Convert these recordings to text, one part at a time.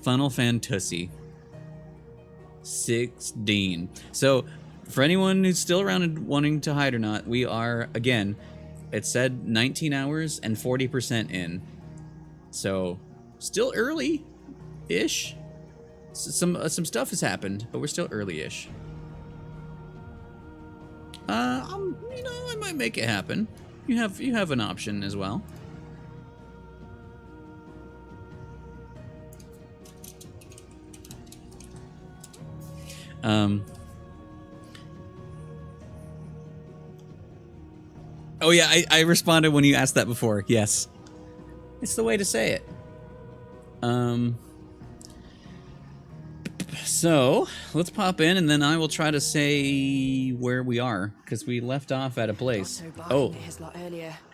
Final Fantasy 16. So, for anyone who's still around and wanting to hide or not, we are, again, it said 19 hours and 40% in. So, still early-ish. Some stuff has happened, but we're still early-ish. I might make it happen. You have an option as well. Oh yeah, I responded when you asked that before. Yes. It's the way to say it. So, let's pop in and then I will try to say where we are, because we left off at a place. Oh,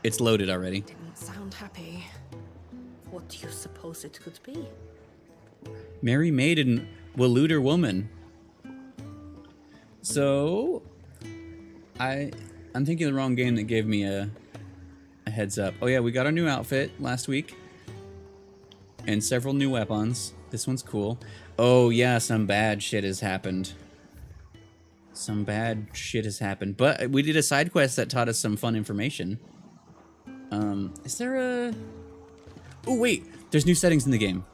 it's loaded already. Didn't sound happy. What do you suppose it could be? Merry Maiden, Waluder Woman. So, I'm thinking of the wrong game that gave me a heads up. Oh yeah, we got our new outfit last week. And several new weapons. This one's cool. Oh yeah, some bad shit has happened. Some bad shit has happened. But we did a side quest that taught us some fun information. Is there a... Oh wait, there's new settings in the game.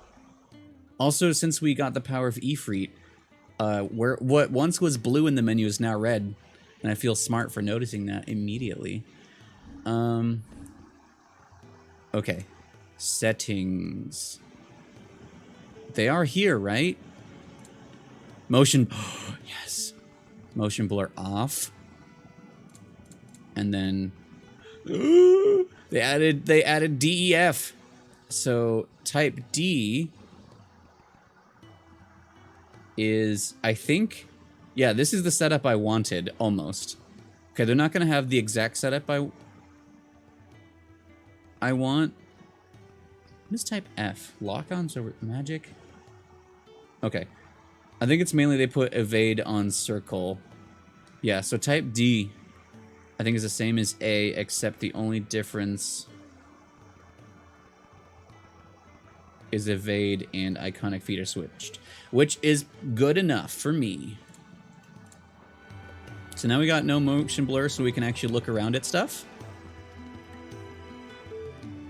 Also, since we got the power of Ifrit, where what once was blue in the menu is now red. And I feel smart for noticing that immediately. Okay. Settings. They are here, right? Motion. Yes. Motion blur off. And then they added DEF. So type D is, I think, yeah, this is the setup I wanted almost. Okay, they're not going to have the exact setup I want. Let's type F. Lock-ons over magic. Okay. I think it's mainly they put evade on circle. Yeah, so type D I think is the same as A, except the only difference is evade and iconic feet are switched, which is good enough for me. So now we got no motion blur, so we can actually look around at stuff.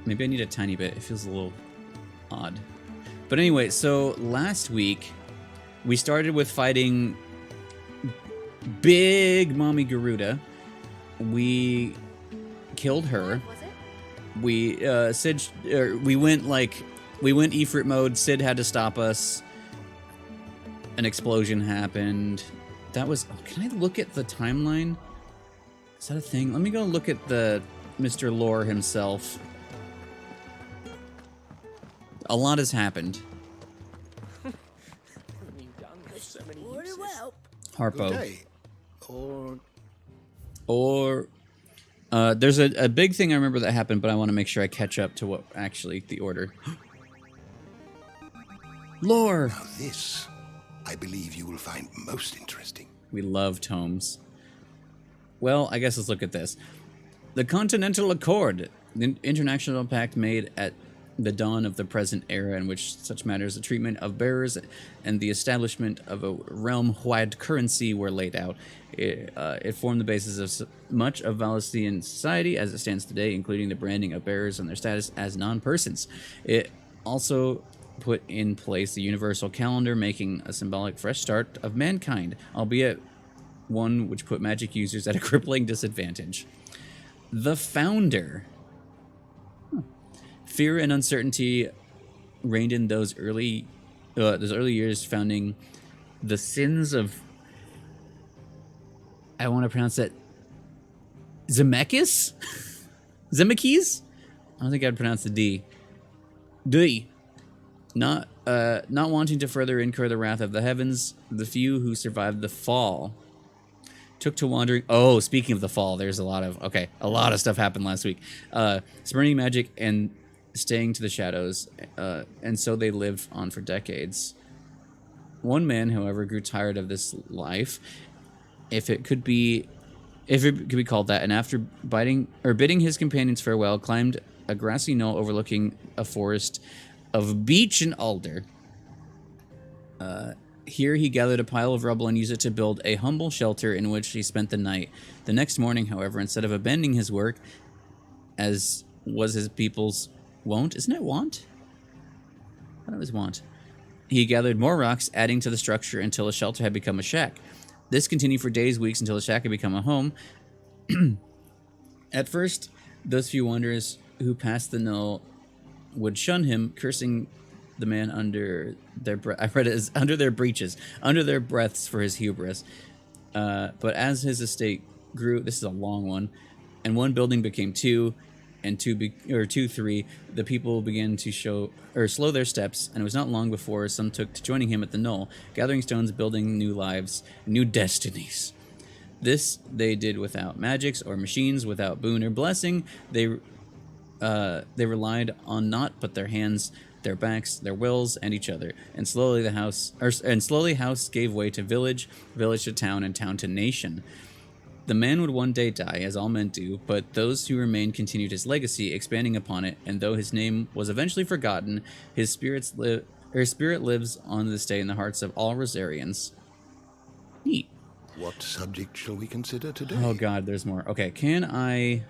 Maybe I need a tiny bit. It feels a little odd. But anyway, so last week we started with fighting Big Mommy Garuda. We killed her. We we went Ifrit mode. Sid had to stop us. An explosion happened. That was... Oh, can I look at the timeline? Is that a thing? Let me go look at the Mr. Lore himself. A lot has happened. Harpo. Or there's a big thing I remember that happened, but I want to make sure I catch up to what actually the order. Lore. Now this, I believe you will find most interesting. We love tomes. Well, I guess let's look at this. The Continental Accord, the international pact made at the dawn of the present era, in which such matters, the treatment of bearers and the establishment of a realm-wide currency were laid out. It formed the basis of much of Valestian society as it stands today, including the branding of bearers and their status as non-persons. It also put in place the universal calendar, making a symbolic fresh start of mankind, albeit one which put magic users at a crippling disadvantage. The founder. Fear and uncertainty reigned in those early years, founding the sins of... I want to pronounce that... Zemeckis? Zemeckis? I don't think I'd pronounce the D. D. Not wanting to further incur the wrath of the heavens, the few who survived the fall took to wandering... Oh, speaking of the fall, there's a lot of stuff happened last week. Spurning magic and staying to the shadows, and so they lived on for decades. One man, however, grew tired of this life, if it could be called that, and after bidding his companions farewell, climbed a grassy knoll overlooking a forest of beech and alder. Here he gathered a pile of rubble and used it to build a humble shelter in which he spent the night. The next morning, however, instead of abandoning his work, as was his people's wont, isn't it wont? I thought it was wont. He gathered more rocks, adding to the structure until the shelter had become a shack. This continued for days, weeks, until the shack had become a home. At first, those few wanderers who passed the knoll would shun him, cursing the man under their I read it as under their breeches, under their breaths for his hubris. But as his estate grew, this is a long one, and one building became two, and two, three, the people began to slow their steps, and it was not long before some took to joining him at the knoll, gathering stones, building new lives, new destinies. This they did without magics or machines, without boon or blessing. They relied on naught but their hands, their backs, their wills, and each other. And slowly house gave way to village, village to town, and town to nation. The man would one day die, as all men do, but those who remained continued his legacy, expanding upon it. And though his name was eventually forgotten, his spirit lives on this day in the hearts of all Rosarians. Neat. What subject shall we consider today? Oh God, there's more. Okay, can I?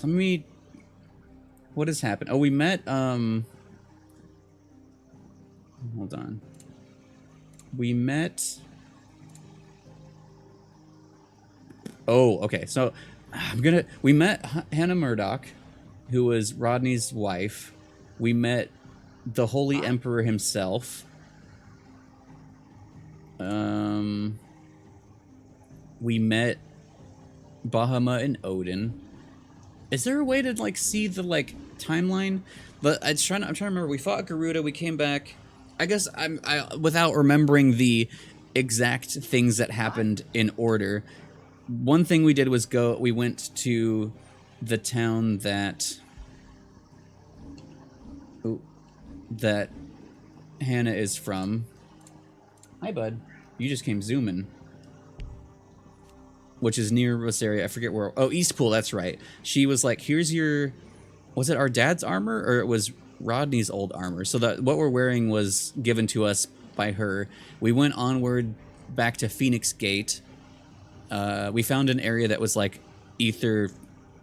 Let me. What has happened? Oh, we met. Hold on. We met. Oh, okay. So we met Hannah Murdoch, who was Rodney's wife. We met the Holy Emperor himself. We met Bahamut and Odin. Is there a way to like see the like timeline? But I'm trying to remember. We fought Garuda. We came back. I guess I without remembering the exact things that happened in order. One thing we did was we went to the town that Hannah is from. Hi, bud. You just came zooming. Which is near Rosaria. I forget where. Oh, Eastpool. That's right. She was like, here's your... Was it our dad's armor? Or it was Rodney's old armor? So that what we're wearing was given to us by her. We went onward back to Phoenix Gate. We found an area that was like ether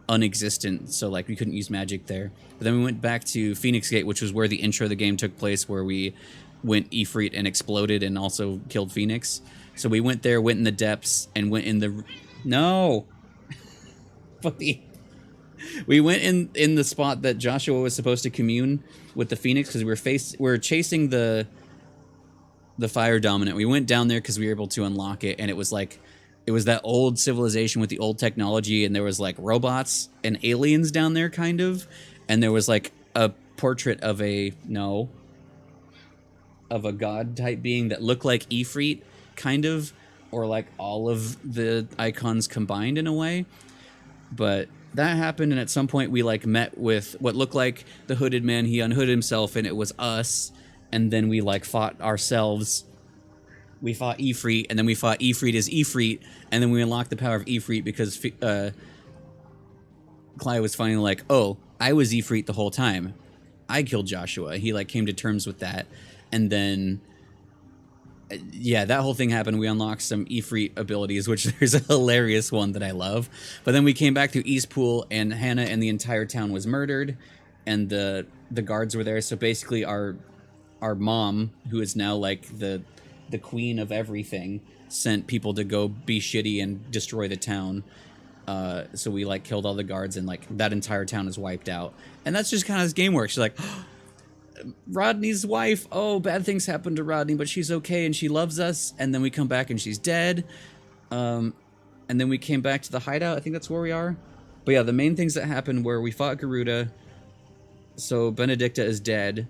unexistent. So like we couldn't use magic there. But then we went back to Phoenix Gate, which was where the intro of the game took place, where we went Ifrit and exploded and also killed Phoenix. So we went there, went in the depths, and went in the... No! Buddy. We went in the spot that Joshua was supposed to commune with the Phoenix, because we were chasing the Fire Dominant. We went down there because we were able to unlock it, and it was like... It was that old civilization with the old technology, and there was like robots and aliens down there, kind of. And there was like a portrait of a god type being that looked like Ifrit, kind of, or like all of the icons combined in a way. But that happened, and at some point we like met with what looked like the hooded man. He unhooded himself, and it was us. And then we like fought ourselves. We fought Ifrit, and then we fought Ifrit as Ifrit, and then we unlocked the power of Ifrit because Clyde was finally like, oh, I was Ifrit the whole time. I killed Joshua. He like came to terms with that. And then, yeah, that whole thing happened. We unlocked some Ifrit abilities, which there's a hilarious one that I love. But then we came back to Eastpool, and Hannah and the entire town was murdered, and the guards were there. So basically our mom, who is now like the queen of everything, sent people to go be shitty and destroy the town. So we like killed all the guards, and like that entire town is wiped out. And that's just kind of how this game works. She's like, Rodney's wife, oh, bad things happened to Rodney, but she's okay and she loves us. And then we come back and she's dead. And then we came back to the hideout. I think that's where we are. But yeah, the main things that happened were we fought Garuda. So Benedicta is dead.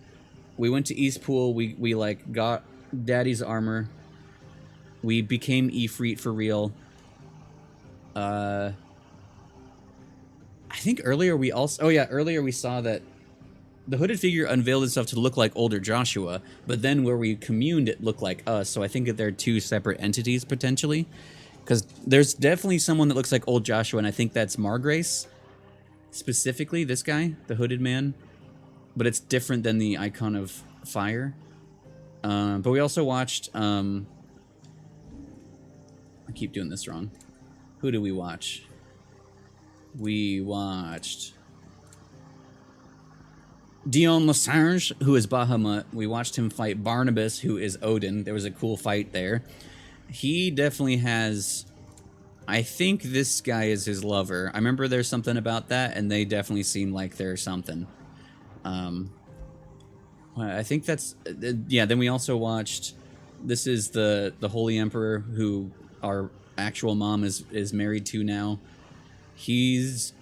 We went to Eastpool. We like got Daddy's armor. We became Ifrit for real. I think earlier we also... Oh yeah, earlier we saw that the hooded figure unveiled itself to look like older Joshua, but then where we communed, it looked like us. So I think that they're two separate entities, potentially. Because there's definitely someone that looks like old Joshua, and I think that's Margrace. Specifically, this guy, the hooded man. but it's different than the Icon of Fire. But we also watched, I keep doing this wrong. Who do we watch? We watched Dion Lesage, who is Bahamut. We watched him fight Barnabas, who is Odin. There was a cool fight there. He definitely has... I think this guy is his lover. I remember there's something about that, and they definitely seem like there's something. I think that's... yeah, then we also watched... This is the Holy Emperor, who our actual mom is married to now. He's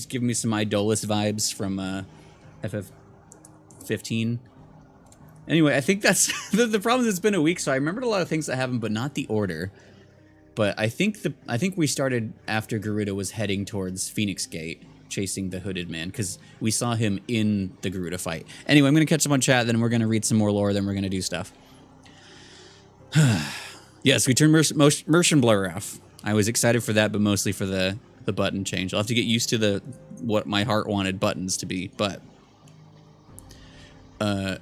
giving me some Idolus vibes from FF15. Anyway, I think that's... the problem is it's been a week, so I remembered a lot of things that happened, but not the order. But I think we started after Garuda was heading towards Phoenix Gate, chasing the hooded man, because we saw him in the Garuda fight. Anyway, I'm going to catch up on chat, then we're going to read some more lore, then we're going to do stuff. Yes, we turned Merchant Blur off. I was excited for that, but mostly for the button change. I'll have to get used to what my heart wanted buttons to be, but... my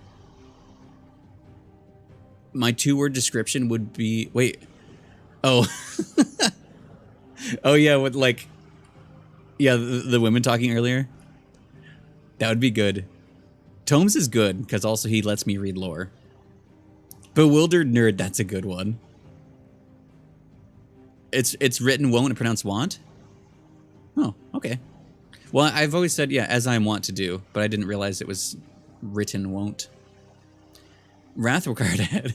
2-word description would be... Wait... Oh. Oh, yeah, with, like... Yeah, the women talking earlier. That would be good. Tomes is good, because also he lets me read lore. Bewildered Nerd, that's a good one. It's written won't and pronounced want? Oh, okay. Well, I've always said, yeah, as I am wont to do, but I didn't realize it was written won't. Wrath required ahead.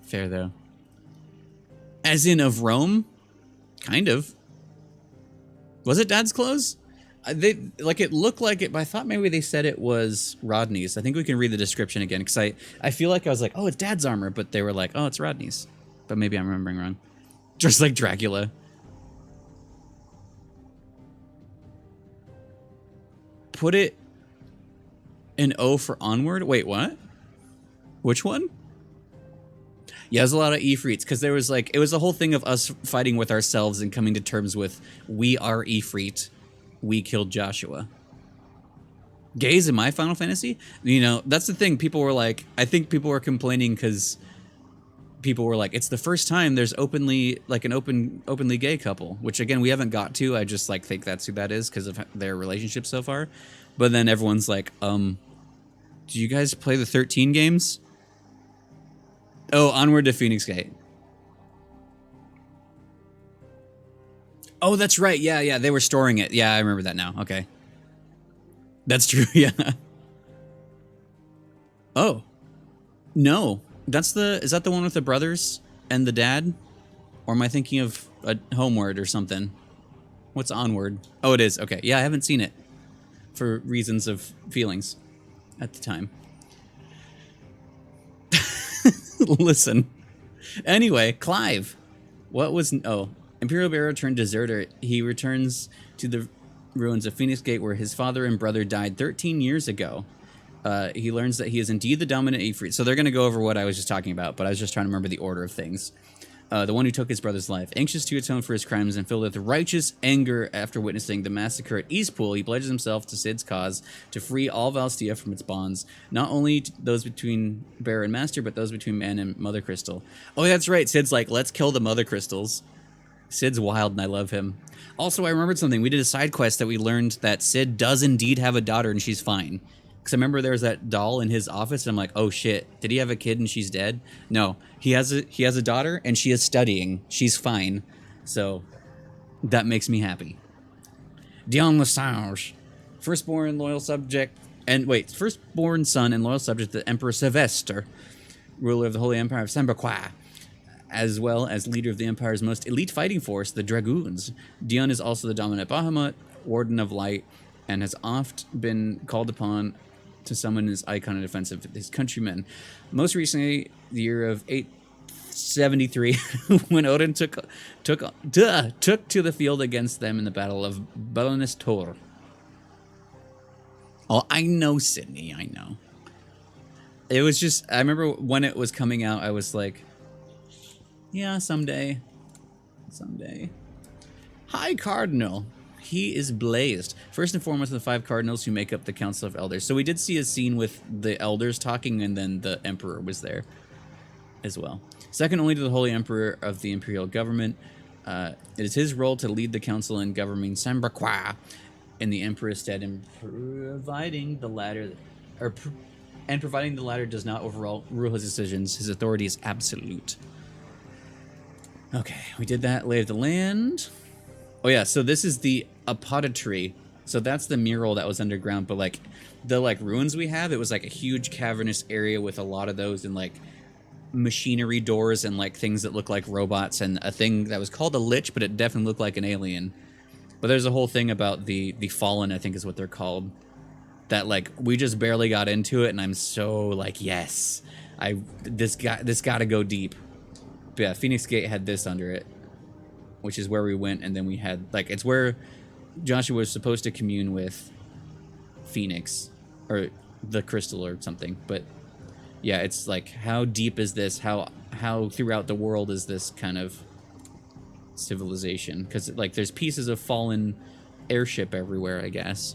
Fair, though. As in of Rome? Kind of. Was it Dad's clothes? It looked like it, but I thought maybe they said it was Rodney's. I think we can read the description again, because I feel like I was like, oh, it's Dad's armor, but they were like, oh, it's Rodney's. But maybe I'm remembering wrong. Just like Dracula. Put it an O for onward? Wait, what? Which one? Yeah, there's a lot of Ifrits, because there was like, it was a whole thing of us fighting with ourselves and coming to terms with, we are Ifrit, we killed Joshua. Gays in my Final Fantasy? You know, that's the thing, people were like, I think people were complaining because people were like, it's the first time there's openly, like an openly gay couple, which again, we haven't got to, I just like think that's who that is because of their relationship so far. But then everyone's like, do you guys play the 13 games? Oh, Onward to Phoenix Gate. Oh, that's right. Yeah, they were storing it. Yeah, I remember that now. Okay. That's true, yeah. Oh. No. Is that the one with the brothers and the dad? Or am I thinking of a Homeward or something? What's Onward? Oh, it is. Okay. Yeah, I haven't seen it. For reasons of feelings at the time. Listen. Anyway, Clive. What was... Oh. Imperial Bearer turned deserter. He returns to the ruins of Phoenix Gate where his father and brother died 13 years ago. He learns that he is indeed the dominant Ifrit. So they're going to go over what I was just talking about, but I was just trying to remember the order of things. The one who took his brother's life. Anxious to atone for his crimes and filled with righteous anger after witnessing the massacre at Eastpool, he pledges himself to Cid's cause to free all Valstia from its bonds, not only those between Bearer and Master, but those between man and Mother Crystal. Oh, that's right. Cid's like, let's kill the Mother Crystals. Cid's wild, and I love him. Also, I remembered something. We did a side quest that we learned that Cid does indeed have a daughter, and she's fine. Because I remember there was that doll in his office, and I'm like, oh shit, did he have a kid and she's dead? No, he has a daughter, and she is studying. She's fine. So, that makes me happy. Dion Lesage. Firstborn son and loyal subject to Emperor Sylvester, ruler of the Holy Empire of Croix, as well as leader of the Empire's most elite fighting force, the Dragoons. Dion is also the dominant Bahamut, Warden of Light, and has oft been called upon to summon his icon in defense of his countrymen. Most recently, the year of 873, when Odin took to the field against them in the Battle of Belonis Tor. Oh, I know, Sydney, I know. It was just, I remember when it was coming out, I was like, yeah, someday. Hi, Cardinal. He is blazed. First and foremost, the 5 cardinals who make up the Council of Elders. So we did see a scene with the elders talking, and then the Emperor was there as well. Second only to the Holy Emperor of the Imperial Government. It is his role to lead the council in governing Croix in the Emperor's stead, and providing the latter, providing the latter does not overrule his decisions. His authority is absolute. Okay, we did that. Lay of the land. Oh yeah, so this is the apoditry. So that's the mural that was underground, but like the ruins we have, it was like a huge cavernous area with a lot of those and like machinery doors and like things that look like robots, and a thing that was called a lich, but it definitely looked like an alien. But there's a whole thing about the fallen, I think is what they're called, that like we just barely got into it, and I'm so like, yes, this got to go deep. But yeah, Phoenix Gate had this under it, which is where we went, and then we had like, it's where Joshua was supposed to commune with Phoenix or the crystal or something. But yeah, it's like, how deep is this? How throughout the world is this kind of civilization? Because like there's pieces of fallen airship everywhere, I guess.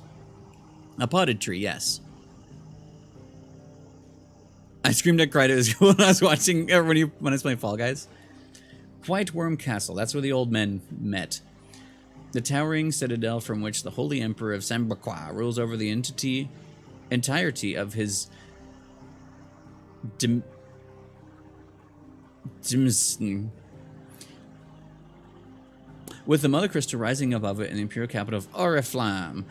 A potted tree, yes. I screamed at Krytos when I was watching, when I was playing Fall Guys. White Worm Castle, that's where the old men met. The towering citadel from which the Holy Emperor of Croix rules over the entirety of his with the Mother Crystal rising above it in the imperial capital of Oriflamme,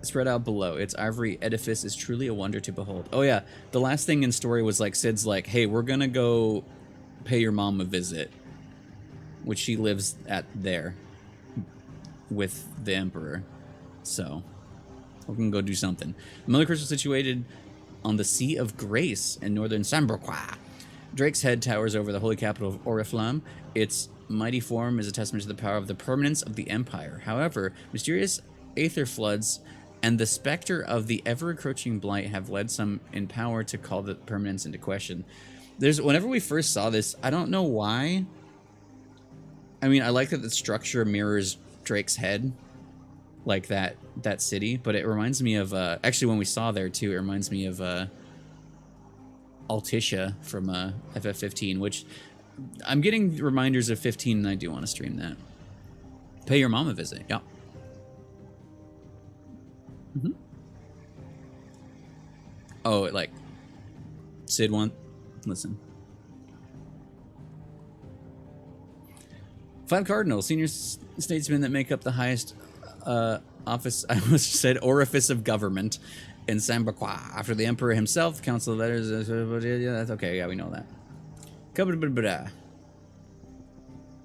spread out below. Its ivory edifice is truly a wonder to behold. Oh yeah, the last thing in story was like Sid's like, hey, we're gonna go pay your mom a visit, which she lives at there with the Emperor. So we're gonna go do something. The Mother Crystal is situated on the Sea of Grace in northern Croix. Drake's Head towers over the holy capital of Oriflamme. Its mighty form is a testament to the power of the permanence of the Empire. However, mysterious aether floods and the specter of the ever-encroaching blight have led some in power to call the permanence into question. Whenever we first saw this, I don't know why. I mean, I like that the structure mirrors Drake's Head, like that city, but it reminds me of actually when we saw there too, it reminds me of Altissia from FF15, which I'm getting reminders of 15, and I do want to stream that. Pay your mom a visit. Yeah. Mm-hmm. Oh, like Sid one. Listen. 5 cardinals, senior statesmen that make up the highest office, I almost said orifice of government in Croix. After the emperor himself, council of letters, yeah, that's okay, yeah, we know that.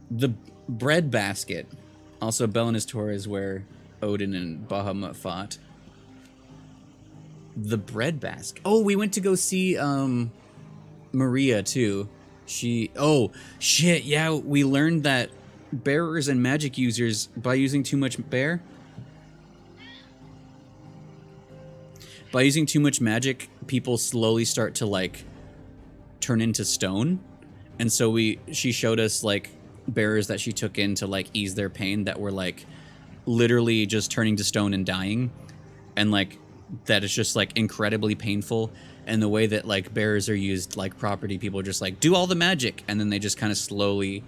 The bread basket. Also, Belinus Torres, where Odin and Bahamut fought. The bread basket. Oh, we went to go see Maria too. Oh shit, yeah, we learned that bearers and magic users, by using too much magic, people slowly start to like turn into stone. And so she showed us like bearers that she took in to like ease their pain that were like literally just turning to stone and dying, and like that is just like incredibly painful. And the way that like bearers are used like property, people are just like, do all the magic, and then they just kind of slowly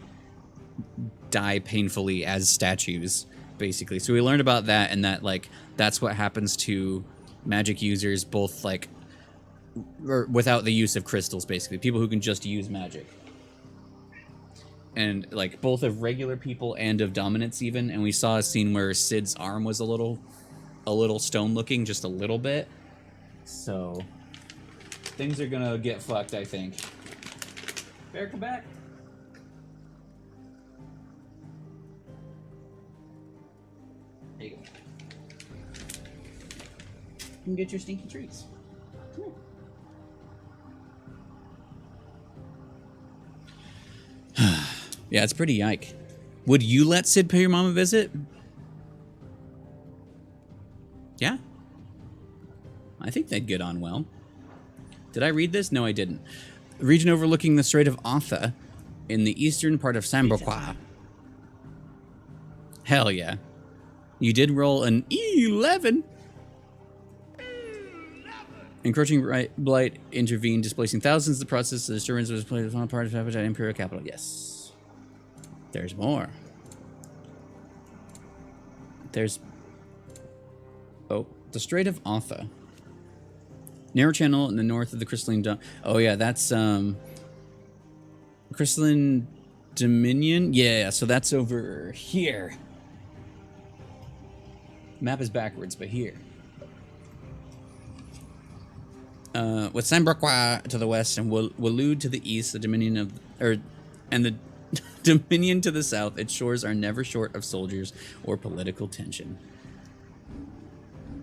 die painfully as statues, basically. So we learned about that, and that like that's what happens to magic users, both like or without the use of crystals, basically people who can just use magic, and like both of regular people and of dominance even. And we saw a scene where Sid's arm was a little stone looking, just a little bit. So things are gonna get fucked, I think. Bear, come back. There you go. You can get your stinky treats. Come here. Yeah, it's pretty yike. Would you let Sid pay your mom a visit? Yeah? I think they'd get on well. Did I read this? No, I didn't. Region overlooking the Strait of Otha in the eastern part of Croix. Hell yeah. You did roll an 11. Encroaching blight intervened, displacing thousands. The process of disturbance was played upon part of habitat imperial capital. Yes. There's more. There's... Oh, the Strait of Otha. Narrow channel in the north of the Crystalline Dome. Oh yeah, that's Crystalline Dominion? Yeah, so that's over here. Map is backwards, but here. With Croix to the west and Waloed to the east, the Dominion of... and the Dominion to the south, its shores are never short of soldiers or political tension.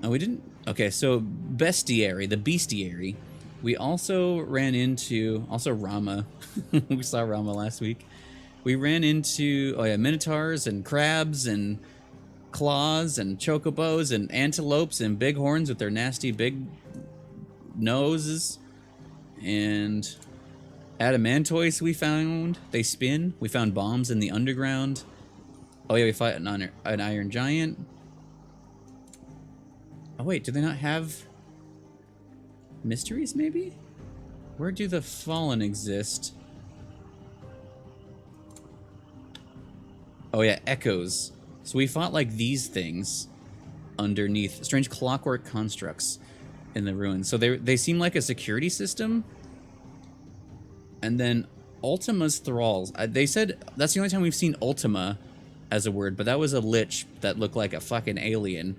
Oh, we didn't... Okay, so Bestiary, the Bestiary. We also ran into... Also Rama. We saw Rama last week. We ran into... Oh yeah, Minotaurs and crabs and claws and chocobos and antelopes and bighorns with their nasty big noses. And adamantoids we found. They spin. We found bombs in the underground. Oh yeah, we fought an iron giant. Oh wait, do they not have mysteries maybe? Where do the fallen exist? Oh yeah, echoes. So we fought like these things underneath. Strange clockwork constructs in the ruins. So they seem like a security system. And then Ultima's thralls. They said that's the only time we've seen Ultima as a word, but that was a lich that looked like a fucking alien.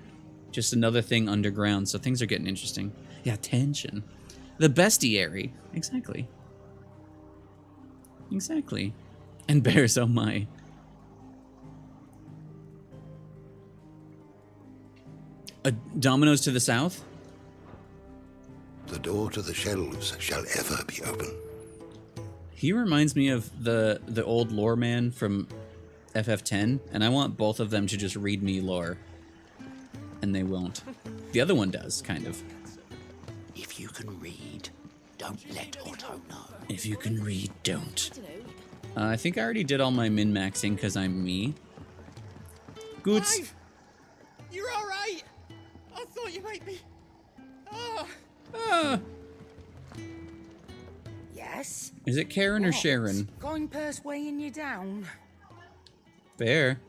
Just another thing underground, so things are getting interesting. Yeah, tension. The bestiary. Exactly. Exactly. And bears, oh my. Dominoes to the south? The door to the shelves shall ever be open. He reminds me of the old lore man from FF10, and I want both of them to just read me lore. And they won't. The other one does, kind of. If you can read, don't let Otto know. If you can read, don't. I think I already did all my min-maxing because I'm me. Good. You're all right. I thought you might be. Yes? Is it Karen or Sharon? Going purse weighing you down? Bear.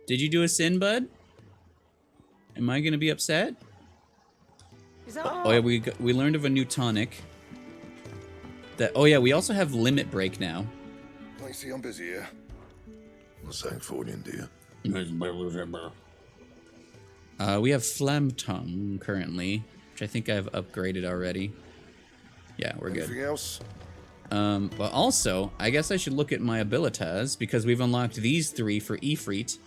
Did you do a sin, bud? Am I gonna be upset? Is that all? Oh yeah, we learned of a new tonic. That oh yeah, we also have limit break now. I see I'm busy here. What's that for you, dear? We have Flam Tongue currently, which I think I've upgraded already. Yeah, we're good. Anything else? But also, I guess I should look at my abilitas because we've unlocked these three for Ifrit.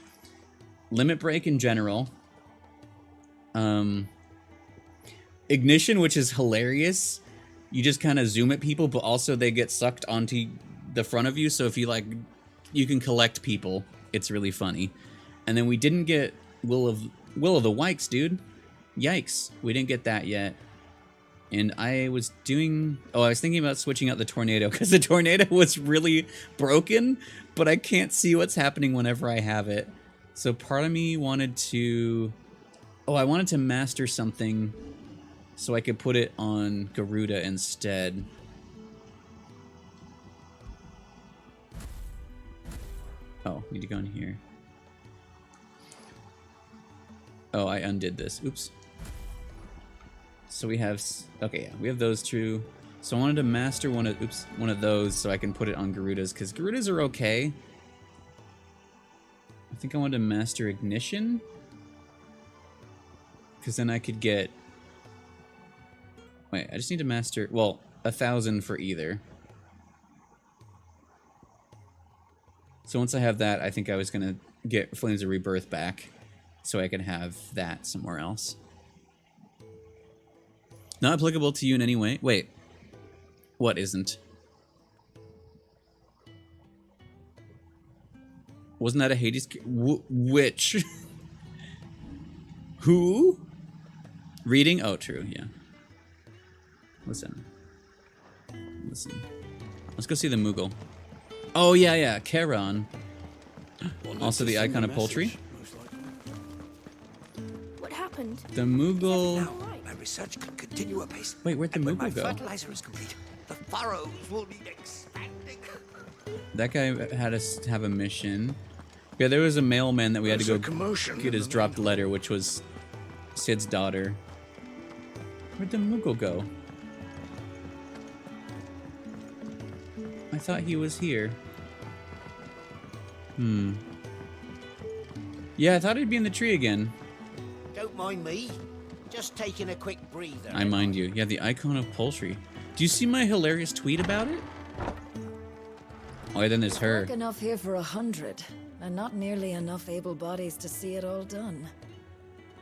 Limit break in general. Ignition, which is hilarious. You just kind of zoom at people, but also they get sucked onto the front of you. So if you like, you can collect people. It's really funny. And then we didn't get Will of the Wikes, dude. Yikes, we didn't get that yet. And I was thinking about switching out the tornado because the tornado was really broken, but I can't see what's happening whenever I have it. So part of me wanted to... Oh, I wanted to master something so I could put it on Garuda instead. Oh, need to go in here. Oh, I undid this. Oops. So we have... Okay, yeah, we have those two. So I wanted to master one of those so I can put it on Garudas, because Garudas are okay. I think I wanted to master Ignition. Because then I could get... Wait, I just need to master... Well, 1,000 for either. So once I have that, I think I was going to get Flames of Rebirth back. So I can have that somewhere else. Not applicable to you in any way. Wait. What isn't? Wasn't that a Hades... Which? Who? Reading? Oh, true, yeah. Listen. Let's go see the Moogle. Oh, yeah, Charon. Also the Icon of Poultry. The Moogle. Now, my research can continue apace. Wait, where'd the And when Moogle my go? fertilizer is complete, the furrows will need expanding. That guy had us have a mission. Yeah, there was a mailman that we had to There's a go commotion get in his the dropped letter, which was Sid's daughter. Where'd the Moogle go? I thought he was here. Yeah, I thought he'd be in the tree again. Don't mind me. Just taking a quick breather. I mind you. Yeah, the icon of poultry. Do you see my hilarious tweet about it? Oh, then there's her. Work enough here for 100, and not nearly enough able bodies to see it all done.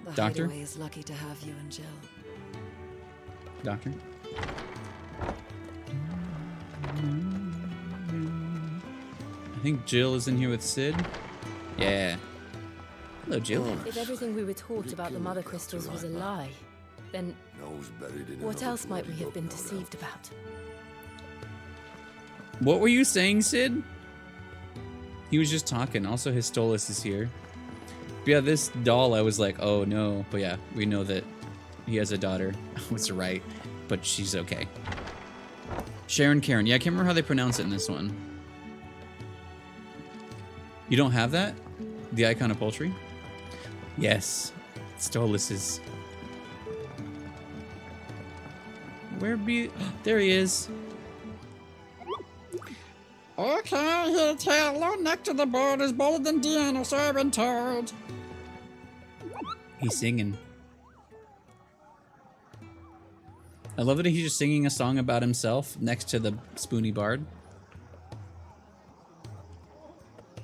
The Doctor? hideaway is lucky to have you and Jill. Doctor? I think Jill is in here with Sid. Yeah. Hello, Jill. If everything we were taught about the mother crystals was a lie, then Nose buried in what another else might we bloody have been book, no doubt. deceived about? What were you saying, Sid? He was just talking. Also, Histolus is here. But yeah, this doll, I was like, oh no. But yeah, we know that he has a daughter. I was right, but she's okay. Sharon Karen. Yeah, I can't remember how they pronounce it in this one. You don't have that? The icon of poultry? Yes. Stolus is. Where be? There he is. Okay, he'll tell. Low neck to the board is bolder than Deanna, so I've been told. He's singing. I love that he's just singing a song about himself next to the Spoony Bard.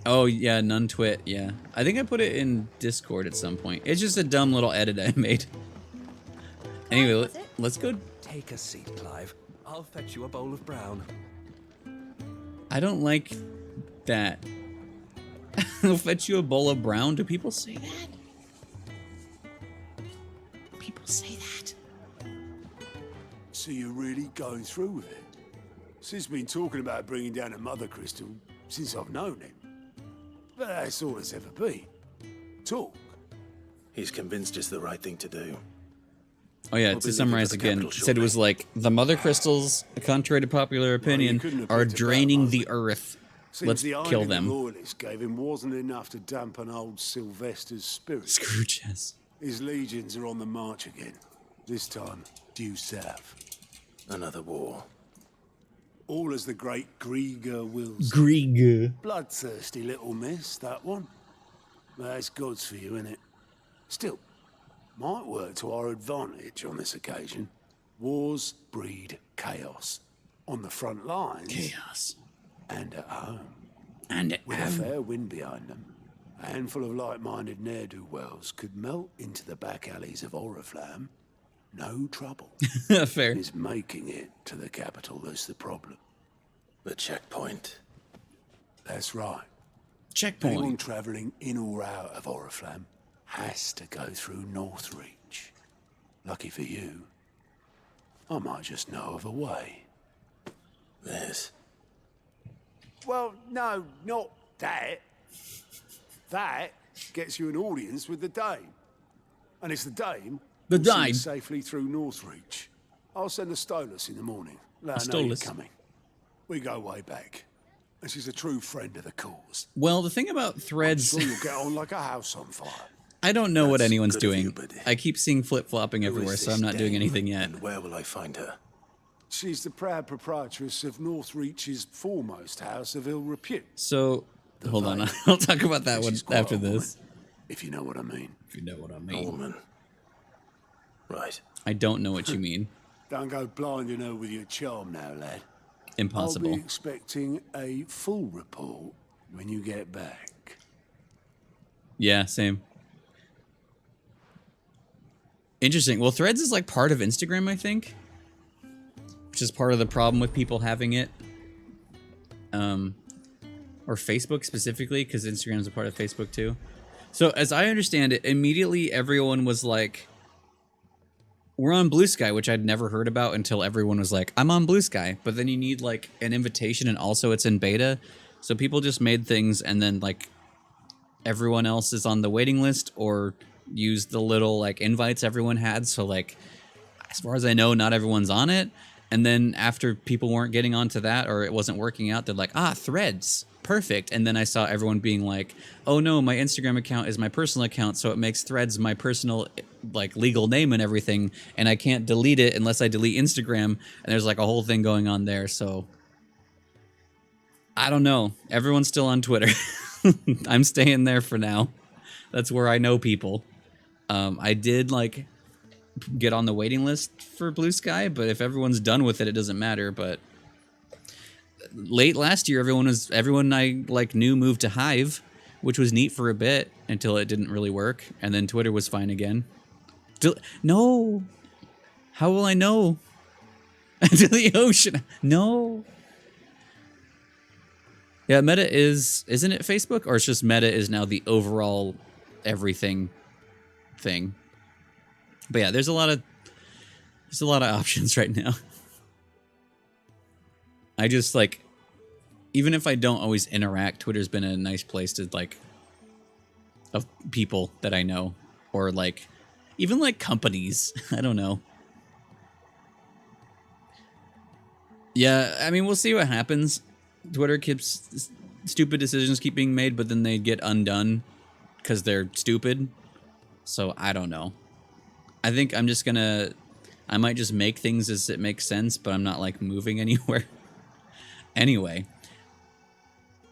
Oh, yeah, Nuntwit, yeah. I think I put it in Discord at some point. It's just a dumb little edit I made. Anyway, let's go. Take a seat, Clive. I'll fetch you a bowl of brown. I don't like that. I'll fetch you a bowl of brown. Do people say that? People say that. So you're really going through with it? Sid's been talking about bringing down a mother crystal since I've known him. But that's all it's ever been. Talk. He's convinced it's the right thing to do. Oh yeah, We'll to be summarize looking for the again, capital said it was shortly. like, the mother crystals, contrary to popular opinion, couldn't have are picked a better draining moment. the earth. Seems Let's the kill iron them. the royalists gave him wasn't enough to dampen old Sylvester's spirit. Scrooge has. His legions are on the march again. This time, due south. Another war. All as the great Grieger wills. Grieg. Bloodthirsty little miss, that one. That's God's for you, innit? Still, might work to our advantage on this occasion. Wars breed chaos. On the front lines Chaos. and at home. And With a fair wind behind them, a handful of like-minded ne'er-do-wells could melt into the back alleys of Oriflamme. No trouble. fair. It's making it to the capital that's the problem. The checkpoint. That's right. Checkpoint. Anyone travelling in or out of Oriflamme has to go through Northreach. Lucky for you, I might just know of a way. This. Well, no, not that. That gets you an audience with the Dame. And it's the Dame The who'll see you Dame? safely through Northreach. I'll send a Stolus in the morning. Let her know you're Stolus? coming. We go way back. And she's a true friend of the cause. Well, the thing about threads, So you'll get on like a house on fire. I don't know what That's anyone's good of doing. you, buddy. I keep seeing flip-flopping Who everywhere, is so this I'm not doing dame, anything yet. And where will I find her? She's the proud proprietress of Northreach's foremost house of ill repute. So, hold on. Vine. I'll talk about that one She's quite after a woman, this. if you know what I mean. If you know what I A mean. woman. Right. I don't know what you mean. Don't go blinding her with your charm now, lad. I'll Impossible. be expecting a full report when you get back. Yeah, same. Interesting. Well, Threads is like part of Instagram, I think. Which is part of the problem with people having it. Or Facebook specifically, because Instagram is a part of Facebook too. So as I understand it, immediately everyone was like, we're on Blue Sky, which I'd never heard about until everyone was like, I'm on Blue Sky. But then you need like an invitation and also it's in beta. So people just made things and then like everyone else is on the waiting list or use the little like invites everyone had. So like, as far as I know, not everyone's on it. And then after people weren't getting onto that or it wasn't working out, they're like, Threads, perfect. And then I saw everyone being like, oh no, my Instagram account is my personal account, so it makes Threads my personal like legal name and everything, and I can't delete it unless I delete Instagram. And there's like a whole thing going on there. So I don't know. Everyone's still on Twitter. I'm staying there for now. That's where I know people. I did like get on the waiting list for Blue Sky, but if everyone's done with it, it doesn't matter. But late last year, everyone I like knew moved to Hive, which was neat for a bit until it didn't really work, and then Twitter was fine again. No, how will I know? To the ocean, no. Yeah, Meta isn't it Facebook, or it's just Meta is now the overall everything thing. But yeah, there's a lot of options right now. I just like, even if I don't always interact, Twitter's been a nice place to like, of people that I know, or like, even like companies. I don't know. Yeah, I mean, we'll see what happens. Twitter keeps stupid decisions keep being made, but then they get undone because they're stupid. So I don't know. I think I might just make things as it makes sense, but I'm not like moving anywhere. Anyway,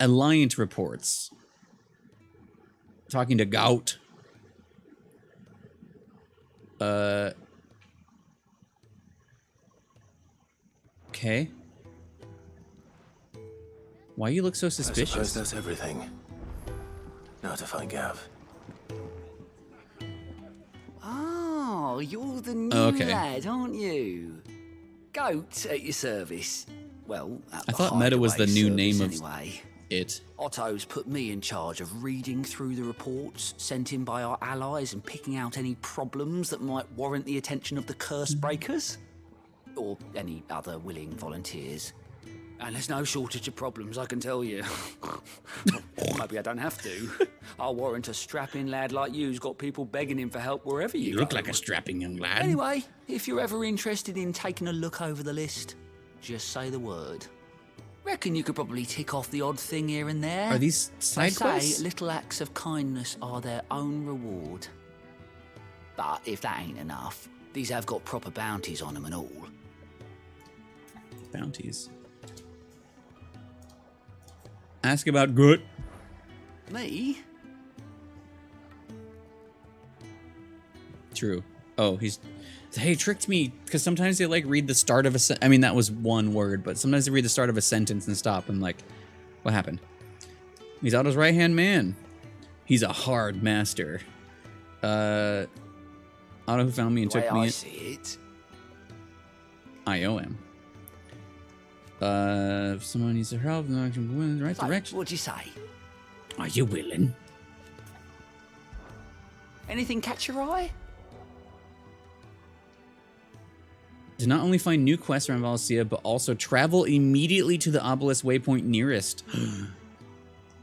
Alliant reports. Talking to Gout. Okay. Why you look so I suppose suspicious? that's everything. Now to find Gav. Oh, you're the new lad, aren't you? Goat at your service. Well, I thought Meta was the new name of anyway. it. Otto's put me in charge of reading through the reports sent in by our allies and picking out any problems that might warrant the attention of the curse breakers. Or any other willing volunteers. And there's no shortage of problems, I can tell you. Maybe I don't have to. I'll warrant a strapping lad like you's got people begging him for help wherever you You look like a strapping young lad. Anyway, if you're ever interested in taking a look over the list, just say the word. Reckon you could probably tick off the odd thing here and there. Are these side They quests? say little acts of kindness are their own reward. But if that ain't enough, these have got proper bounties on them and all. Bounties. Ask about good. Me? True. Oh, hey, tricked me. Because sometimes they like read the start of a I mean, that was one word, but sometimes they read the start of a sentence and stop. I'm like, what happened? He's Otto's right-hand man. He's a hard master. Otto who found me and took me I in. see it. I owe him. If someone needs to help, then I can go in the right direction. What'd you say? Are you willing? Anything catch your eye? To not only find new quests around Valencia, but also travel immediately to the obelisk waypoint nearest.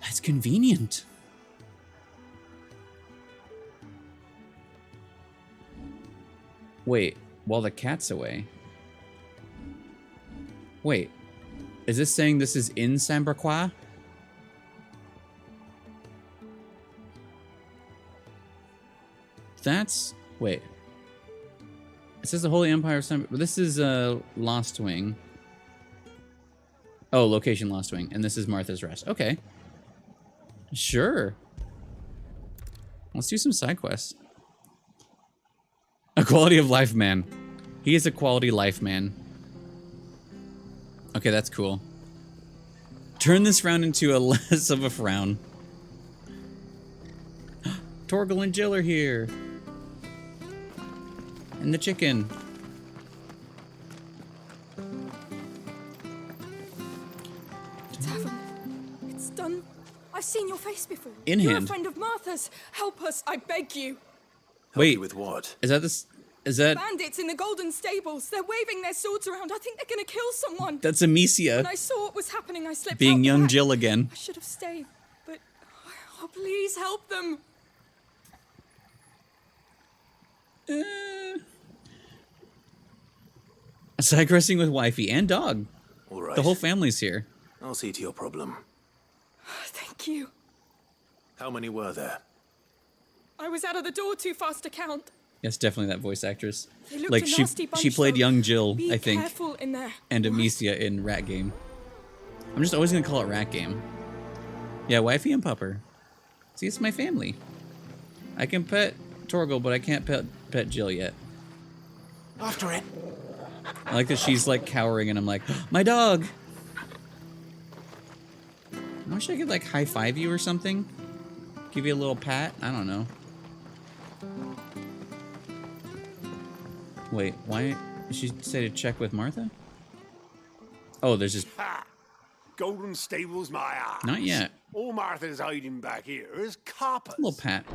That's convenient. Wait, while the cat's away. Wait, is this saying this is in Croix? That's... wait. It says the Holy Empire of San... but this is Lost Wing. Oh, location Lost Wing. And this is Martha's Rest. Okay. Sure. Let's do some side quests. A quality of life man. He is a quality life man. Okay, that's cool. Turn this frown into a less of a frown. Torgal and Jill are here. And the chicken. Tavern. It's done. I've seen your face before. In You're hand. a friend of Martha's. Help us, I beg you. Wait, with what? Is that this? Is that? Bandits in the Golden Stables. They're waving their swords around. I think they're gonna kill someone. That's Amicia. When I saw what was happening, I slipped Being out the young back. Jill again. I should have stayed, but oh, please help them. Side questing with wifey and dog. All right. The whole family's here. I'll see to your problem. Thank you. How many were there? I was out of the door too fast to count. Yes, definitely that voice actress. They looked Like a she nasty bunch, played though. young Jill, Be I think, careful in there. and What? Amicia in Rat Game. I'm just always gonna call it Rat Game. Yeah, wifey and pupper. See, it's my family. I can pet Torgal, but I can't pet Jill yet. After it. I like that she's like cowering, and I'm like, my dog. I wish I could like high five you or something. Give you a little pat. I don't know. Wait, why? She said to check with Martha? Oh, there's just... Ha! Golden Stable's my ass. Not yet. All Martha's hiding back here is coppers. A little pat.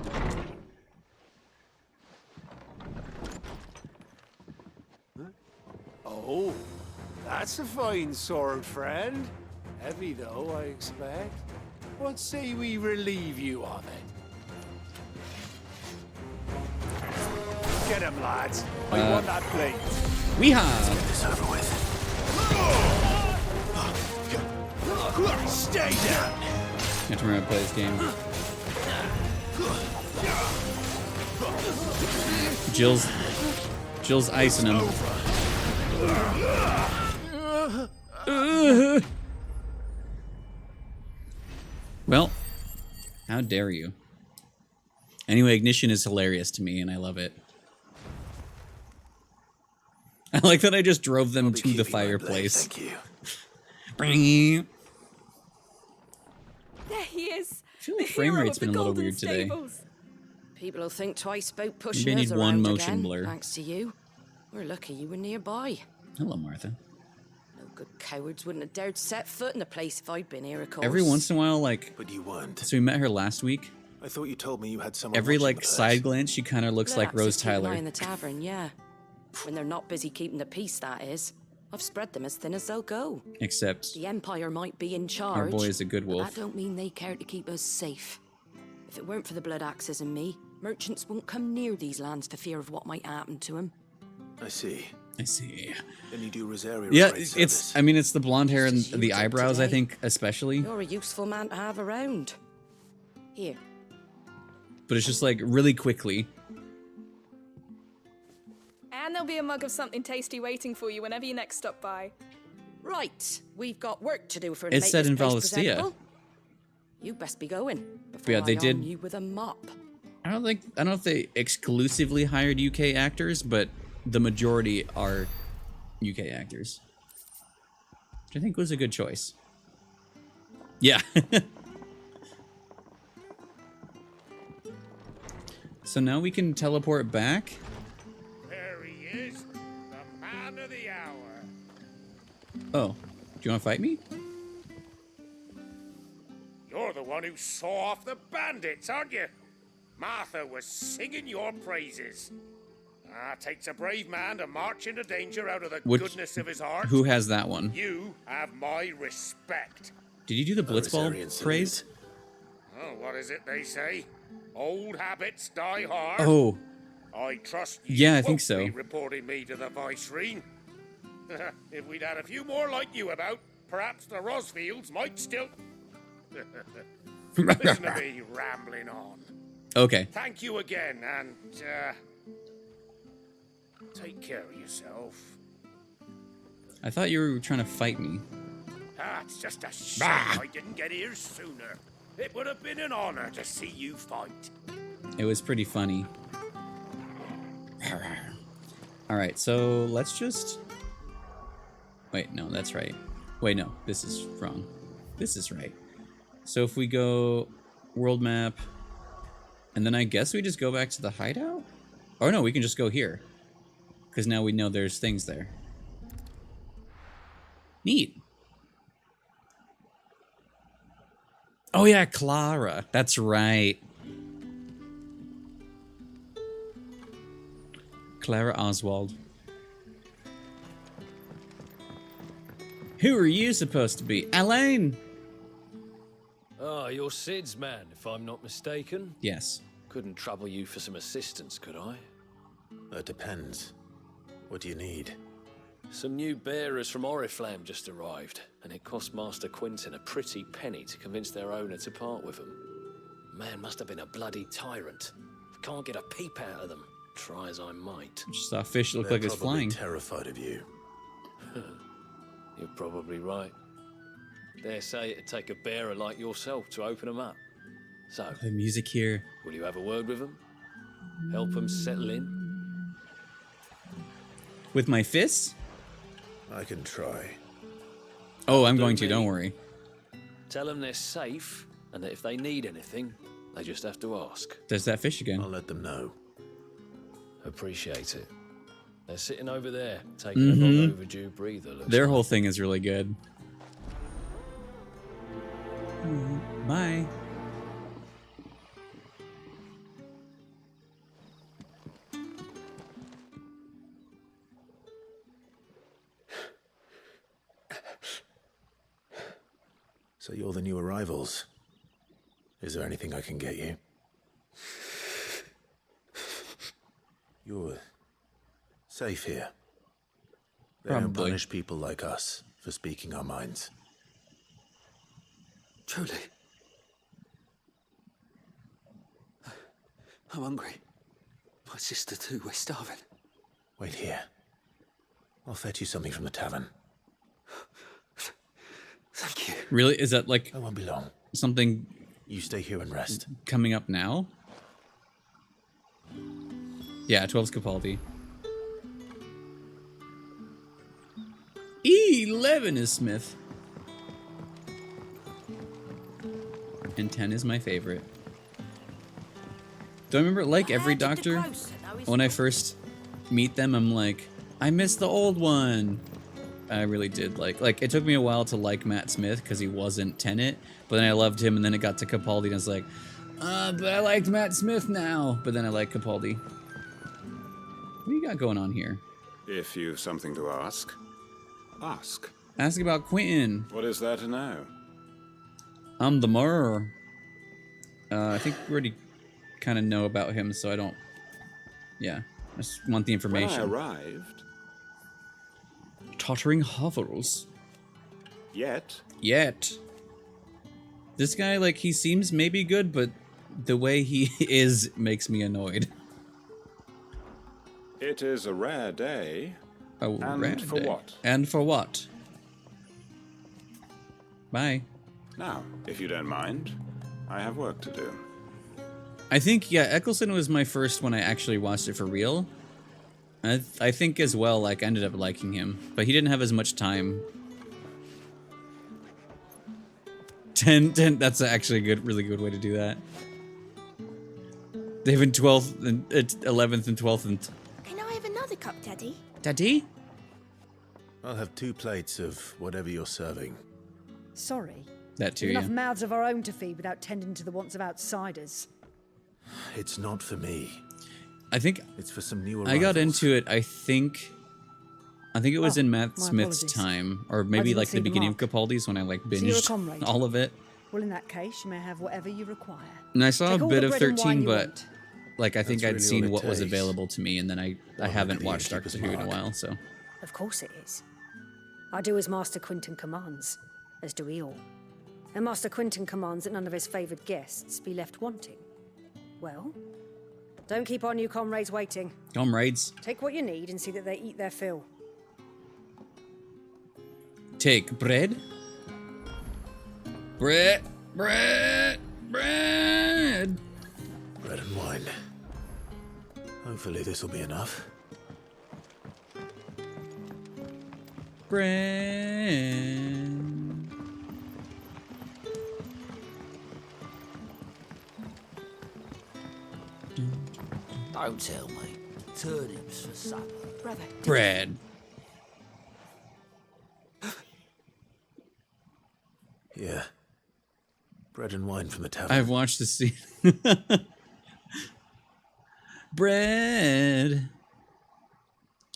Oh, that's a fine sword, friend. Heavy, though, I expect. What say we relieve you of it? Get him, lads. I want that plate. Weehaw! It's over with. Stay down. I have to remember to play this game. Jill's icing him. Well, how dare you? Anyway, Ignition is hilarious to me, and I love it. I like that I just drove them to the fireplace. Thank you. I There he is. feel like The frame hero rate's of the been a little Golden weird today. Stables. People will think twice about pushing Maybe I us need one around motion again, blur. thanks to you. We're lucky you were nearby. Hello, Martha. No good cowards wouldn't have dared set foot in the place if I'd been here, of course. Every once in a while, like, But you weren't. so we met her last week. I thought you told me you had someone Every watching like the place. side glance, she kind of looks Blood like Rose axes keep an eye Tyler. in the tavern, yeah. When they're not busy keeping the peace, that is. I've spread them as thin as they'll go. Except The Empire might be in charge. our boy is a good but wolf. that don't mean they care to keep us safe. If it weren't for the blood axes and me, merchants won't come near these lands for fear of what might happen to them. I see. I see. Then you do Rosario. Yeah, trade it's. service. I mean, it's the blonde hair and Just as you the did eyebrows. I today. think especially, You're a useful man to have around. Here. but it's just like really quickly. And there'll be a mug of something tasty waiting for you whenever you next stop by. Right, we've got work to do for It said this in place Valistia. presentable. You best be going before Yeah, they I did- arm you with a mop. I don't know if they exclusively hired UK actors, but the majority are UK actors, which I think was a good choice. Yeah. So now we can teleport back. There he is, the man of the hour. Oh, do you want to fight me? You're the one who saw off the bandits, aren't you? Martha was singing your praises. Takes a brave man to march into danger out of the goodness of his heart. Who has that one? You have my respect. Did you do the Blitzball Rosarian salute. praise? Oh, what is it they say? Old habits die hard. Oh, I trust you Yeah, I think won't so. be reporting me to the Viceroy. If we'd had a few more like you about, perhaps the Rosfields might still... Listen to me rambling on. okay. Thank you again, and, take care of yourself. I thought you were trying to fight me. It's just a shame I didn't get here sooner. It would have been an honor to see you fight. It was pretty funny. All right, so let's just... Wait, no, that's right. Wait, no, this is wrong. This is right. So if we go world map, and then I guess we just go back to the hideout? Or no, we can just go here. Because now we know there's things there. Neat. Oh yeah, Clara. That's right. Clara Oswald. Who are you supposed to be? Alain! Ah, you're Sid's man, if I'm not mistaken. Yes. Couldn't trouble you for some assistance, could I? That depends. What do you need? Some new bearers from Oriflamme just arrived, and it cost Master Quinton a pretty penny to convince their owner to part with them. Man must have been a bloody tyrant. Can't get a peep out of them, try as I might. Just saw a fish that looked like it's flying. Terrified of you. You're probably right. Dare say it'd take a bearer like yourself to open them up. So, The music here. will you have a word with them? Help them settle in? With my fists? I can try. Oh, I'm going to, don't worry. Tell them they're safe, and that if they need anything, they just have to ask. There's that fish again. I'll let them know. Appreciate it. They're sitting over there, taking a long overdue breather. Their whole thing is really good. Bye. So you're the new arrivals. Is there anything I can get you? You're safe here. They don't Probably. punish people like us for speaking our minds. Truly. I'm hungry. My sister too, we're starving. Wait here. I'll fetch you something from the tavern. Thank you. Really? Is that like I won't be long. something You stay here and rest. coming up now? Yeah, 12's Capaldi. 11 is Smith. And 10 is my favorite. Do I remember, like every doctor, when I first meet them, I'm like, I miss the old one. I really did like it took me a while to like Matt Smith because he wasn't Tenet, but then I loved him, and then it got to Capaldi and I was like, but I liked Matt Smith now, but then I like Capaldi. What do you got going on here? If you've something to ask, ask. Ask about Quentin. What is there to know? I'm the Murr. I think we already kind of know about him, so I don't. Yeah, I just want the information. When I arrived. Tottering hovels. Yet. This guy, like, he seems maybe good, but the way he is makes me annoyed. It is a rare day. And for what? And for what? Bye. Now, if you don't mind, I have work to do. I think, yeah, Eccleston was my first when I actually watched it for real. I think as well, like, I ended up liking him, but he didn't have as much time. 10, that's actually a good, really good way to do that. They've been 12th and 11th and 12th and... Can I have another cup, Daddy? Daddy? I'll have 2 plates of whatever you're serving. Sorry. That too, We've yeah. enough mouths of our own to feed without tending to the wants of outsiders. It's not for me. I think it's for some new I arrivals. got into it, I think it was in Matt my Smith's apologies. time, or I maybe didn't like see the the beginning mark. of Capaldi's when I like So you're a binged comrade? all of it. Well, in that case, you may have whatever you require. And I saw Take a all bit the of bread and wine 13, you but want. like I think That's I'd really seen all it what was takes. available to me, and then I haven't the watched Doctor innkeeper's Who in a mark. while, so. Of course it is. I do as Master Quinton commands, as do we all. And Master Quinton commands that none of his favoured guests be left wanting. Well, don't keep our new comrades waiting. Comrades, Take what you need and see that they eat their fill. take bread. Bread. Bread and wine. Hopefully this will be enough. Bread. Don't tell me. Turnips for supper. Brother. Bread. Yeah. Bread and wine from the tavern. I've watched the scene. Bread.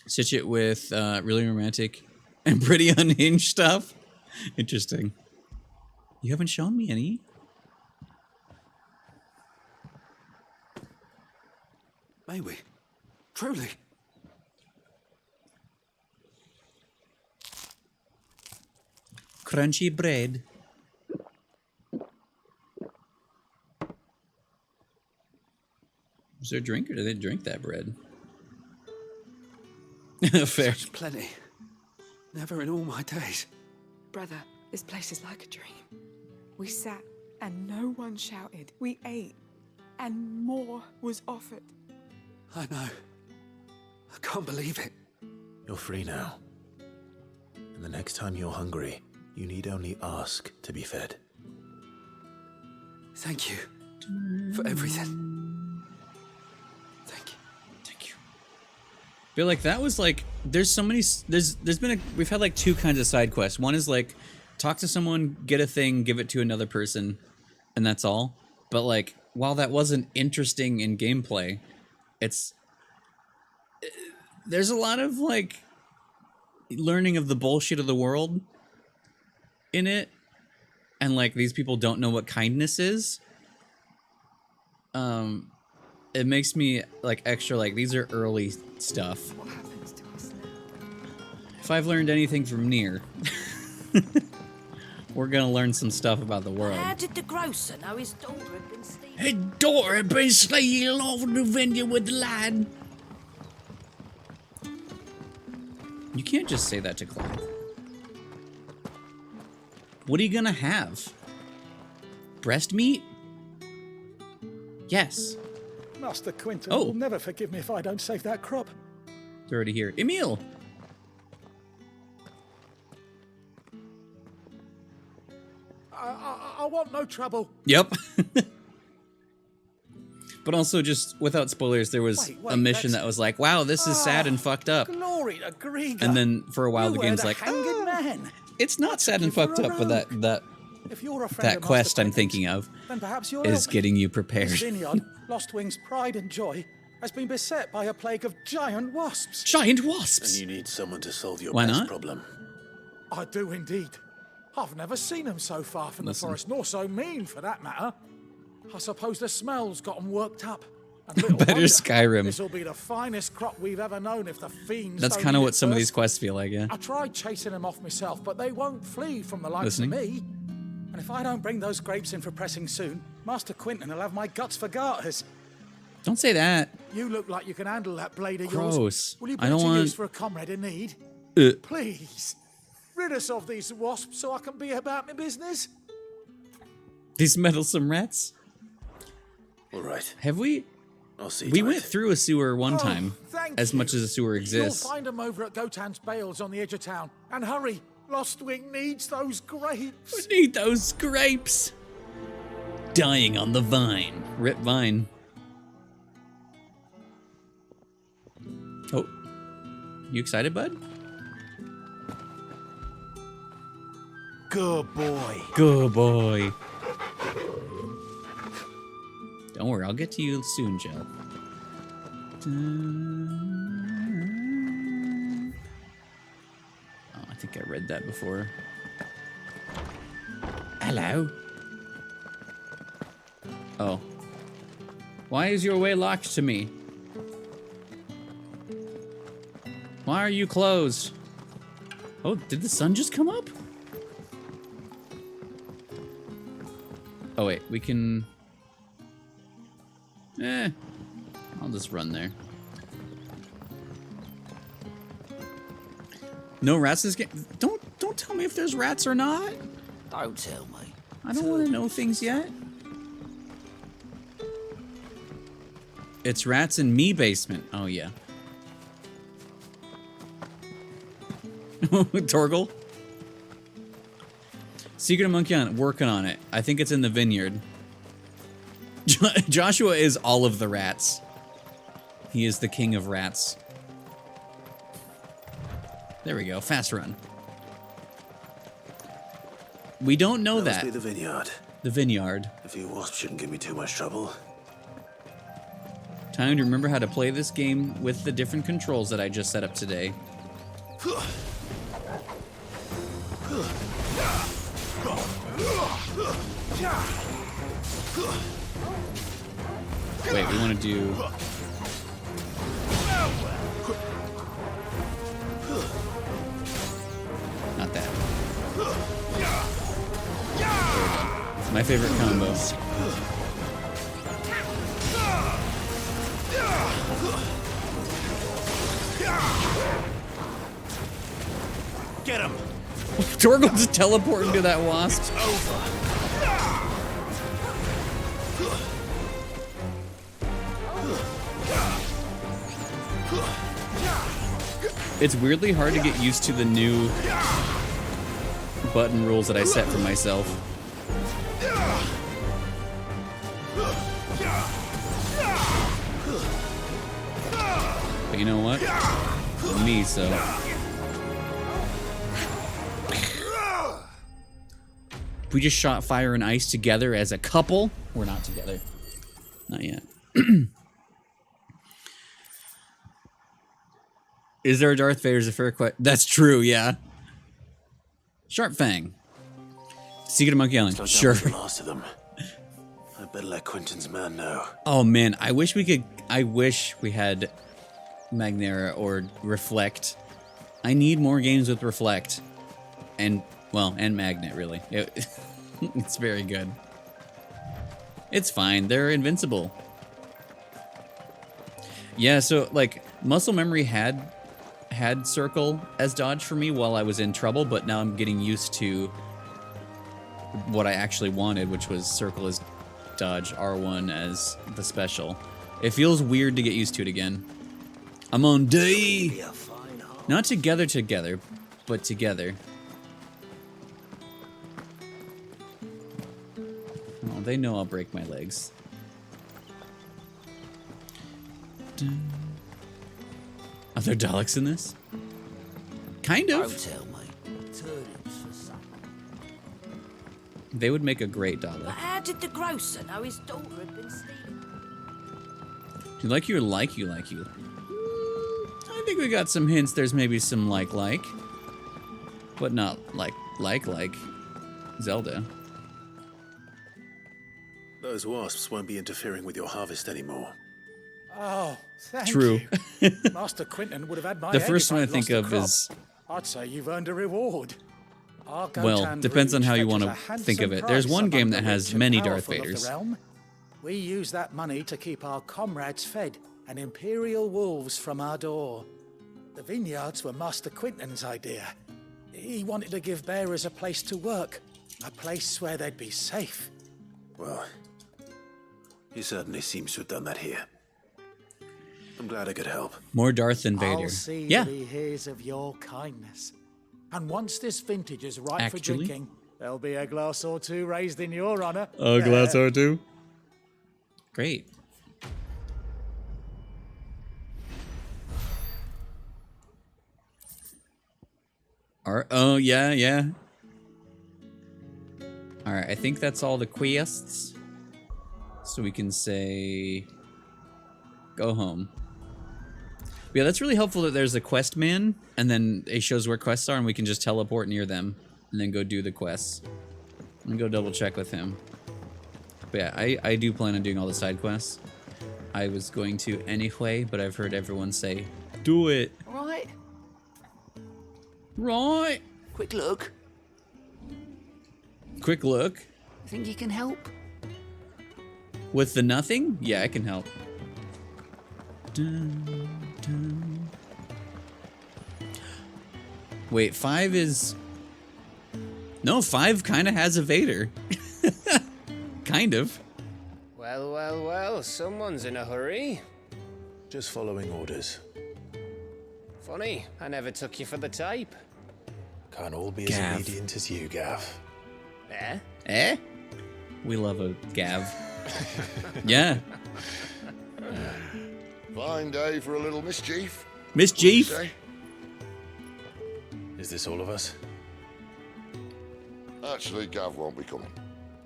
Stitch it with really romantic and pretty unhinged stuff. Interesting. You haven't shown me any. May we? Truly? Crunchy bread. Was there a drink, or did they drink that bread? Fair. Such plenty. Never in all my days. Brother, this place is like a dream. We sat and no one shouted. We ate and more was offered. I know. I can't believe it. You're free now. And the next time you're hungry, you need only ask to be fed. Thank you for everything. Thank you. Thank you. I feel like that was like, there's so many, there's been we've had like two kinds of side quests. One is like, talk to someone, get a thing, give it to another person, and that's all. But like, while that wasn't interesting in gameplay, there's a lot of like learning of the bullshit of the world in it, and like these people don't know what kindness is. It makes me like extra like, these are early stuff. What happens to us now? If I've learned anything from Nier, we're gonna learn some stuff about the world. How did the grocer know his daughter had been stealing? His daughter had been stealing off the vineyard with the lad. You can't just say that to Clive. What are you gonna have? Breast meat? Yes. Master Quinton Oh. will never forgive me if I don't save that crop. They're already here. Emil! I want no trouble. Yep. But also, just without spoilers, there was Wait, a mission that's- that was like, wow, this is sad and fucked up. Glory to Grieger. And then for a while You the were game's the like, hanging man. it's not sad and you for fucked a up, but that If you're a friend that of quest Master I'm Quinton's, thinking of then perhaps you'll is help me. getting you His prepared. vineyard, Lostwing's pride and joy, has been beset by a plague of giant wasps. Giant And wasps! you need someone to solve your Why pest not? problem. I do indeed. I've never seen them so far from Listen. the forest, nor so mean for that matter. I suppose the smell's got them worked up. And little Better wonder Skyrim. This'll be the finest crop we've ever known if the fiends That's don't kind of eat what it some of first. these quests feel like, yeah. I tried chasing them off myself, but they won't flee from the likes Listening? of me. And if I don't bring those grapes in for pressing soon, Master Quinton will have my guts for garters. Don't say that. You look like you can handle that blade of Gross. yours. Will you put I it don't to want- use for a comrade in need? Uh, Please, rid us of these wasps so I can be about my business. these meddlesome rats. All right. Have we? I'll see. We to went it. through a sewer one Oh, time, thank as much you. as a sewer exists. You'll find them over at Gotan's Bales on the edge of town. And hurry, Lostwing needs those grapes. We need those grapes. Dying on the vine. Rip vine. Oh. You excited, bud? Good boy. Good boy. Don't worry, I'll get to you soon, Joe. Oh, I think I read that before. Hello. Oh. Why is your way locked to me? Why are you closed? Oh, did the sun just come up? Oh wait, we can... I'll just run there. No rats this game? Don't tell me if there's rats or not. Don't tell me. I don't want to know things yet. It's rats in me basement. Oh yeah. Torgal. Secret of Monkey Island, working on it. I think it's in the vineyard. Joshua is all of the rats. He is the king of rats. There we go, fast run. We don't know That must that. be the vineyard. The vineyard. A few wasps shouldn't give me too much trouble. Time to remember how to play this game with the different controls that I just set up today. Wait, we want to do... Not that. My favorite combo. Get him! Torgal just teleporting to that wasp. It's over. It's weirdly hard to get used to the new button rules that I set for myself. But you know what? Me, so. If we just shot fire and ice together as a couple, we're not together. Not yet. Is there a Darth Vader's a fair question? That's true, yeah. Sharp Fang. Secret of Monkey Island. Sure. The last of them. I better let Quentin's man know. Oh man, I wish we had Magnera or Reflect. I need more games with Reflect. And, well, and Magnet, really. It's very good. It's fine. They're invincible. Yeah, so, like, Muscle Memory had Circle as dodge for me while I was in trouble, but now I'm getting used to what I actually wanted, which was Circle as dodge, R1 as the special. It feels weird to get used to it again. I'm on D! Not together, but together. Oh, they know I'll break my legs. Are there Daleks in this? Kind of. Don't tell me. Turnips for supper. They would make a great But Dalek. how did the grocer know his daughter had been stealing? Do you like you or like you? I think we got some hints. There's maybe some like, but not like Zelda. Those wasps won't be interfering with your harvest anymore. Oh, thank True. you. Master Quinton would have had my The head first if one I I'd think lost the of crop. is, I'd say you've earned a reward. Our well, Gotan depends on Rouge how you fetches want a to handsome think of it. There's price one among game the that has rich and many Darth powerful of the Vaders. realm. We use that money to keep our comrades fed and imperial wolves from our door. The vineyards were Master Quinton's idea. He wanted to give bearers a place to work, a place where they'd be safe. Well, he certainly seems to have done that here. I'm glad I could help. More Darth than Vader. I'll see Yeah. that he hears of your kindness. And once this vintage is ripe for Actually? drinking, there'll be a glass or two raised in your honor. A glass or two. Great. Oh, yeah. Alright, I think that's all the quests. So we can say, go home. But yeah, that's really helpful that there's a quest man, and then it shows where quests are, and we can just teleport near them, and then go do the quests. I'm gonna go double check with him. But yeah, I do plan on doing all the side quests. I was going to anyway, but I've heard everyone say, do it. Right. Right. Quick look. Quick look. Think you can help? With the nothing? Yeah, I can help. Dun, dun. Wait, 5 is... No, 5 kind of has a Vader. Kind of. Well, someone's in a hurry. Just following orders. Funny, I never took you for the type. Can't all be Gav. as obedient as you, Gav. Eh? Eh? We love a Gav. Yeah. Fine day for a little mischief. Mischief? What do you Is this all of us? say? Actually, Gav won't be coming.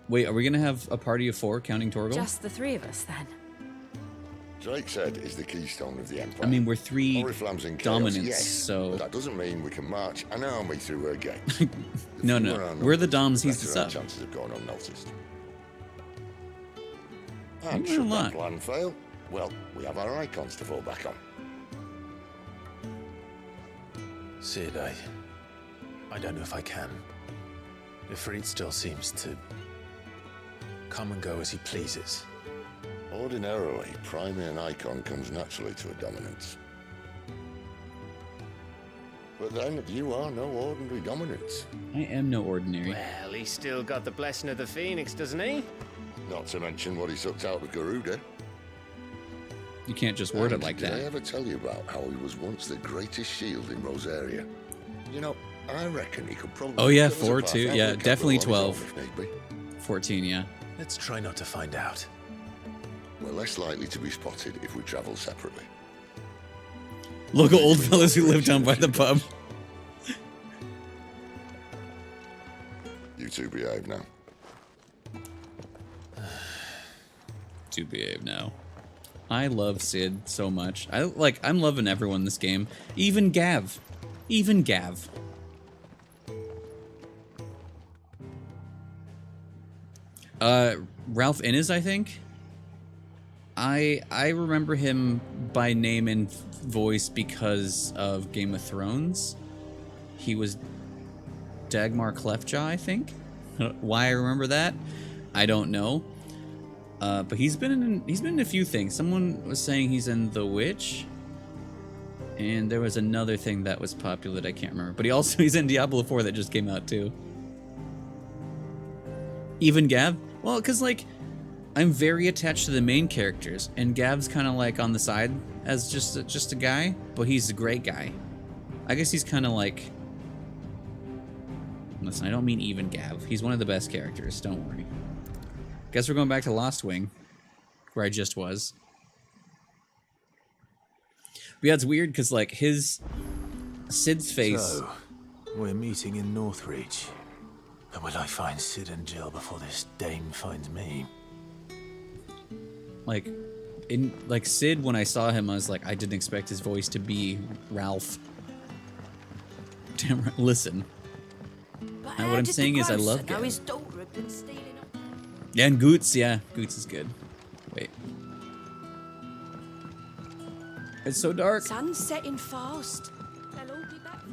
Wait, are we gonna have a party of 4 counting Torgal? Just the 3 of us, then. Drake's Head is the keystone of the Empire. I mean, we're 3 Oriflamme's in chaos, dominants, yes, so... but that doesn't mean we can march an army through her gates. No, Fewer our we're the numbers, Doms, he's the better our sub. chances of going unnoticed. You And learn a should lot. that plan fail, well, we have our icons to fall back on. Sid, I don't know if I can. Ifrit still seems to come and go as he pleases. Ordinarily, priming an icon comes naturally to a dominance. But then, you are no ordinary dominance. I am no ordinary. Well, he's still got the blessing of the Phoenix, doesn't he? Not to mention what he sucked out of Garuda. You can't just word it like Did I that. ever tell you about how he was once the greatest shield in Rosaria? You know, I reckon he could probably... Oh yeah, cut us 4 apart 2. every Yeah, capital definitely on his own 12. if need be. 14, yeah. Let's try not to find out. We're less likely to be spotted if we travel separately. Local old fellas who live down by the pub. You two behave now. To behave now. I love Sid so much. I'm loving everyone in this game. Even Gav. Even Gav. Ralph Innes, I think. I remember him by name and voice because of Game of Thrones. He was Dagmar Cleftjaw, I think. Why I remember that, I don't know. But he's been in a few things. Someone was saying he's in The Witch, and there was another thing that was popular that I can't remember. But he's in Diablo 4 that just came out too. Even Gav, well, because like I'm very attached to the main characters, and Gav's kind of like on the side as just a guy, but he's a great guy. I guess he's kind of like. Listen, I don't mean even Gav. He's one of the best characters. Don't worry. Guess we're going back to Lost Wing, where I just was. But yeah, it's weird because like Sid's face. So, we're meeting in Northreach. But will I find Sid and Jill before this dame finds me? Like Sid, when I saw him, I was like, I didn't expect his voice to be Ralph. Damn right. Listen. Now what I'm saying is I love Gav. Yeah, and Goots, yeah. Goots is good. Wait. It's so dark. Sun's setting fast. They'll all be back.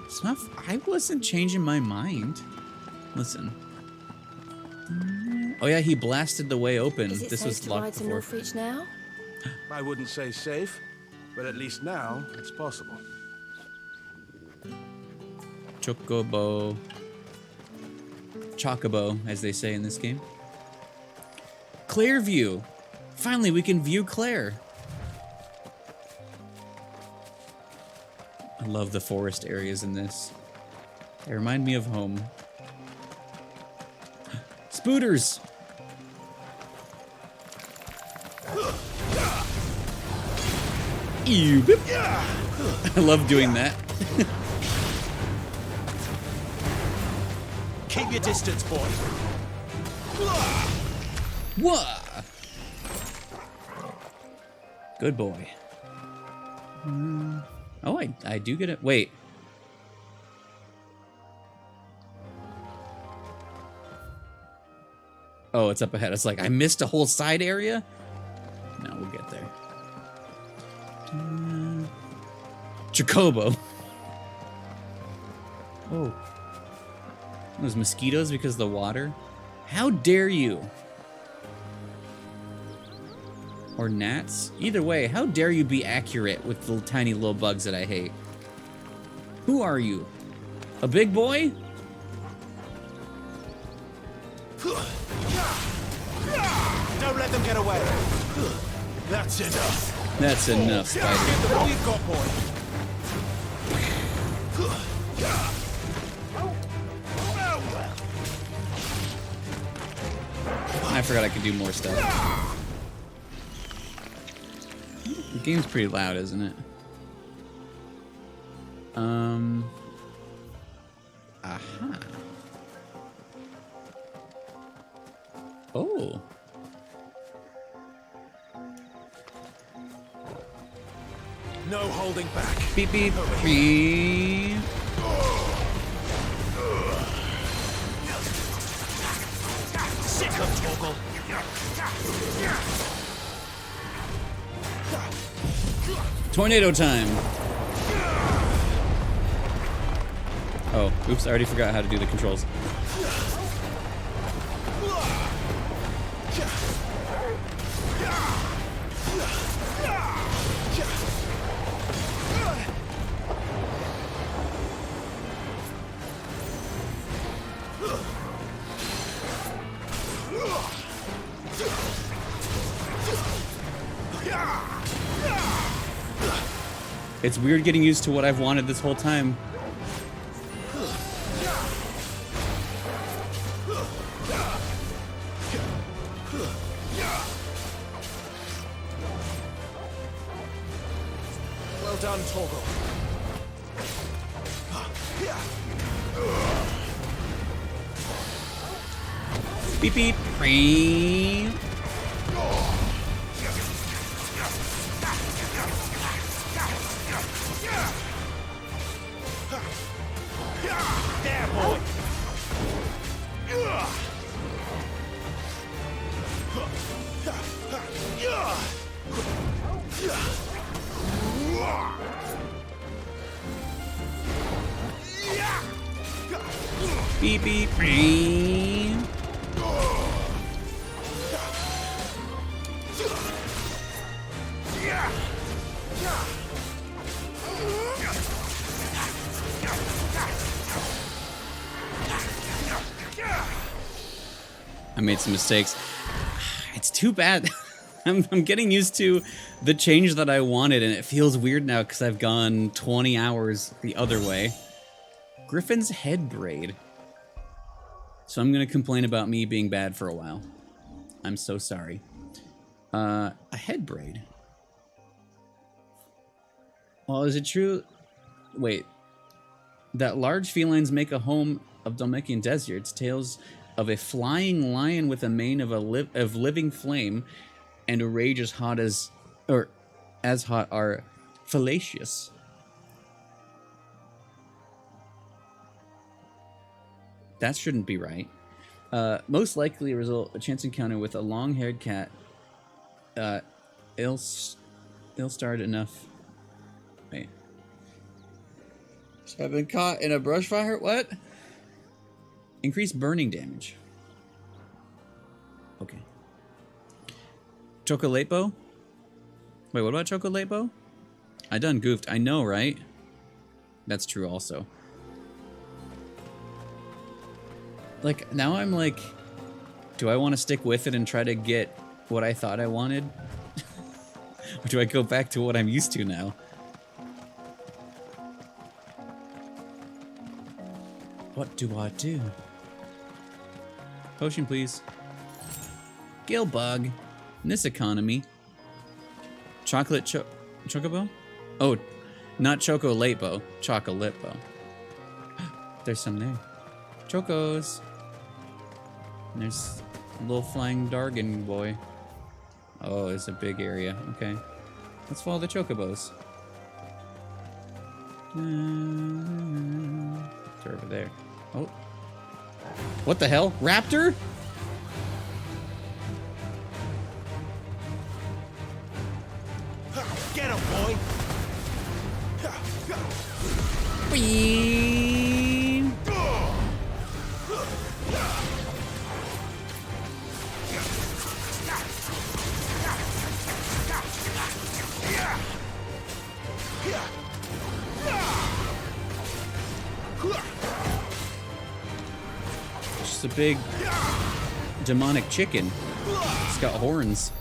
It's not. I wasn't changing my mind. Listen. Oh yeah, he blasted the way open. Is it this safe was to locked ride to before. Northreach now? I wouldn't say safe, but at least now it's possible. Chocobo. Chocobo, as they say in this game. Claire view. Finally, we can view Claire. I love the forest areas in this. They remind me of home. Spooters! Ew. Boop. I love doing that. Keep your distance, boy. Whoa! Good boy. Oh, I do get it. Wait. Oh, it's up ahead. It's like, I missed a whole side area? No, we'll get there. Chocobo. Oh. Those mosquitoes because of the water? How dare you? Or gnats? Either way, how dare you be accurate with the tiny little bugs that I hate? Who are you? A big boy? Don't let them get away. That's enough. That's enough, Spider. Get the all you've got, boy. I forgot I could do more stuff. The game's pretty loud, isn't it? Aha. Oh. No holding back. Beep beep. Beep. Sick of Torgal. Tornado time. Oh, oops, I already forgot how to do the controls. It's weird getting used to what I've wanted this whole time. Well done, Torgal. Beep beep. Beep. There, boy. Beep beep. Beep. I made some mistakes. It's too bad. I'm getting used to the change that I wanted, and it feels weird now because I've gone 20 hours the other way. Griffin's head braid. So I'm going to complain about me being bad for a while. I'm so sorry. A head braid. Well, is it true? Wait. That large felines make a home of Dhalmekian deserts. Tales of a flying lion with a mane of living flame and a rage as hot as are fallacious. That shouldn't be right. Most likely result a chance encounter with a long-haired cat. Ill-starred enough. Wait. So I've been caught in a brush fire? What? Increased burning damage. Okay. Chocolate-bow? Wait, what about chocolate-bow? I done goofed. I know, right? That's true also. Like, now I'm like, do I want to stick with it and try to get what I thought I wanted? Or do I go back to what I'm used to now? What do I do? Potion, please. Gill bug. In this economy. Chocolate chocobo? Oh, not chocolate-bow. Chocolate-bow. There's some there. Chocos. And there's a little flying Dargan boy. Oh, it's a big area. Okay. Let's follow the chocobos. They're over there. Oh. What the hell? Raptor? Get him, boy. Whee! Just a big demonic chicken. It's got horns.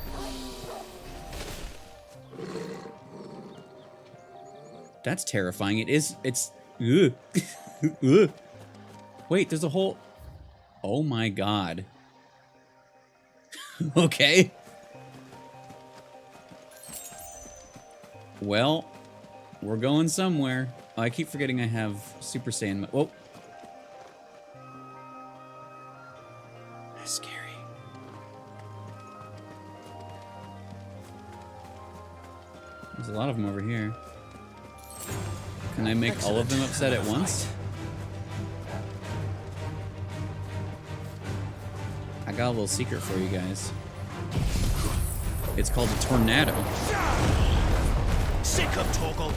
That's terrifying. It is. It's. Ugh. Ugh. Wait, there's a whole. Oh my god. Okay. Well, we're going somewhere. Oh, I keep forgetting I have Super Saiyan. Whoa. That's scary. There's a lot of them over here. Can I make all of them upset at once? I got a little secret for you guys. It's called a tornado. Sick of Torgal.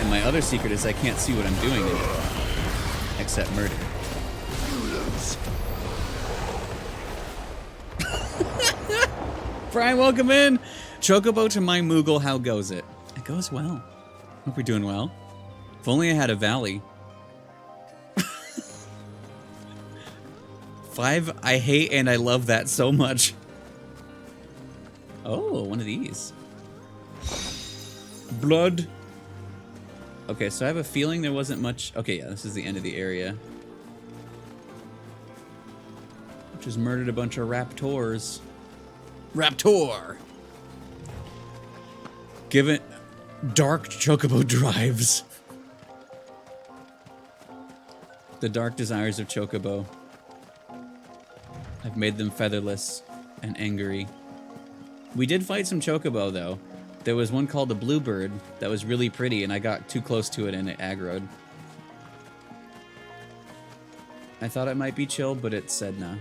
And my other secret is I can't see what I'm doing in it, except murder. Brian, welcome in. Chocobo to my Moogle, how goes it? It goes well. Hope you're doing well. If only I had a valley. 5, I hate and I love that so much. Oh, one of these. Blood. Okay, so I have a feeling there wasn't much. Okay, yeah, this is the end of the area. Just murdered a bunch of raptors. Raptor! Give it dark chocobo drives. The dark desires of chocobo. I've made them featherless and angry. We did fight some chocobo, though. There was one called a bluebird that was really pretty, and I got too close to it and it aggroed. I thought it might be chill, but it said nah.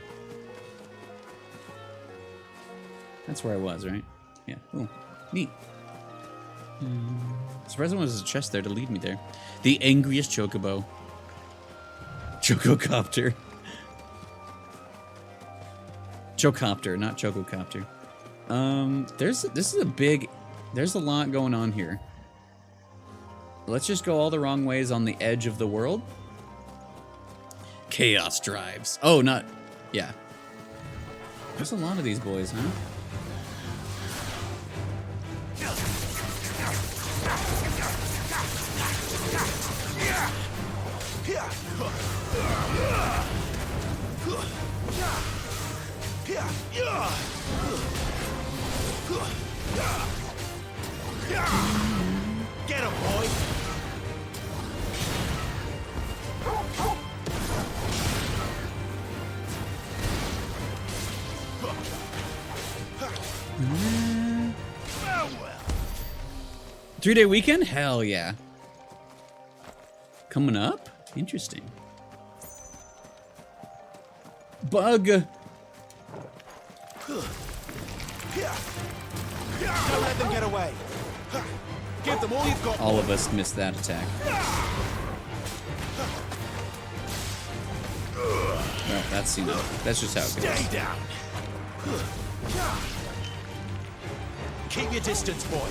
That's where I was, right? Yeah. Oh, neat. Surprised there was a chest there to lead me there. The angriest chocobo. Chococopter. Chocopter, not Chococopter. There's a lot going on here. Let's just go all the wrong ways on the edge of the world. Chaos drives. Oh, not, yeah. There's a lot of these boys, huh? Get him, boy! Three-day weekend? Hell yeah. Coming up? Interesting. Bug. Don't let them get away. Give them all you've got. All of us missed that attack. Well, that's, you know, that's just how it goes. Stay down. Keep your distance, boy.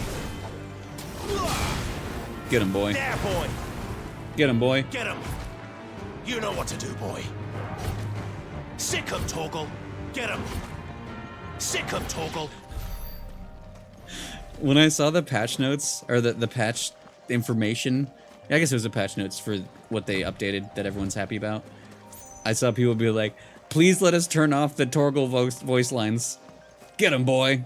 Get him, boy. There, boy. Get him, boy. Get him. You know what to do, boy. Sick him, Torgal. Get him. Sick him, Torgal. When I saw the patch notes, or the patch information, I guess it was a patch notes for what they updated that everyone's happy about. I saw people be like, please let us turn off the Torgal voice lines. Get him, boy.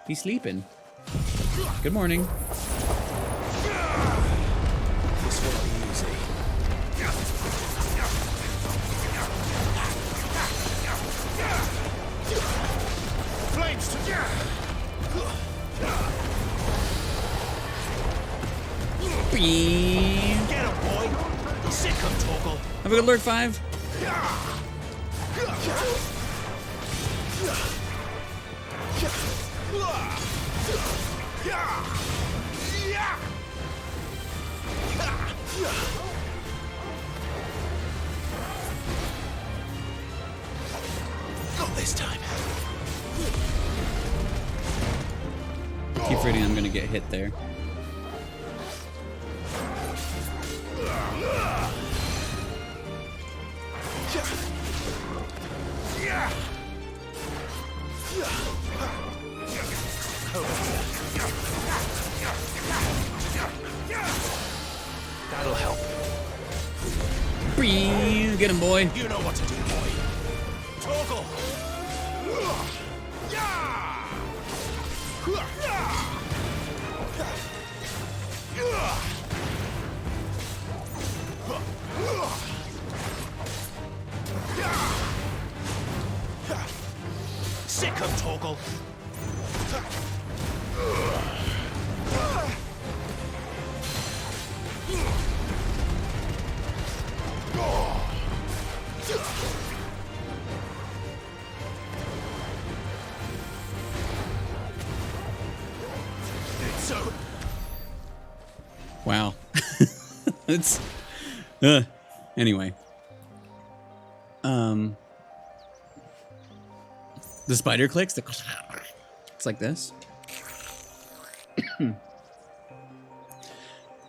He's sleeping. Good morning. This won't be easy. Flames to get him, boy. Sick him, Torgal. Have a good alert 5. Not this time. Keep reading, I'm gonna get hit there. That'll help. Get him, boy. You know what to do, boy. Torgal. Sick him, Torgal. Wow. It's anyway. The spider clicks. It's like this.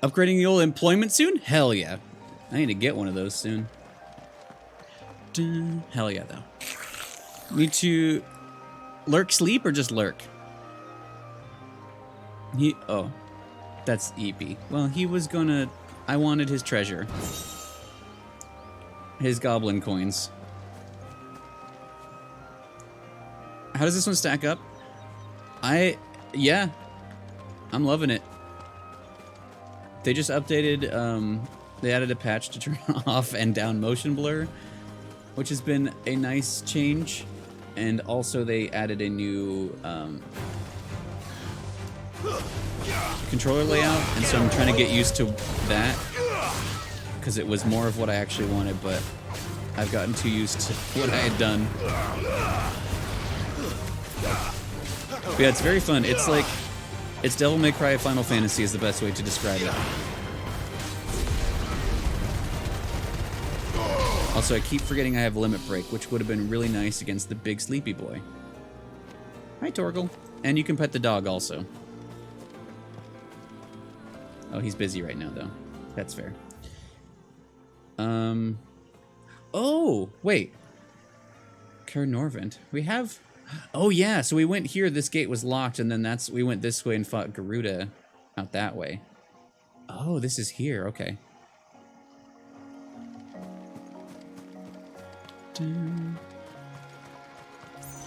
Upgrading the old employment soon? Hell yeah. I need to get one of those soon. Hell yeah, though. Need to lurk sleep or just lurk? Oh, that's EP. Well, he was gonna... I wanted his treasure. His goblin coins. How does this one stack up? Yeah. I'm loving it. They just updated, they added a patch to turn off and down motion blur, which has been a nice change. And also they added a new, controller layout, and so I'm trying to get used to that, because it was more of what I actually wanted, but I've gotten too used to what I had done. But yeah, it's very fun. It's like, it's Devil May Cry Final Fantasy is the best way to describe it. Also, I keep forgetting I have Limit Break, which would have been really nice against the big sleepy boy. Hi, Torgal. And you can pet the dog also. Oh, he's busy right now, though. That's fair. Oh, wait. Caernarvon. We have... Oh, yeah, so we went here, this gate was locked, and then we went this way and fought Garuda out that way. Oh, this is here, okay.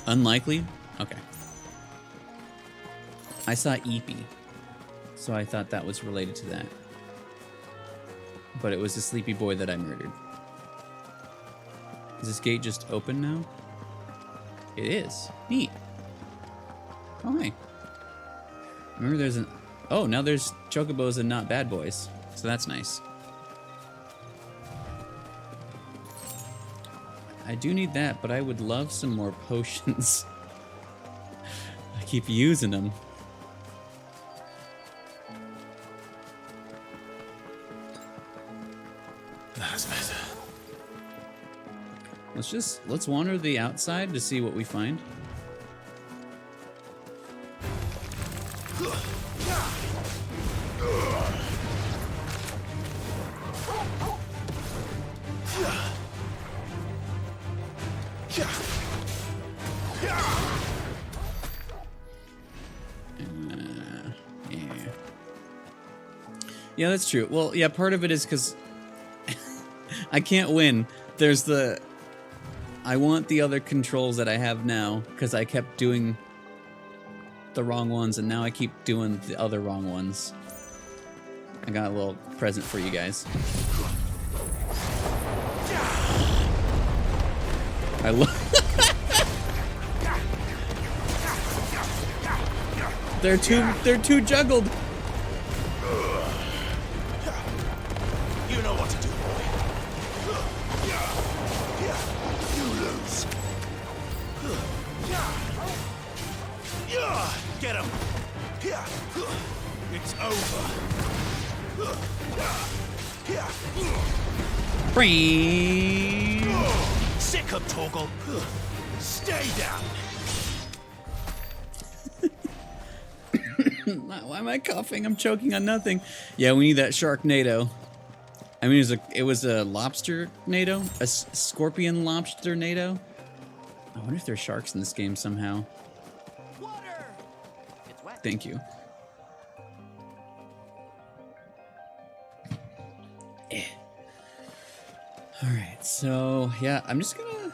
Unlikely? Okay. I saw Eepy, so I thought that was related to that. But it was the sleepy boy that I murdered. Is this gate just open now? It is. Neat. Oh, hi. Remember there's an... Oh, now there's chocobos and not bad boys. So that's nice. I do need that, but I would love some more potions. I keep using them. That's better. Let's wander the outside to see what we find. Yeah, that's true. Well, yeah, part of it is because I can't win. There's the... I want the other controls that I have now, because I kept doing the wrong ones, and now I keep doing the other wrong ones. I got a little present for you guys. I love... They're too juggled. You know what to do, boy. You lose. Get him. It's over. Sick him, Torgal. Stay down. Why am I coughing? I'm choking on nothing. Yeah, we need that Sharknado. I mean, it was a lobster-nado? A scorpion lobster-nado? I wonder if there's sharks in this game somehow. Water. It's wet. Thank you. Alright, so, yeah, I'm just gonna...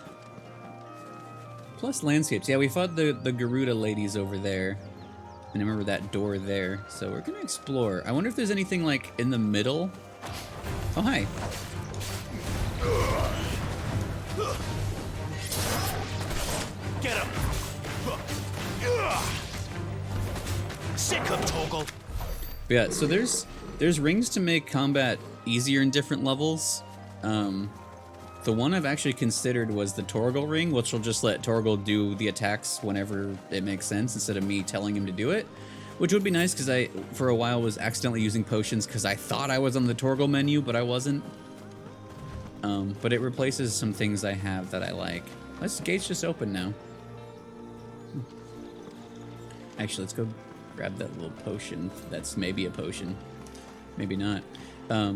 Plus landscapes. Yeah, we fought the Garuda ladies over there. And I remember that door there. So we're gonna explore. I wonder if there's anything, like, in the middle. Oh, hi. Get him. Sick him, Torgal. Yeah, so there's rings to make combat easier in different levels. The one I've actually considered was the Torgal ring, which will just let Torgal do the attacks whenever it makes sense instead of me telling him to do it. Which would be nice because I, for a while, was accidentally using potions because I thought I was on the Torgal menu, but I wasn't. But it replaces some things I have that I like. This gate's just open now. Actually, let's go grab that little potion. That's maybe a potion. Maybe not. But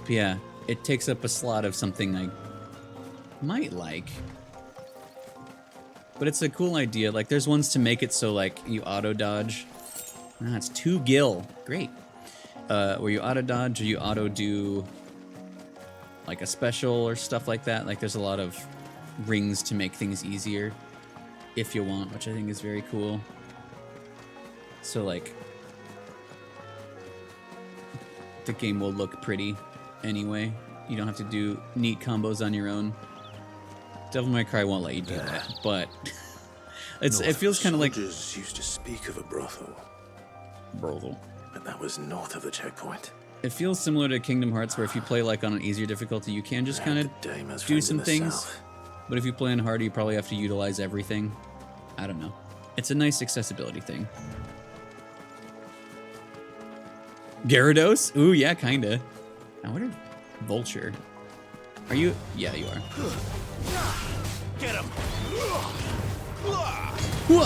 yeah, it takes up a slot of something I might like. But it's a cool idea. Like, there's ones to make it so, like, you auto-dodge. Ah, it's 2 gil. Great. Where you auto-dodge or you auto-do, like, a special or stuff like that. Like, there's a lot of rings to make things easier if you want, which I think is very cool. So, like, the game will look pretty anyway. You don't have to do neat combos on your own. Devil May Cry won't let you do that, but it feels kind of like... Soldiers used to speak of a brothel. Brothel. But that was north of the checkpoint. It feels similar to Kingdom Hearts, where if you play like on an easier difficulty, you can just kind of do some things. But if you play on harder, you probably have to utilize everything. I don't know. It's a nice accessibility thing. Gyarados? Ooh, yeah, kinda. I wonder if Vulture. Are you? Yeah, you are. Get him! These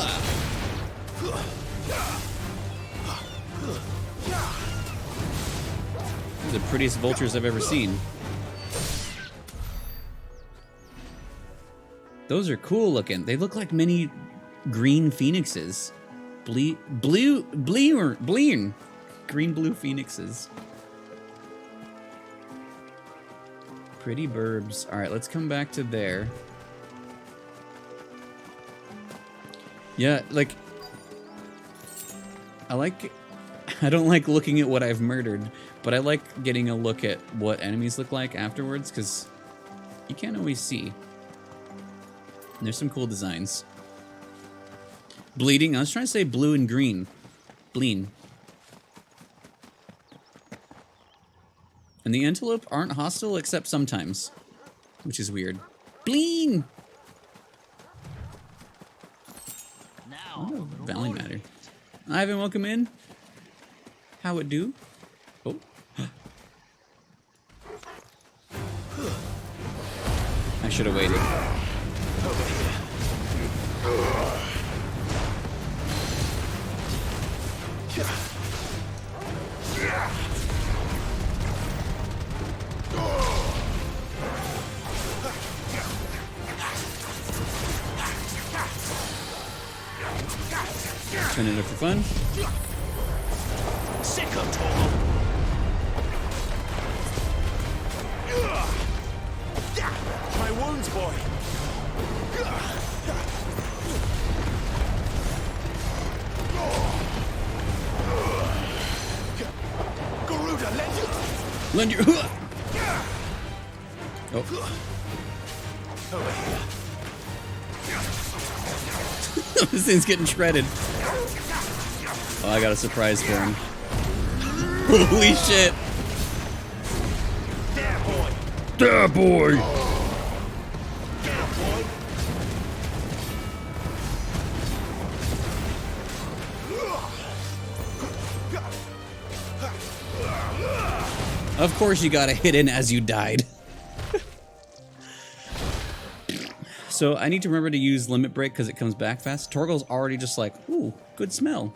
are the prettiest vultures I've ever seen. Those are cool looking. They look like mini green phoenixes. Green blue phoenixes. Pretty burbs. All right, let's come back to there. Yeah, like, I don't like looking at what I've murdered, but I like getting a look at what enemies look like afterwards, because you can't always see. And there's some cool designs. Bleeding. I was trying to say blue and green. Bleen. And the antelope aren't hostile except sometimes, which is weird. Bleen! Oh, Valley Matter. Ivan, welcome in. How it do? Oh. I should have waited. Turn it up for fun. Sicko Torgal! My wounds, boy! Garuda, lend your... Oh. Over here. This thing's getting shredded. Oh, I got a surprise for him. Holy shit! There, boy! There, boy! Get him, boy! Of course you got a hit in as you died. So I need to remember to use Limit Break because it comes back fast. Torgal's already just like, ooh, good smell.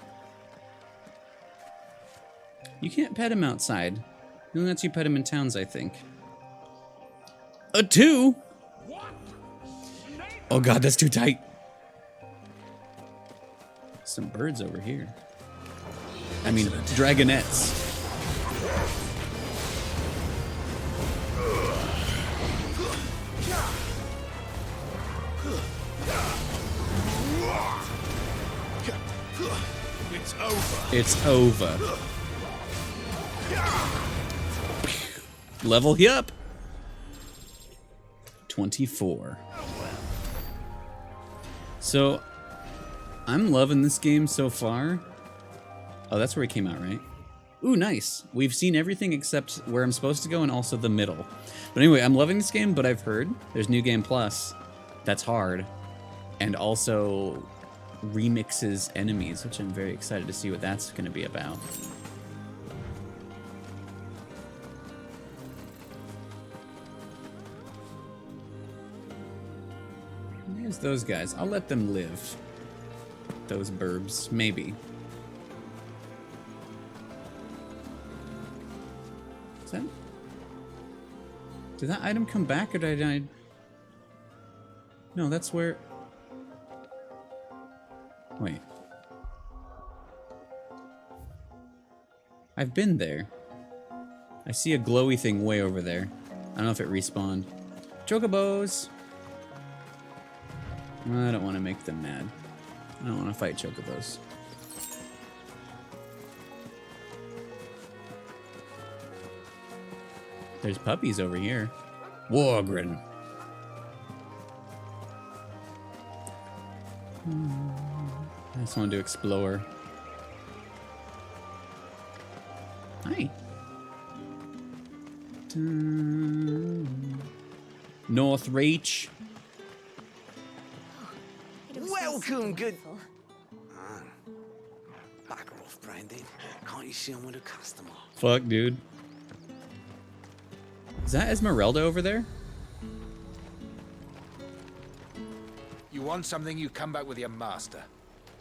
You can't pet him outside. He only lets you pet him in towns, I think. A 2? Oh god, that's too tight. Some birds over here. I mean, dragonettes. It's over. It's over. Level you up. 24. So, I'm loving this game so far. Oh, that's where it came out, right? Ooh, nice. We've seen everything except where I'm supposed to go and also the middle. But anyway, I'm loving this game, but I've heard there's New Game Plus. That's hard. And also remixes enemies, which I'm very excited to see what that's going to be about. There's those guys. I'll let them live. Those burbs, maybe. Is that... Did that item come back, or did I... No, that's where... Wait. I've been there. I see a glowy thing way over there. I don't know if it respawned. Chocobos! I don't want to make them mad. I don't want to fight chocobos. There's puppies over here. Wargren. I just wanted to explore. Hi. North Reach. Welcome, good. Back off, Brandon. Can't you see I'm with a customer? Fuck, dude. Is that Esmeralda over there? You want something, you come back with your master.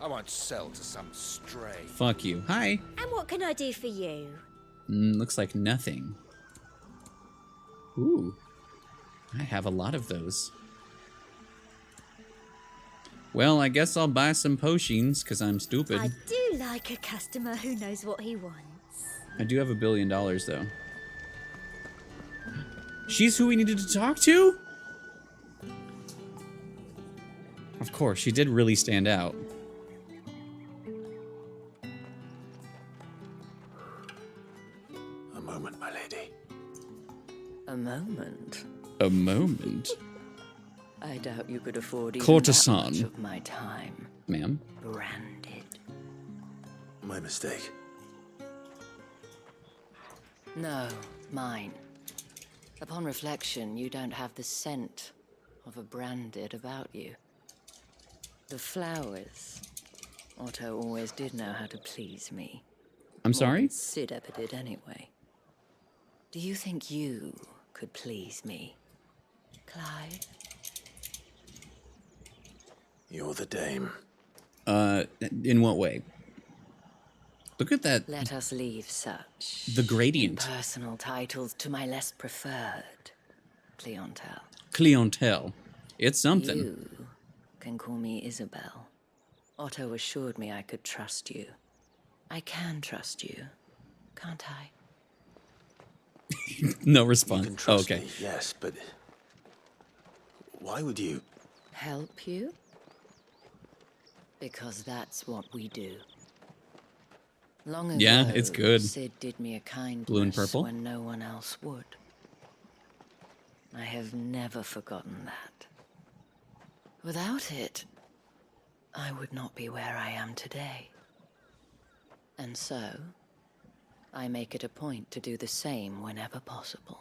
I won't sell to some stray. Fuck you. Hi. And what can I do for you? Looks like nothing. Ooh. I have a lot of those. Well, I guess I'll buy some potions, because I'm stupid. I do like a customer who knows what he wants. I do have $1 billion, though. She's who we needed to talk to? Of course, she did really stand out. A moment, my lady. A moment? A moment? I doubt you could afford even Courtesan. that much of my time. Ma'am? Branded. My mistake. No, mine. Upon reflection, you don't have the scent of a branded about you. The flowers. Otto always did know how to please me. I'm More sorry? than Sid ever did anyway. Do you think you could please me, Clive? You're the dame. In what way? Look at that. Let us leave such The gradient. personal titles to my less preferred clientele. Clientele. It's something. You can call me Isabel. Otto assured me I could trust you. I can trust you, can't I? No response. You can trust okay. me, yes, but why would you? Help you? Because that's what we do. Long ago, Yeah, it's good. Sid did me a kindness Blue and purple? when no one else would. I have never forgotten that. Without it, I would not be where I am today. And so, I make it a point to do the same whenever possible.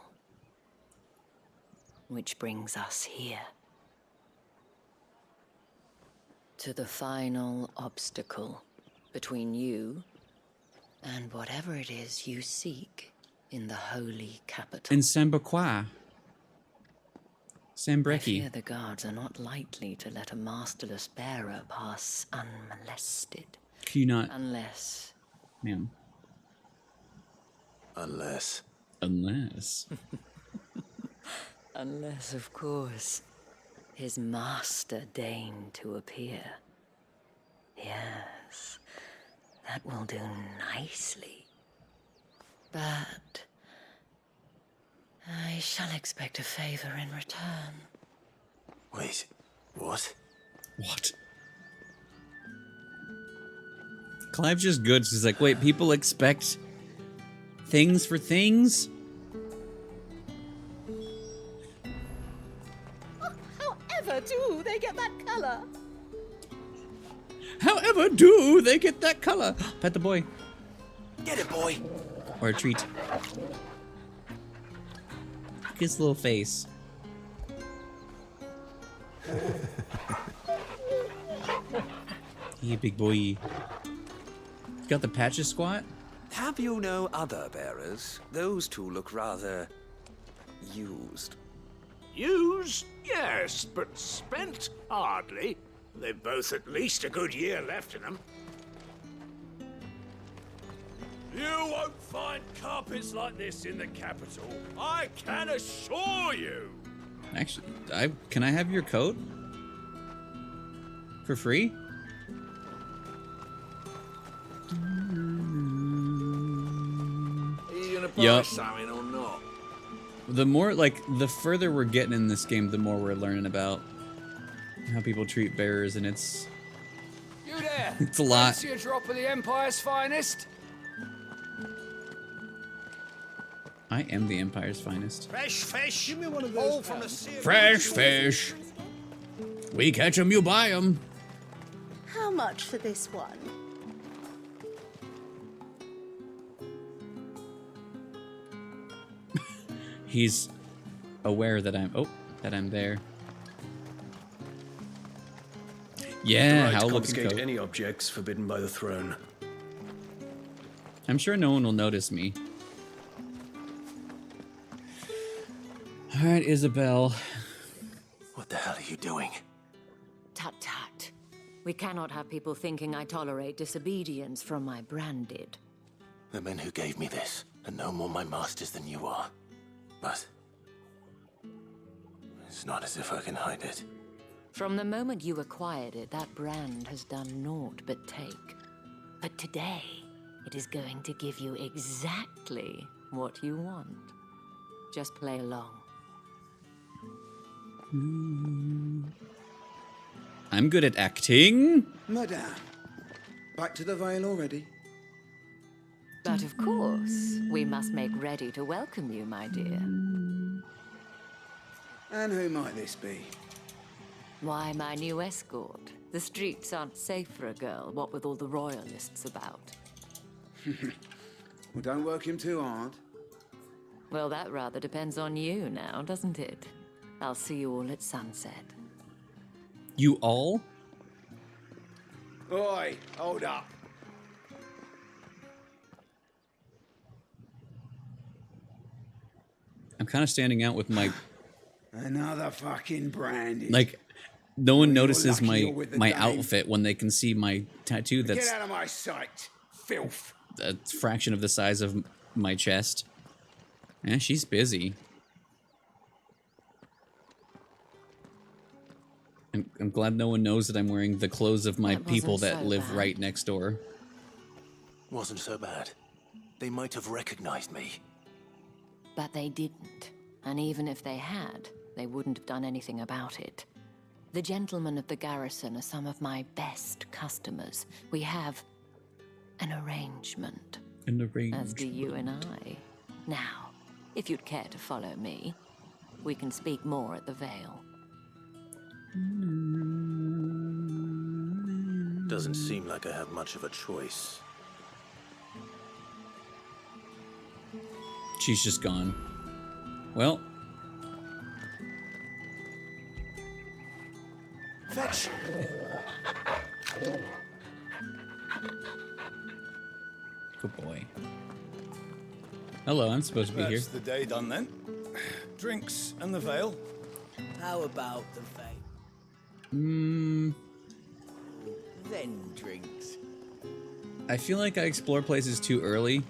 Which brings us here. To the final obstacle between you and whatever it is you seek in the holy capital. In Sambuquois. I Sambrequi. fear the guards are not likely to let a masterless bearer pass unmolested. Can you not... Unless... Ma'am. Unless. Unless. Unless, of course, his master deigned to appear. Yes, that will do nicely. But I shall expect a favor in return. Wait, what? What? Clive's just good. She's like, wait, people expect things for things? However do they get that color? However do they get that color? Pet the boy. Get it, boy. Or a treat. Look at his little face. Yeah, big boy. You got the patches squat? Have you no other bearers? Those two look rather used. Used? Yes, but spent? Hardly. They've both at least a good year left in them. You won't find carpets like this in the capital. I can assure you. Actually, can I have your coat? For free? Are you gonna buy Yup. something or not? The more, the further we're getting in this game, the more we're learning about how people treat bearers, and it's... You there? It's a lot. Fancy a drop of the Empire's finest? I am the Empire's finest. Fresh fish. Give me one of those. All from the sea. Fresh fish. We catch 'em, you buy 'em. How much for this one? He's aware that I'm there. Yeah, Right, how looking confiscate coat. any objects forbidden by the throne. I'm sure no one will notice me. All right, Isabel. What the hell are you doing? Tut tut. We cannot have people thinking I tolerate disobedience from my branded. The men who gave me this are no more my masters than you are. But it's not as if I can hide it. From the moment you acquired it, that brand has done naught but take. But today, it is going to give you exactly what you want. Just play along. I'm good at acting. Madame, back to the Vale already? But of course, we must make ready to welcome you, my dear. And who might this be? Why, my new escort. The streets aren't safe for a girl, what with all the royalists about. Well, don't work him too hard. Well, that rather depends on you now, doesn't it? I'll see you all at sunset. You all? Oi, hold up. I'm kind of standing out with my... Another fucking brandy. Like, no one notices lucky my you're with the dame. outfit when they can see my tattoo that's Get out of my sight, filth. a fraction of the size of my chest. Yeah, she's busy. I'm glad no one knows that I'm wearing the clothes of my That people wasn't that so live bad. right next door. Wasn't so bad. They might have recognized me. But they didn't. And even if they had, they wouldn't have done anything about it. The gentlemen of the garrison are some of my best customers. We have an arrangement. An arrangement. As do you and I. Now, if you'd care to follow me, we can speak more at the Vale. Doesn't seem like I have much of a choice. She's just gone. Well, Fetch. good boy. Hello, I'm supposed to be here. That's the day done then. Drinks and the Vale. How about the Vale? Then drinks. I feel like I explore places too early,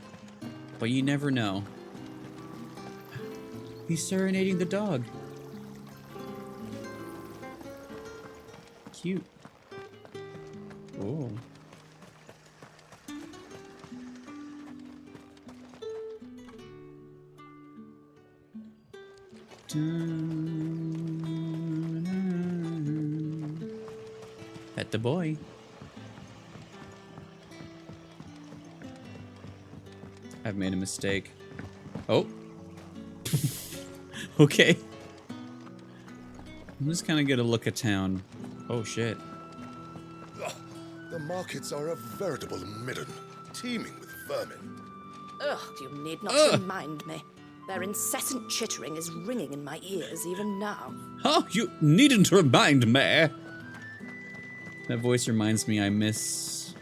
but you never know. He's serenading the dog. Cute. Oh. Pet the boy. I've made a mistake. Oh. Okay. I'm just gonna get a look at town. Oh shit. Ugh, the markets are a veritable midden, teeming with vermin. Ugh, you need not remind me. Their incessant chittering is ringing in my ears even now. Oh, you needn't remind me. That voice reminds me I miss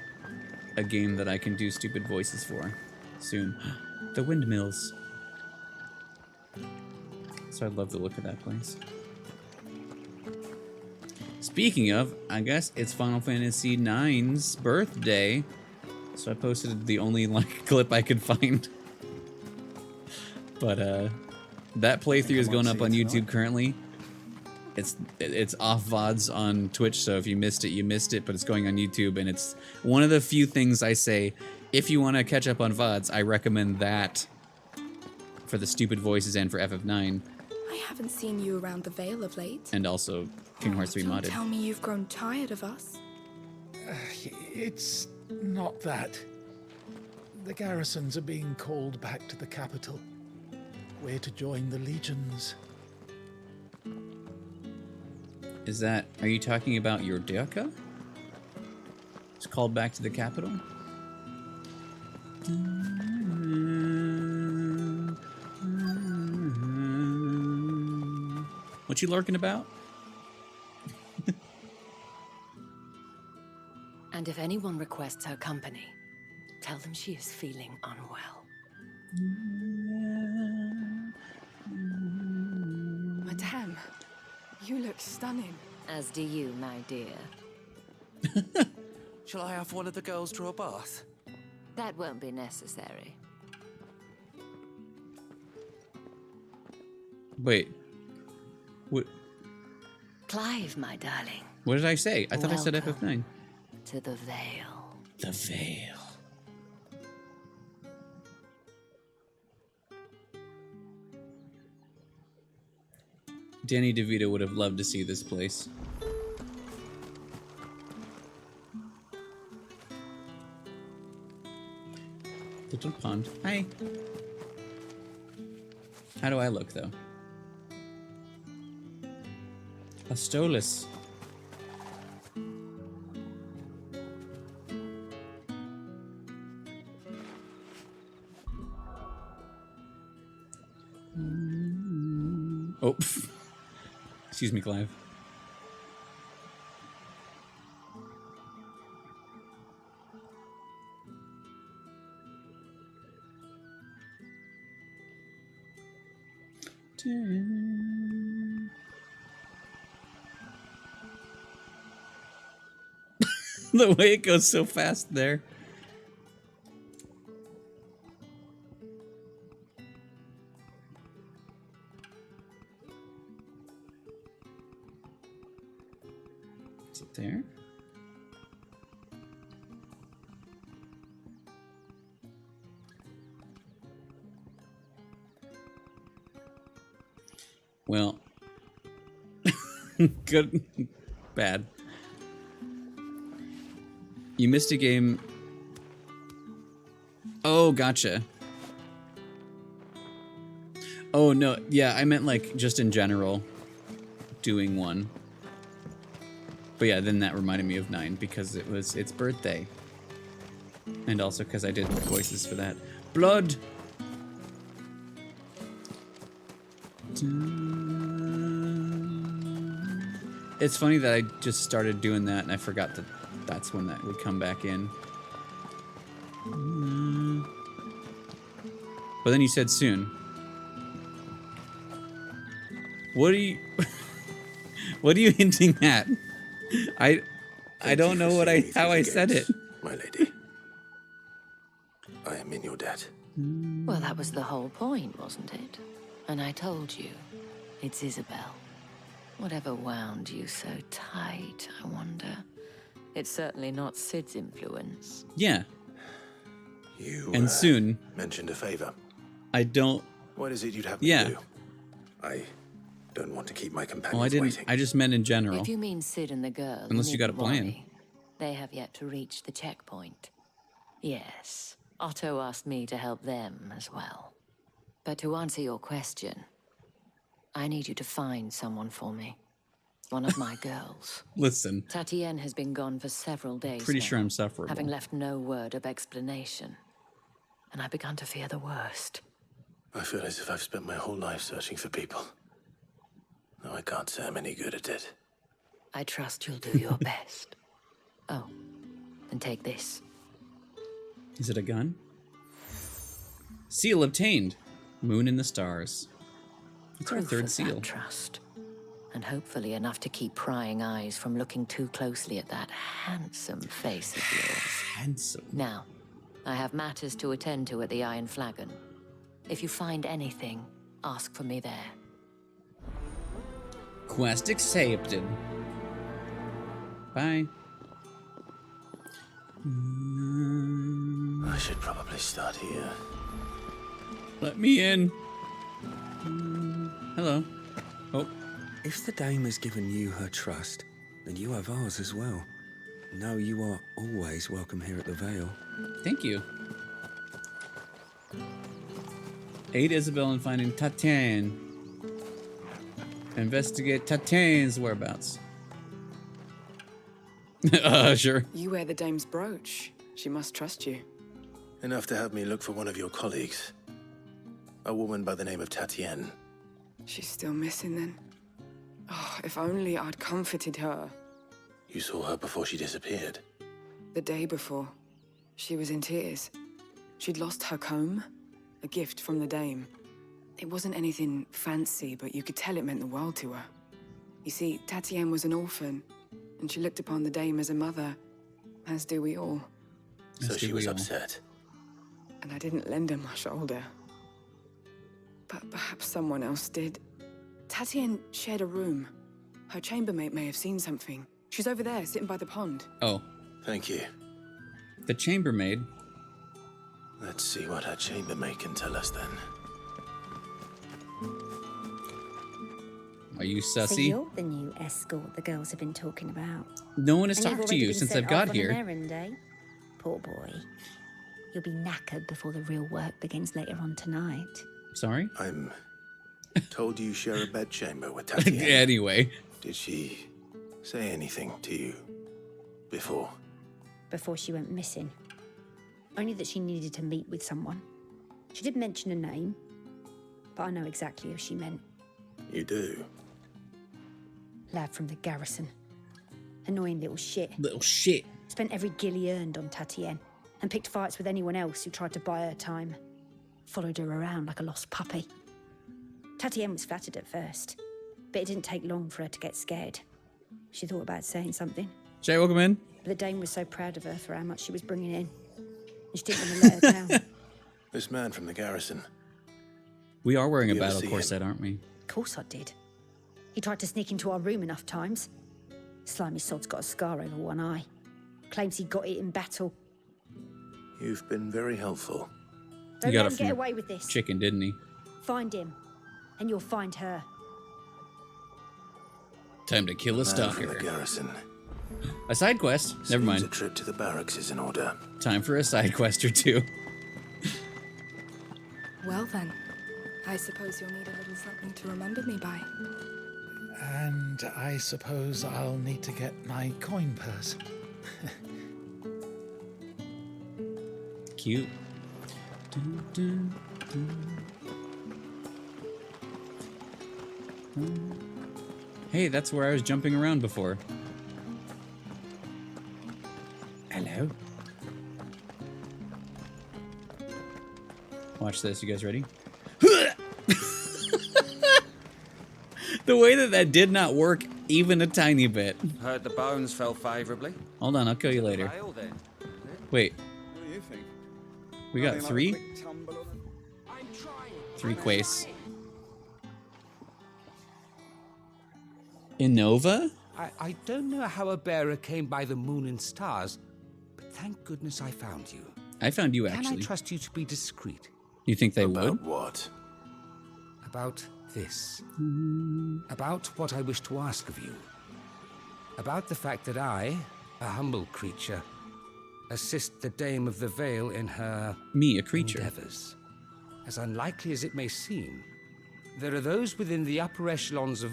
a game that I can do stupid voices for soon. The windmills. So I love the look of that place. Speaking of, I guess it's Final Fantasy IX's birthday. So I posted the only like clip I could find. But that playthrough is going up on YouTube currently. It's off VODs on Twitch, so if you missed it, you missed it, but it's going on YouTube, and it's one of the few things I say, if you want to catch up on VODs, I recommend that for the stupid voices and for FF9. I haven't seen you around the Vale of late. And also Kingdom Hearts 3 Don't modded. tell me you've grown tired of us. It's not that. The garrisons are being called back to the capital. We're to join the legions. Is that, are you talking about your Deoka? It's called back to the capital? What you lurking about? And if anyone requests her company, tell them she is feeling unwell. Madame, you look stunning. As do you, my dear. Shall I have one of the girls draw a bath? That won't be necessary. Wait. What? Clive, my darling. What did I say? I thought I said FF9. To the Vale. The Vale. Danny DeVito would have loved to see this place. Little pond. Hi. How do I look, though? Astolis. Oh. Excuse me, Clive. The way it goes so fast there. Is it there? Well, good, bad. You missed a game. Oh, gotcha. Oh, no. Yeah, I meant like just in general doing one. But yeah, then that reminded me of 9 because it was its birthday. And also because I did voices for that. Blood! It's funny that I just started doing that and I forgot that that's when that would come back in. But then you said soon. What are you... What are you hinting at? I don't know what how I said it. My lady. I am in your debt. Well, that was the whole point, wasn't it? And I told you, it's Isabel. Whatever wound you so tight, I wonder. It's certainly not Sid's influence. Yeah. You and soon mentioned a favor. I don't. What is it you'd have me do? I don't want to keep my companions I didn't. waiting. I just meant in general. If you mean Sid and the girl, unless you got a plan. worry. They have yet to reach the checkpoint. Yes, Otto asked me to help them as well. But to answer your question, I need you to find someone for me. One of my girls. Listen. Tatienne has been gone for several days Pretty now, sure I'm sufferable. having left no word of explanation. And I began to fear the worst. I feel as if I've spent my whole life searching for people. No, I can't say I'm any good at it. I trust you'll do your best. Oh, and take this. Is it a gun? Seal obtained. Moon in the stars. It's our Proof third of seal. that trust. And hopefully enough to keep prying eyes from looking too closely at that handsome face of yours. Handsome. Now, I have matters to attend to at the Iron Flagon. If you find anything, ask for me there. Quest accepted. Bye. I should probably start here. Let me in. Hello. Oh. If the dame has given you her trust, then you have ours as well. Know you are always welcome here at the Vale. Thank you. Aid Isabel in finding Tatiane. Investigate Tatiane's whereabouts. Sure. You wear the dame's brooch. She must trust you. Enough to have me look for one of your colleagues. A woman by the name of Tatiane. She's still missing then. Oh, if only I'd comforted her. You saw her before she disappeared. The day before, she was in tears. She'd lost her comb, a gift from the dame. It wasn't anything fancy, but you could tell it meant the world to her. You see, Tatiane was an orphan, and she looked upon the dame as a mother, as do we all. So she was upset. And I didn't lend her my shoulder. But perhaps someone else did. Tatiane shared a room. Her chambermaid may have seen something. She's over there, sitting by the pond. Oh. Thank you. The chambermaid. Let's see what her chambermaid can tell us then. Are you sussy? So you're the new escort the girls have been talking about. No one has And you've talked to already you been since sent I've got off on here. an errand, eh? Poor boy. You'll be knackered before the real work begins later on tonight. Sorry? I'm told you share a bedchamber with Tatiana. Anyway. Did she say anything to you before? Before she went missing. Only that she needed to meet with someone. She did mention a name, but I know exactly who she meant. You do? Lad from the garrison. Annoying little shit. Little shit. Spent every gil he earned on Tatienne, and picked fights with anyone else who tried to buy her time. Followed her around like a lost puppy. Tatienne was flattered at first, but it didn't take long for her to get scared. She thought about saying something. Jay, welcome in. But the dame was so proud of her for how much she was bringing in. And she didn't want to let her down. This man from the garrison. We are wearing a You ever battle see corset, him? aren't we? Of course I did. He tried to sneak into our room enough times. Slimy sod's got a scar over one eye. Claims he got it in battle. You've been very helpful. Don't He got let it him from get a away with this. chicken, didn't he? Find him, and you'll find her. Time to kill a Man from stalker. the garrison. A side quest? Never Seems mind. a trip to the barracks is in order. Time for a side quest or two. Well then, I suppose you'll need a little something to remember me by. And I suppose I'll need to get my coin purse. Cute. Dun, dun, dun. Hey, that's where I was jumping around before. Hello. Watch this. You guys ready? The way that did not work even a tiny bit. Heard the bones fell favourably. Hold on, I'll kill you later. Vale, then. Wait, What do you think? we got Nothing like a three? quick tumble of them? Three quays. Innova? I don't know how a bearer came by the moon and stars, but thank goodness I found you. I found you, Can I actually. trust you to be discreet? You think they About would? what? About this. About what I wish to ask of you. About the fact that I, a humble creature, assist the Dame of the Vale in her Me, a creature. endeavors. As unlikely as it may seem, there are those within the upper echelons of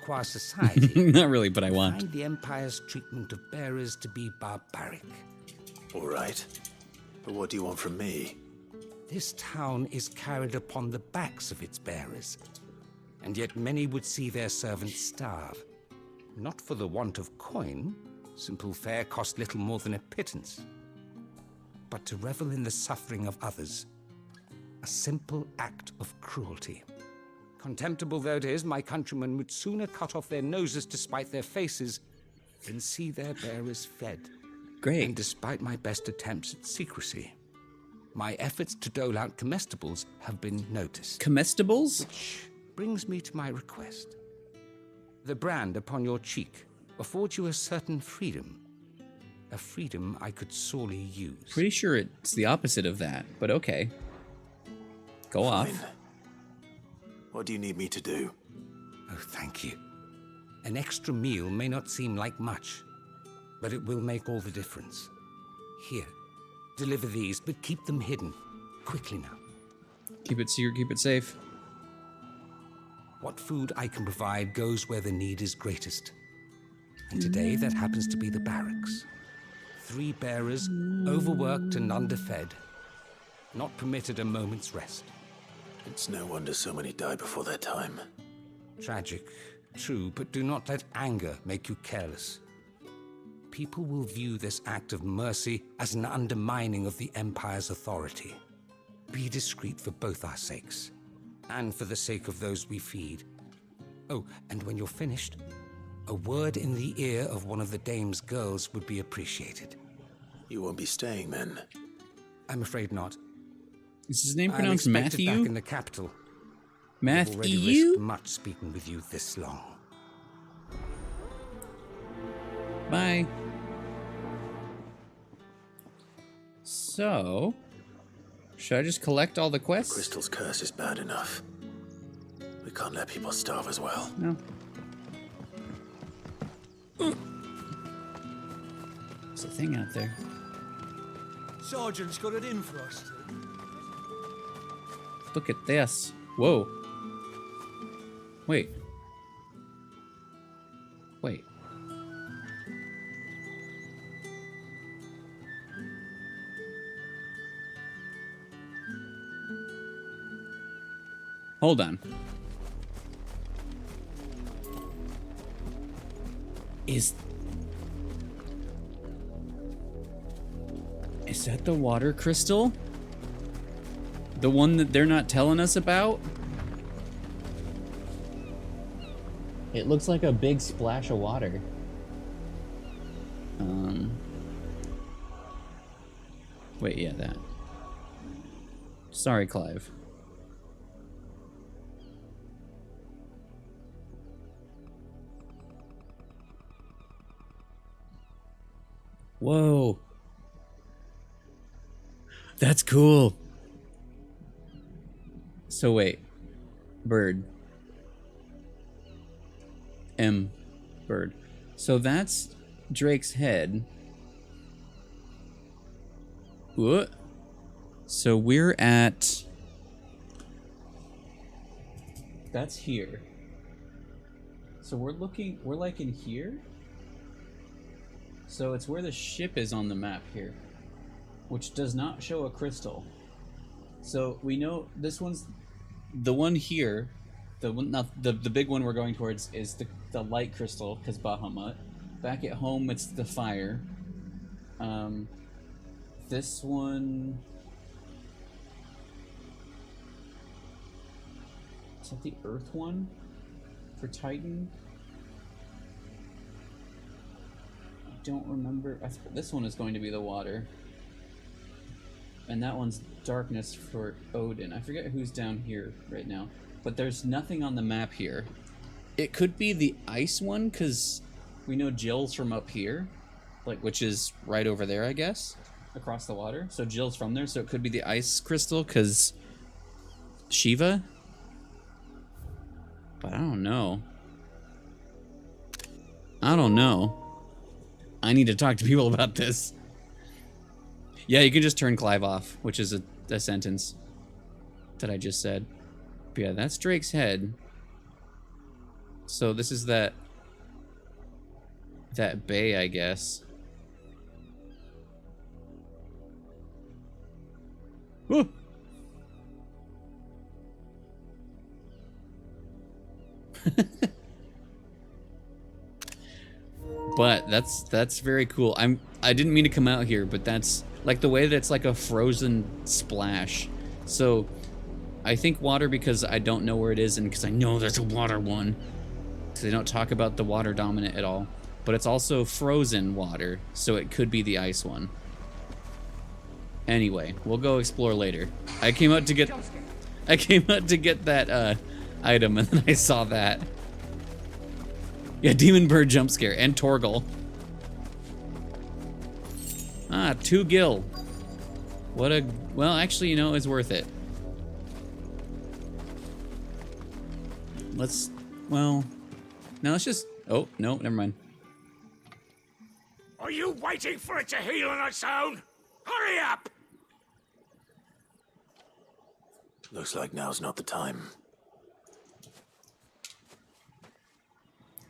Croix society Not really, but I who want. find the Empire's treatment of bearers to be barbaric. All right. But what do you want from me? This town is carried upon the backs of its bearers, and yet many would see their servants starve. Not for the want of coin, Simple fare cost little more than a pittance. But to revel in the suffering of others, a simple act of cruelty. Contemptible though it is, my countrymen would sooner cut off their noses to spite their faces than see their bearers fed. Great. And despite my best attempts at secrecy, my efforts to dole out comestibles have been noticed. Comestibles? Which brings me to my request. The brand upon your cheek affords you a certain freedom. A freedom I could sorely use. Pretty sure it's the opposite of that, but okay. Go off. What do you need me to do? Oh, thank you. An extra meal may not seem like much, but it will make all the difference. Here, deliver these, but keep them hidden. Quickly now. Keep it secret, keep it safe. What food I can provide goes where the need is greatest. And today that happens to be the barracks. 3 bearers, overworked and underfed, not permitted a moment's rest. It's no wonder so many die before their time. Tragic, true, but do not let anger make you careless. People will view this act of mercy as an undermining of the Empire's authority. Be discreet for both our sakes, and for the sake of those we feed. Oh, and when you're finished, a word in the ear of one of the Dame's girls would be appreciated. You won't be staying then? I'm afraid not. Is his name I'm pronounced expected Matthew? back in the capital. Matthew? I've already risked much speaking with you this long. Bye. So, should I just collect all the quests? The crystal's curse is bad enough. We can't let people starve as well. No. There's a thing out there. Sergeant's got it in for us. Look at this. Whoa. Wait. Wait. Hold on. Is that the water crystal? The one that they're not telling us about? It looks like a big splash of water. Wait, yeah, that. Sorry, Clive. Whoa. That's cool. So wait. Bird. M. Bird. So that's Drake's head. What? So we're at... That's here. So we're like in here? So it's where the ship is on the map here, which does not show a crystal. So we know this one's the one here. The one, not the big one we're going towards is the light crystal because Bahamut. Back at home, it's the fire. This one. Is that the Earth one for Titan? Don't remember. This one is going to be the water. And that one's darkness for Odin. I forget who's down here right now. But there's nothing on the map here. It could be the ice one, because we know Jill's from up here. Like, which is right over there, I guess. Across the water. So Jill's from there, so it could be the ice crystal, because Shiva? But I don't know. I don't know. I need to talk to people about this. Yeah, you can just turn Clive off, which is a sentence that I just said. But yeah, that's Drake's head. So this is that bay, I guess. Woo! But that's very cool. I didn't mean to come out here, but that's like the way that it's like a frozen splash. So I think water because I don't know where it is and because I know there's a water one. Because they don't talk about the water dominant at all. But it's also frozen water, so it could be the ice one. Anyway, we'll go explore later. I came out to get that item and then I saw that. Yeah, Demon Bird jump scare and Torgal. Ah, 2 gil. What a... Well, actually, you know, it's worth it. Let's... Well... Now let's just... Oh, no, never mind. Are you waiting for it to heal on its own? Hurry up! Looks like now's not the time.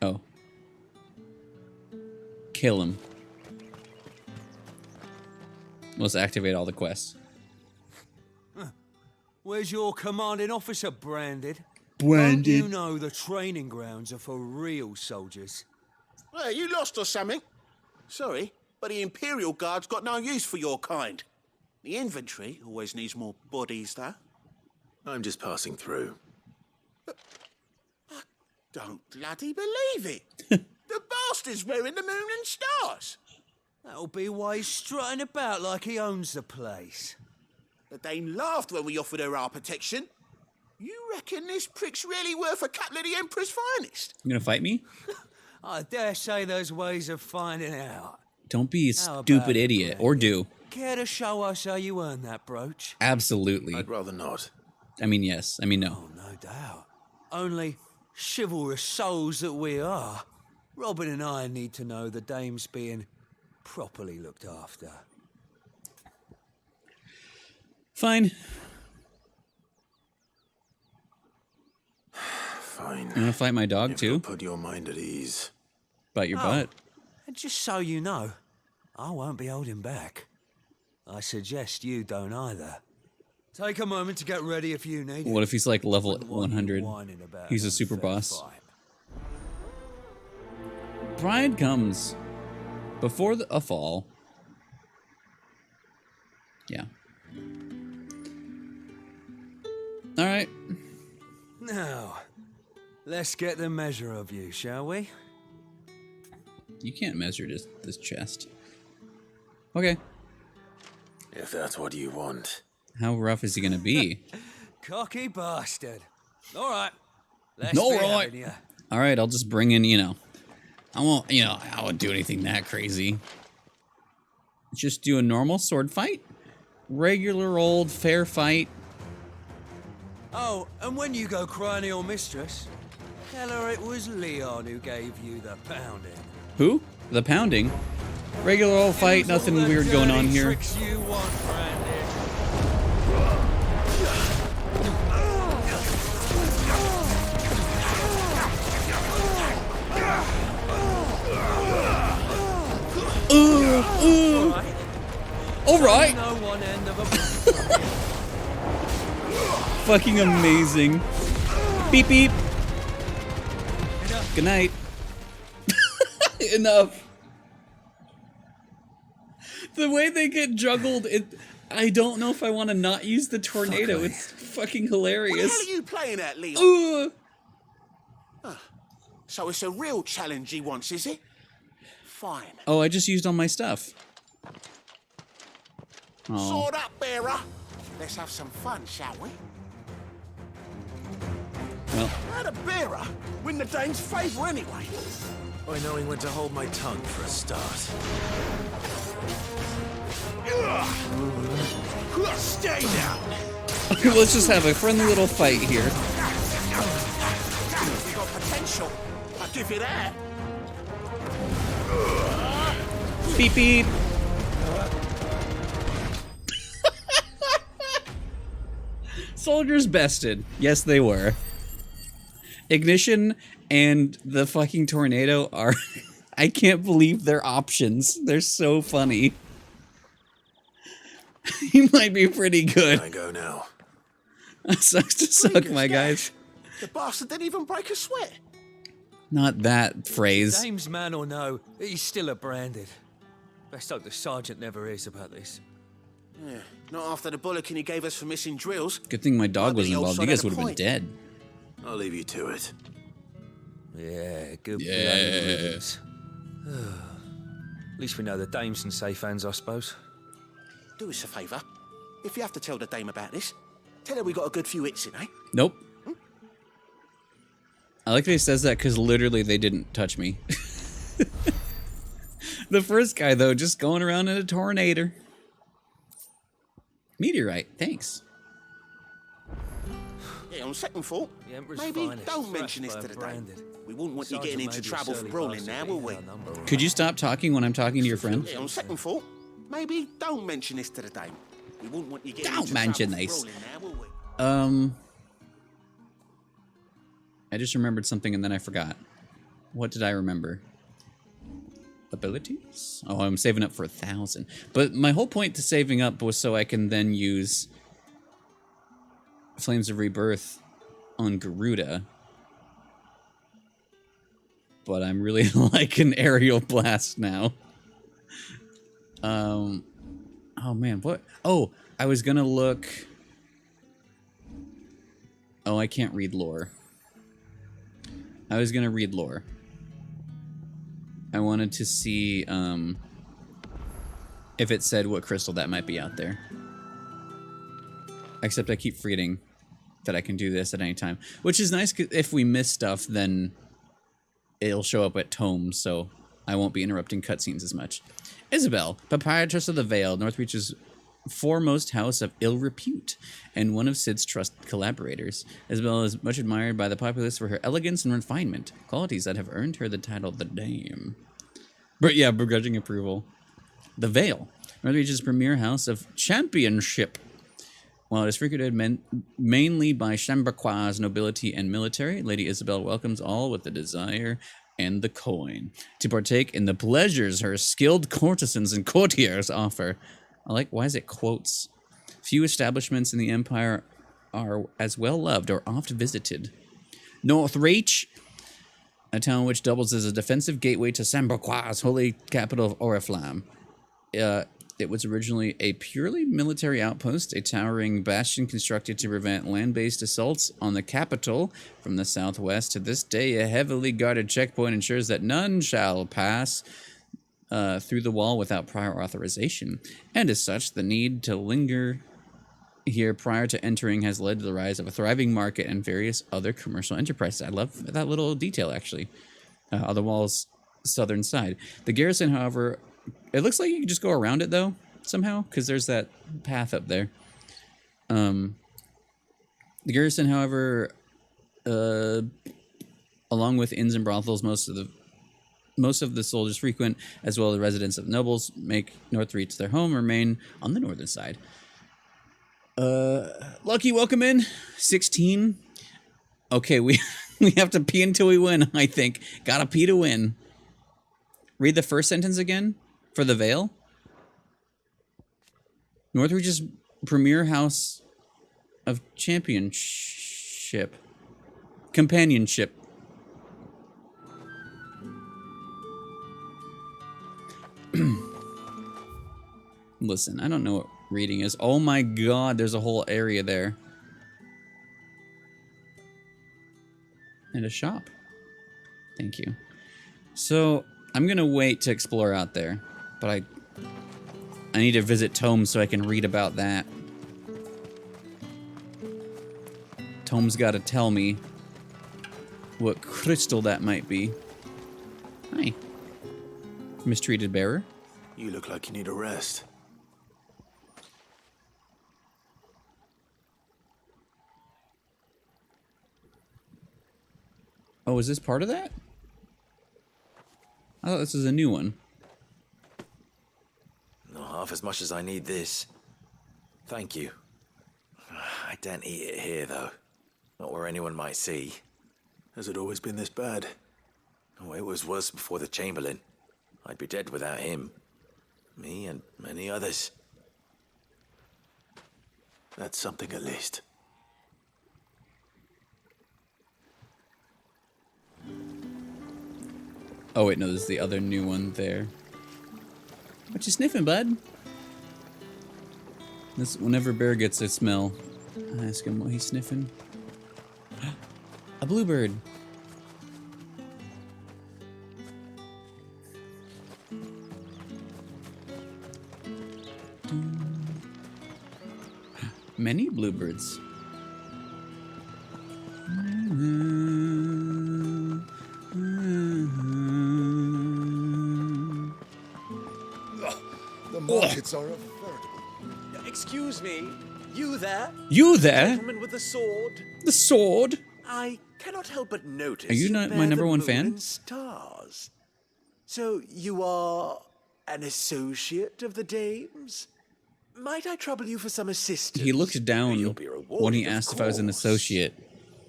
Oh. Kill him. Let's activate all the quests. Where's your commanding officer, Branded? Branded. Don't you know the training grounds are for real soldiers? Well, you lost or something? Sorry, but the Imperial Guard's got no use for your kind. The infantry always needs more bodies, though. I'm just passing through. But I don't bloody believe it. The bastard's wearing the moon and stars. That'll be why he's strutting about like he owns the place. The Dame laughed when we offered her our protection. You reckon this prick's really worth a couple of the Emperor's finest? You gonna fight me? I dare say there's ways of finding out. Don't be a How about stupid it, idiot. Branded? Or do. Care to show us how you earned that brooch? Absolutely. I'd rather not. I mean, yes. I mean, no. Oh, no doubt. Only chivalrous souls that we are, Robin and I need to know the dame's being properly looked after. Fine. Fine. You wanna fight my dog, If too? you'll put your mind at ease. Bite your butt. And just so you know, I won't be holding back. I suggest you don't either. Take a moment to get ready if you need it. What if he's like level Wouldn't want you 100? whining about He's a an super unfair boss. fight. Bride comes before a fall. Yeah. All right. Now, let's get the measure of you, shall we? You can't measure this chest. Okay. If that's what you want. How rough is he gonna be? Cocky bastard. All right. Let's No, be right. having ya. All right, I'll just bring in, you know, I won't do anything that crazy. Just do a normal sword fight. Regular old fair fight. Oh, and when you go crying to your mistress, tell her it was Leon who gave you the pounding. Who? The pounding? Regular old fight, nothing weird going on here. Tricks you want, Brandon. All right. No one end of a Fucking amazing. Beep beep. Good night. Enough. The way they get juggled, I don't know if I want to not use the tornado. It's fucking hilarious. What the hell are you playing at, Leon? So it's a real challenge he wants, is it? Fine. Oh, I just used all my stuff. Oh. Sword up, bearer. Let's have some fun, shall we? Well. How'd a bearer win the Dane's favour anyway? By knowing when to hold my tongue for a start. Stay down. Let's just have a friendly little fight here. You got potential. I'll give you that. Beep beep. Soldiers bested. Yes, they were. Ignition and the fucking tornado are... I can't believe their options. They're so funny. He might be pretty good. I go now. Sucks to suck, my guys. The bastard didn't even break a sweat. Not that phrase. Dame's man or no, he's still a branded. Best hope the sergeant never hears about this. Yeah, not after the bullocking he gave us for missing drills. Good thing my dog Might be was the old involved. You sod guys had would a have been point. dead. I'll leave you to it. Yeah, good Yeah. bloody riddance. At least we know the dame's in safe hands, I suppose. Do us a favour. If you have to tell the dame about this, tell her we got a good few hits in, eh? Nope. I like that he says that because literally they didn't touch me. The first guy, though, just going around in a tornado. Meteorite, thanks. Yeah, on second thought, The Emperor's maybe finest, don't thrashed mention this by to a the dame. branded. We wouldn't want you Sergeant getting into may be a trouble for surly brawling bastard, now, but will he we? had a number of Could you stop talking when I'm talking to your friend? Yeah, on second thought, maybe don't mention this to the dame. We wouldn't want you getting Don't into mention trouble this. for brawling now, will we? I just remembered something and then I forgot. What did I remember? Abilities? Oh, I'm saving up for 1,000. But my whole point to saving up was so I can then use Flames of Rebirth on Garuda. But I'm really like an aerial blast now. Oh man, what? Oh, I was gonna look. Oh, I can't read lore. I was gonna read lore. I wanted to see if it said what crystal that might be out there. Except I keep forgetting that I can do this at any time. Which is nice, 'cause if we miss stuff, then it'll show up at tomes, so I won't be interrupting cutscenes as much. Isabel, proprietress of the Vale, Northreach's foremost house of ill repute, and one of Sid's trusted collaborators. Isabel is much admired by the populace for her elegance and refinement, qualities that have earned her the title the Dame. But yeah, begrudging approval. The Vale, Northreach's premier house of championship. While it is frequented mainly by Chamberquois nobility and military, Lady Isabel welcomes all with the desire and the coin to partake in the pleasures her skilled courtesans and courtiers offer. I like, why is it quotes? Few establishments in the Empire are as well loved or oft visited. Northreach, a town which doubles as a defensive gateway to Chamberquois, holy capital of Oriflamme. It was originally a purely military outpost, a towering bastion constructed to prevent land-based assaults on the capital from the southwest. To this day, a heavily guarded checkpoint ensures that none shall pass through the wall without prior authorization. And as such, the need to linger here prior to entering has led to the rise of a thriving market and various other commercial enterprises. I love that little detail, actually, on the wall's southern side. The garrison, however... It looks like you can just go around it, though, somehow, because there's that path up there. The garrison, however, along with inns and brothels, most of the soldiers frequent, as well as the residents of nobles, make Northreach their home, remain on the northern side. Lucky, welcome in. 16. Okay, we have to pee until we win, I think. Gotta pee to win. Read the first sentence again. For the Vale? Northreach's premier house of companionship. Listen, I don't know what reading is. Oh my god, there's a whole area there. And a shop. Thank you. So, I'm gonna wait to explore out there. But I need to visit Tomes so I can read about that. Tomes gotta tell me what crystal that might be. Hi. Mistreated bearer. You look like you need a rest. Oh, is this part of that? I thought this was a new one. Not half as much as I need this. Thank you. I daren't eat it here, though. Not where anyone might see. Has it always been this bad? Oh, it was worse before the Chamberlain. I'd be dead without him. Me and many others. That's something at least. Oh wait, no, this is the other new one there. What you sniffing, bud? This whenever Bear gets a smell, I ask him what he's sniffing. A bluebird. Many bluebirds. The markets are a veritable... Excuse me, you there? You there? Gentleman with the sword. The sword? I cannot help but notice. Are you not my number one fan? And stars. So you are an associate of the dames? Might I trouble you for some assistance? He looked down when he asked if I was an associate.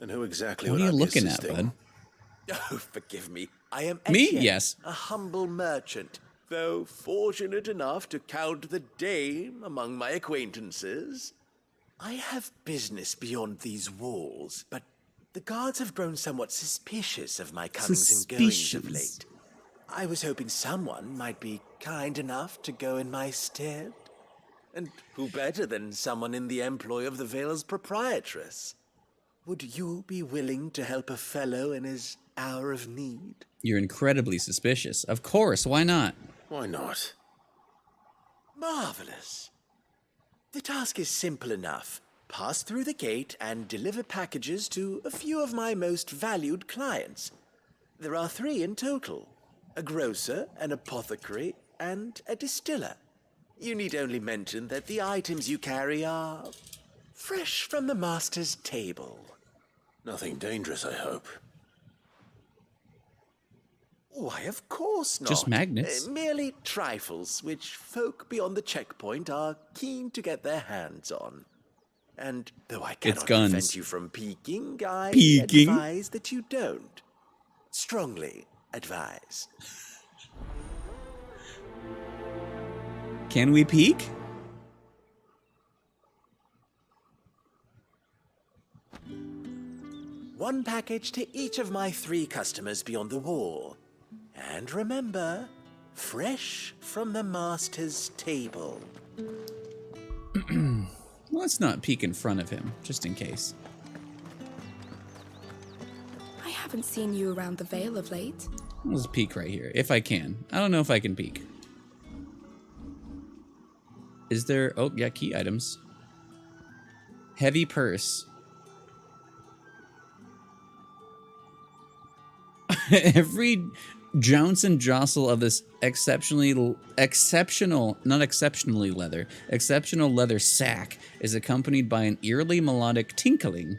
And who exactly What would are I you be looking at, assisting? bud? Oh, forgive me. I am Me? Etienne, Yes. a humble merchant, though fortunate enough to count the dame among my acquaintances. I have business beyond these walls, but the guards have grown somewhat suspicious of my comings and goings of late. I was hoping someone might be kind enough to go in my stead. And who better than someone in the employ of the Vale's proprietress? Would you be willing to help a fellow in his hour of need? You're incredibly suspicious. Of course, why not? Why not? Marvelous. The task is simple enough. Pass through the gate and deliver packages to a few of my most valued clients. There are 3 in total: a grocer, an apothecary, and a distiller. You need only mention that the items you carry are fresh from the master's table. Nothing dangerous, I hope. Why, of course not. Just magnets. Merely trifles, which folk beyond the checkpoint are keen to get their hands on. And though I cannot prevent you from peeking, I advise that you don't. Strongly advise. Can we peek? One package to each of my 3 customers beyond the wall. And remember, fresh from the master's table. Let's not peek in front of him, just in case. I haven't seen you around the Vale of late. Let's peek right here, if I can. I don't know if I can peek. Is there... Oh, yeah, key items. Heavy purse. Every jounce and jostle of this exceptional leather sack is accompanied by an eerily melodic tinkling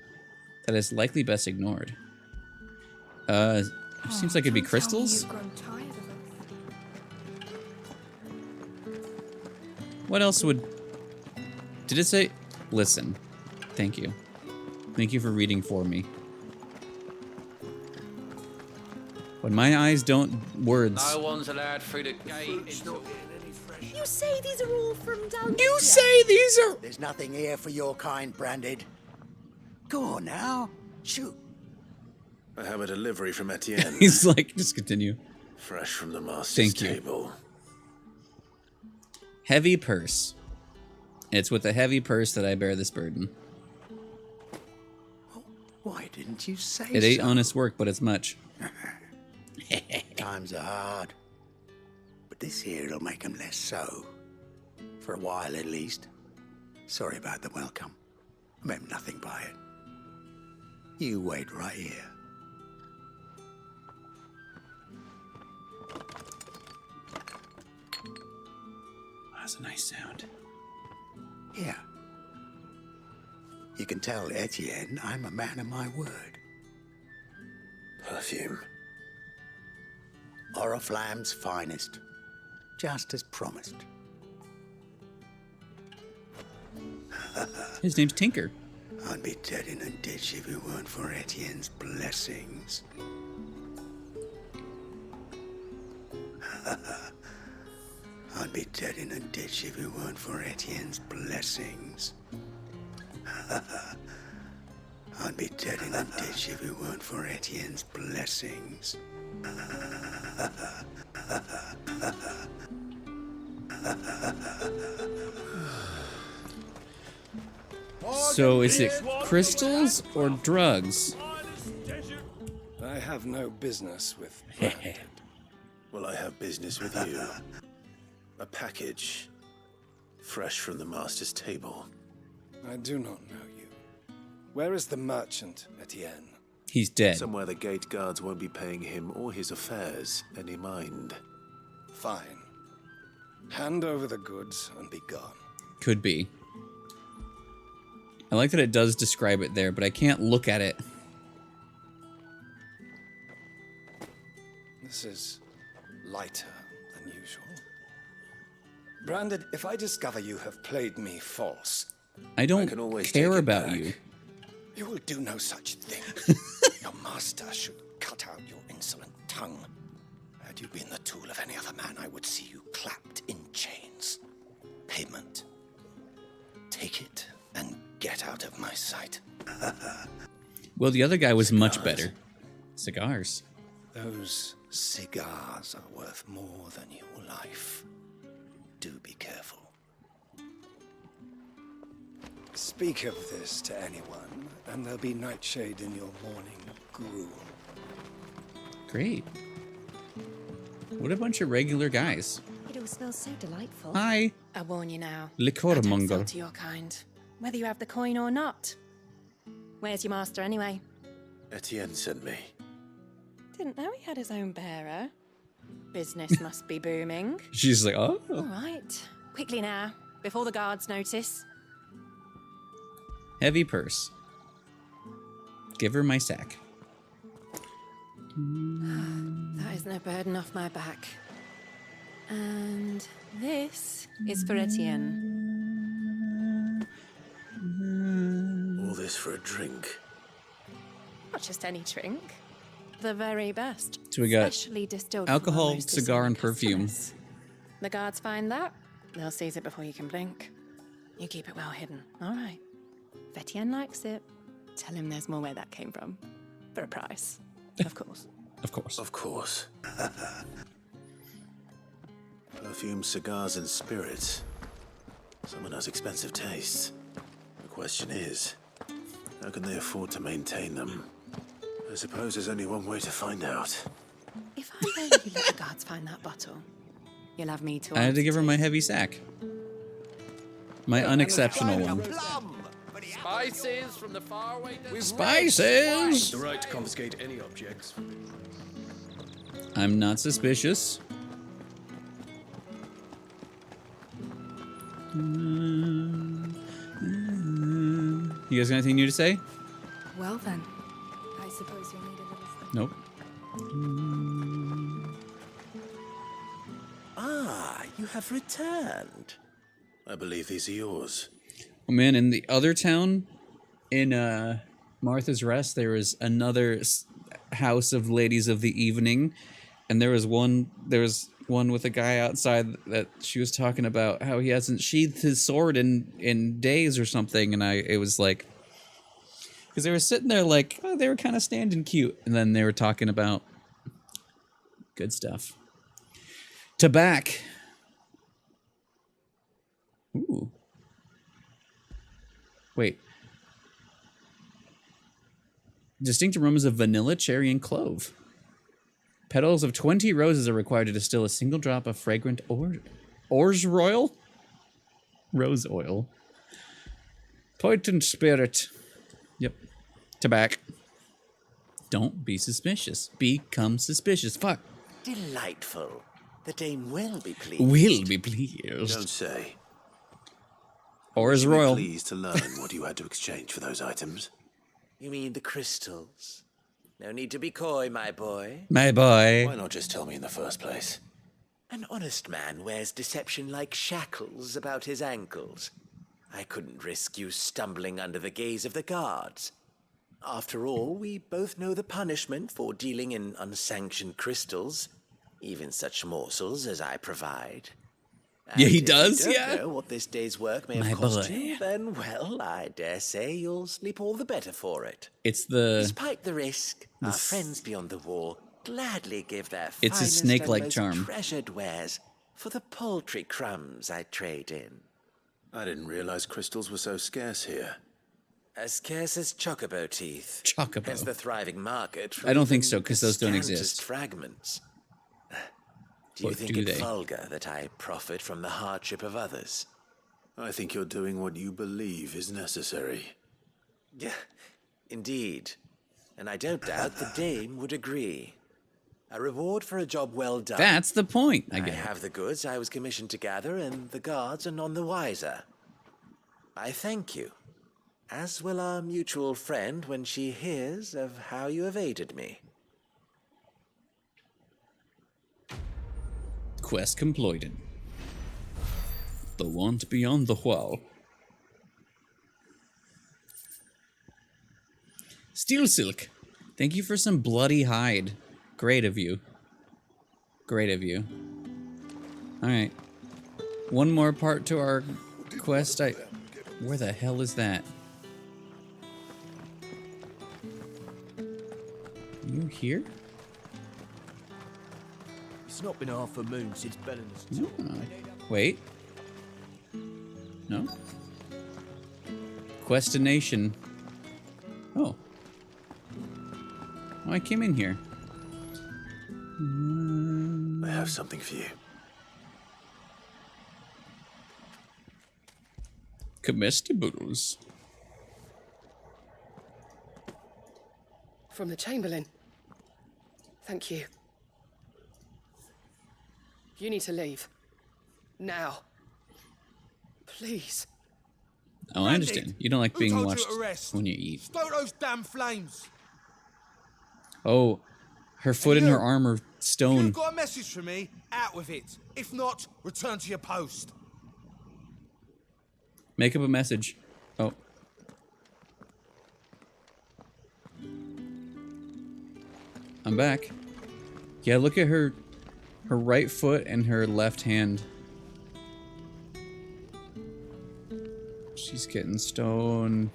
that is likely best ignored. Seems like it'd be crystals. What else would... Did it say... Listen. Thank you. Thank you for reading for me. When my eyes don't... Words. No one's allowed through the gate. You say these are all from down You say these are... There's nothing here for your kind, Branded. Go on now. Shoot. I have a delivery from Etienne. He's like, just continue. Fresh from the master's Thank you. table. Heavy purse. It's with a heavy purse that I bear this burden. Why didn't you say It ain't so? honest work, but it's much. Times are hard. But this here'll make 'em less so. For a while, at least. Sorry about the welcome. I meant nothing by it. You wait right here. That's a nice sound. Yeah. You can tell Etienne I'm a man of my word. Perfume. Oriflamme's finest. Just as promised. His name's Tinker. I'd be dead in a ditch if it weren't for Etienne's blessings. I'd be dead in a ditch if it weren't for Etienne's blessings. I'd be dead in a ditch if it weren't for Etienne's blessings. So is it crystals or drugs? I have no business with Well, I have business with you. A package, fresh from the master's table. I do not know you. Where is the merchant, Etienne? He's dead. Somewhere the gate guards won't be paying him or his affairs any mind. Fine. Hand over the goods and be gone. Could be. I like that it does describe it there, but I can't look at it. This is lighter than usual. Branded, if I discover you have played me false, I don't care about you. You will do no such thing. Your master should cut out your insolent tongue. Had you been the tool of any other man, I would see you clapped in chains. Payment. Take it and get out of my sight. Well, the other guy was much better. Cigars. Those cigars are worth more than your life. Do be careful. Speak of this to anyone, and there'll be nightshade in your morning gruel. Great. What a bunch of regular guys. It all smells so delightful. Hi. I warn you now. Liquor I don't monger. sell to your kind, whether you have the coin or not. Where's your master anyway? Etienne sent me. Didn't know he had his own bearer. Business must be booming. She's like, oh. All right. Quickly now, before the guards notice. Heavy purse. Give her my sack. That is no burden off my back. And this is for Etienne. All this for a drink. Not just any drink. The very best. So we got Specially distilled from alcohol, our most cigar, and discerning perfume. customers. The guards find that, they'll seize it before you can blink. You keep it well hidden, all right? If Etienne likes it, tell him there's more where that came from. For a price, of course. Of course. Of course. Perfume, cigars, and spirits. Someone has expensive tastes. The question is, how can they afford to maintain them? I suppose there's only one way to find out. If I let you let the guards find that bottle, you'll have me to I had to answer give her my heavy sack. My unexceptional one. Spices from the faraway desert. Spices! The right to confiscate any objects. I'm not suspicious. You guys got anything new to say? Well then, I suppose you'll need a little something. Nope. Ah, you have returned. I believe these are yours. Oh man, in the other town, in Martha's Rest, there was another house of ladies of the evening, and there was one with a guy outside that she was talking about how he hasn't sheathed his sword in days or something, and it was like, because they were sitting there like, oh, they were kind of standing cute, and then they were talking about good stuff. Tobacco. Ooh. Wait. Distinct aromas of vanilla, cherry, and clove. Petals of 20 roses are required to distill a single drop of fragrant orge royal? Rose oil. Potent spirit. Yep. Tobacco. Don't be suspicious. Become suspicious. Fuck. Delightful. The dame will be pleased. Will be pleased. Don't say. Orge Would you be royal. pleased to learn what you had to exchange for those items. You mean the crystals? No need to be coy, my boy. My boy. Why not just tell me in the first place? An honest man wears deception like shackles about his ankles. I couldn't risk you stumbling under the gaze of the guards. After all, we both know the punishment for dealing in unsanctioned crystals, even such morsels as I provide. Yeah, he And does, if you don't yeah. know what this day's work may My have cost boy. you, then, well, I dare say you'll sleep all the better for it. It's the... Despite the risk, our this- friends beyond the wall gladly give their It's a finest snake-like and most charm. treasured wares for the paltry crumbs I trade in. I didn't realize crystals were so scarce here. As scarce as chocobo teeth. Chocobo. Hence the thriving market for I don't think even so, 'cause the those don't scantest exist. fragments. Do you What think do it they? vulgar that I profit from the hardship of others? I think you're doing what you believe is necessary. Yeah, indeed. And I don't doubt the dame would agree. A reward for a job well done. That's the point, I I guess. have the goods I was commissioned to gather, and the guards are none the wiser. I thank you, as will our mutual friend when she hears of how you have aided me. Quest completed. The want beyond the wall. Steel silk. Thank you for some bloody hide. Great of you. Great of you. Alright. One more part to our quest. Where the hell is that? You here? It's not been half a moon since Belen's tour. Wait. No? Questination. Oh. Oh, I came in here. I have something for you. Comestibles. From the Chamberlain. Thank you. You need to leave. Now. Please. Oh, I understand. You don't like Who being told you watched to rest? when you eat. Stoke those damn flames. Oh, her foot and you, her arm are If stone. you've got a message for me, out with it. If not, return to your post. Make up a message. Oh. I'm back. Yeah, look at her right foot and her left hand. She's getting stone.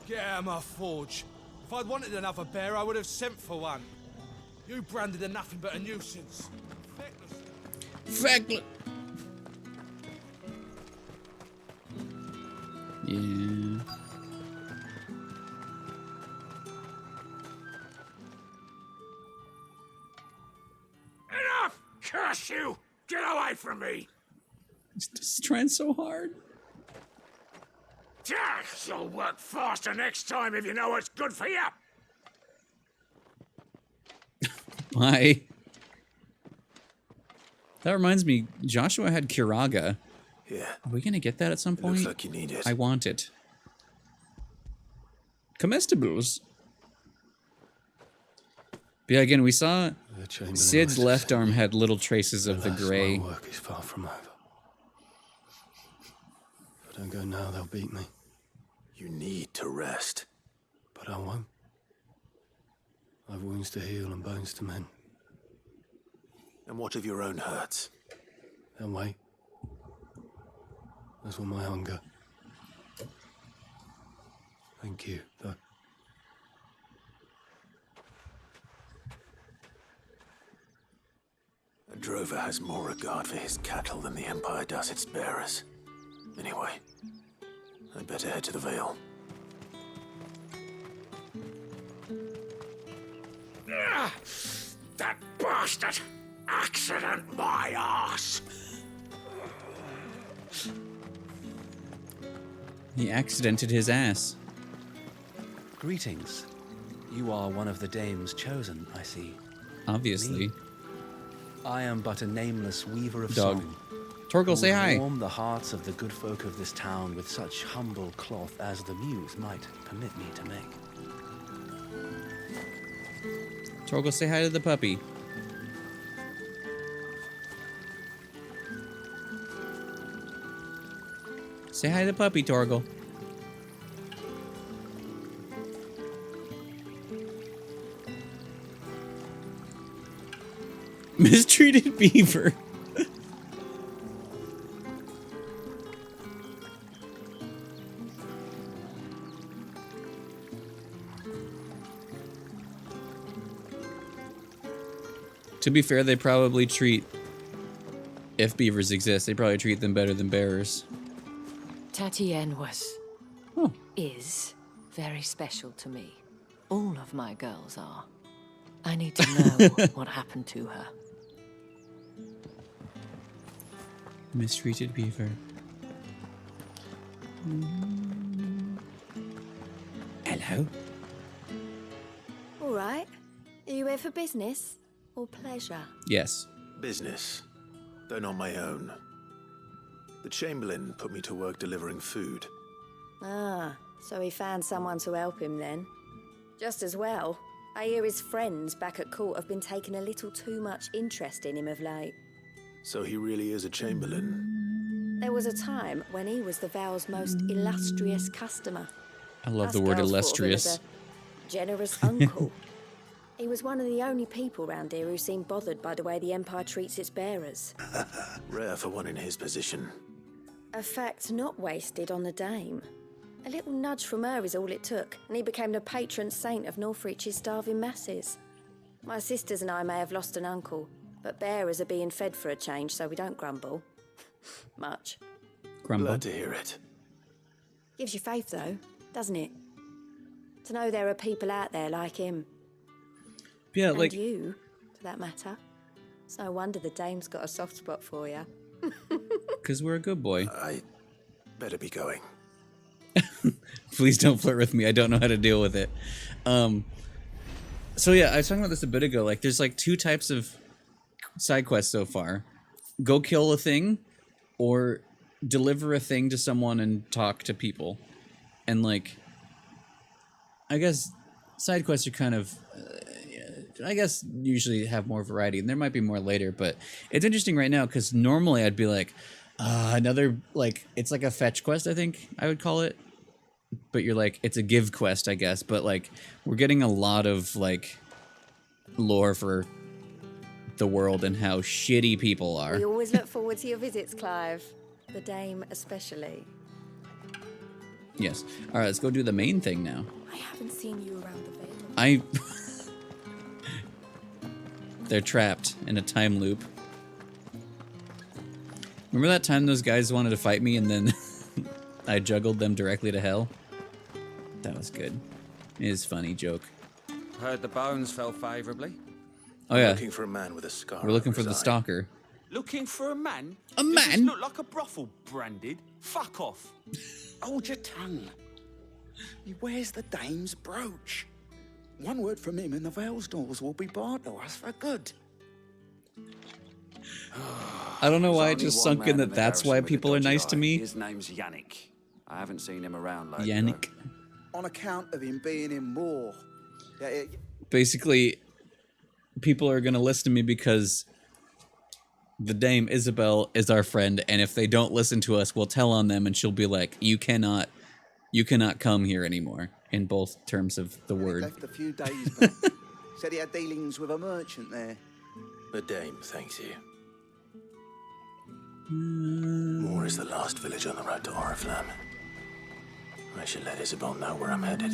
Get out of my forge. If I'd wanted another bear, I would have sent for one. You branded are nothing but a nuisance. Feckless. Yeah. Enough! Curse you! Get away from me! He's just trying so hard. You'll work faster next time if you know what's good for you. Why? That reminds me, Joshua had Kiraga. Yeah. Are we gonna get that at some point? Looks like you need it. I want it. Comestibles. But yeah, again, we saw Sid's left arm had little traces of the gray. My work is far from over. If I don't go now, they'll beat me. You need to rest. But I won't. I've wounds to heal and bones to mend. And what of your own hurts? They'll wait. As will my hunger. Thank you, though. A drover has more regard for his cattle than the Empire does its bearers. Anyway, I'd better head to the Vale. That bastard! Accident my ass! He accidented his ass. Greetings. You are one of the dames chosen, I see. Obviously. Me? I am but a nameless weaver of Dog. song. Torgal, who say would hi. Warm the hearts of the good folk of this town with such humble cloth as the muse might permit me to make. Torgal, say hi to the puppy. Say hi to the puppy, Torgal. Mistreated beaver. To be fair, they probably treat, if beavers exist, they probably treat them better than bearers. Tatienne is very special to me. All of my girls are. I need to know what happened to her. Mistreated beaver. Hello? All right. Are you here for business or pleasure? Yes. Business, though not my own. The Chamberlain put me to work delivering food. Ah, so he found someone to help him then. Just as well. I hear his friends back at court have been taking a little too much interest in him of late. So he really is a Chamberlain. There was a time when he was the Vale's most illustrious customer. I love Us the word girls thought of him illustrious. as a generous uncle. He was one of the only people round here who seemed bothered by the way the Empire treats its bearers. Rare for one in his position. A fact not wasted on the dame. A little nudge from her is all it took, and he became the patron saint of Northreach's starving masses. My sisters and I may have lost an uncle, but bearers are being fed for a change, so we don't grumble. Much. Grumble. Glad to hear it. Gives you faith, though, doesn't it? To know there are people out there like him. Yeah, and like... you, for that matter. It's no wonder the dame's got a soft spot for you. Because we're a good boy. I better be going. Please don't flirt with me. I don't know how to deal with it. So yeah, I was talking about this a bit ago. Like, there's like two types of side quests so far. Go kill a thing, or deliver a thing to someone and talk to people. And like, I guess side quests are kind of, I guess usually have more variety, and there might be more later, but it's interesting right now because normally I'd be like, another, like, it's like a fetch quest, I think I would call it. But you're like, it's a give quest, I guess. But like, we're getting a lot of like lore for the world and how shitty people are. We always look forward to your visits, Clive. The dame especially. Yes. All right, let's go do the main thing now. I haven't seen you around the Vale. They're trapped in a time loop. Remember that time those guys wanted to fight me and then I juggled them directly to hell? That was good. It is a funny joke. Heard the bones fell favourably. Oh yeah. Looking for a man with a scar. We're looking over for his the eye. stalker. Looking for a man? A Does man? this look like a brothel branded? Fuck off. Hold your tongue. He wears the dame's brooch. One word from him and the Vale's doors will be barred to us for good. I don't know why it There's just only sunk one in man that the that's garrison why with a people are dodgy nice to eye. me. His name's Yannick. I haven't seen him around lately. Yannick. On account of him being in Moor. Basically, people are going to listen to me because the Dame Isabel is our friend, and if they don't listen to us, we'll tell on them, and she'll be like, you cannot come here anymore, in both terms of the word. Left a few days back. Said he had dealings with a merchant there. The Dame thanks you. Moor is the last village on the road to Oriflamme. I should let Isabel know where I'm headed.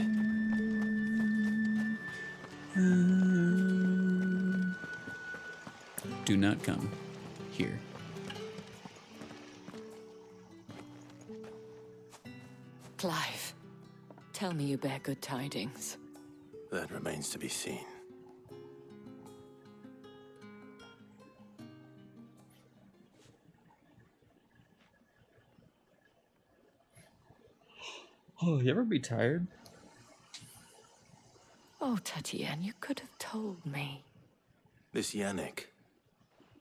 Do not come here. Clive, tell me you bear good tidings. That remains to be seen. Oh, you ever be tired? Oh, Tatienne, you could have told me. This Yannick.